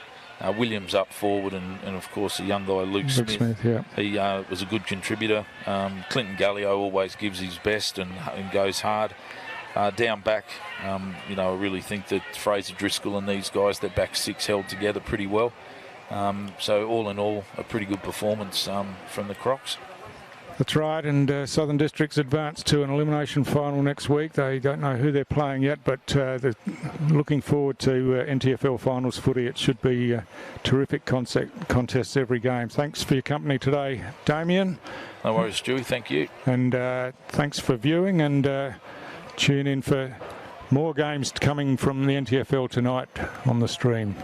Williams up forward, and of course the young guy Luke Smith. Yeah. He was a good contributor. Clinton Gallio always gives his best and goes hard. Down back, you know, I really think that Fraser Driscoll and these guys, their back six held together pretty well. So all in all, a pretty good performance from the Crocs. That's right, and Southern Districts advance to an elimination final next week. They don't know who they're playing yet, but they're looking forward to NTFL finals footy. It should be terrific contests every game. Thanks for your company today, Damien. No worries, Stewie. Thank you. And thanks for viewing, and tune in for more games coming from the NTFL tonight on the stream.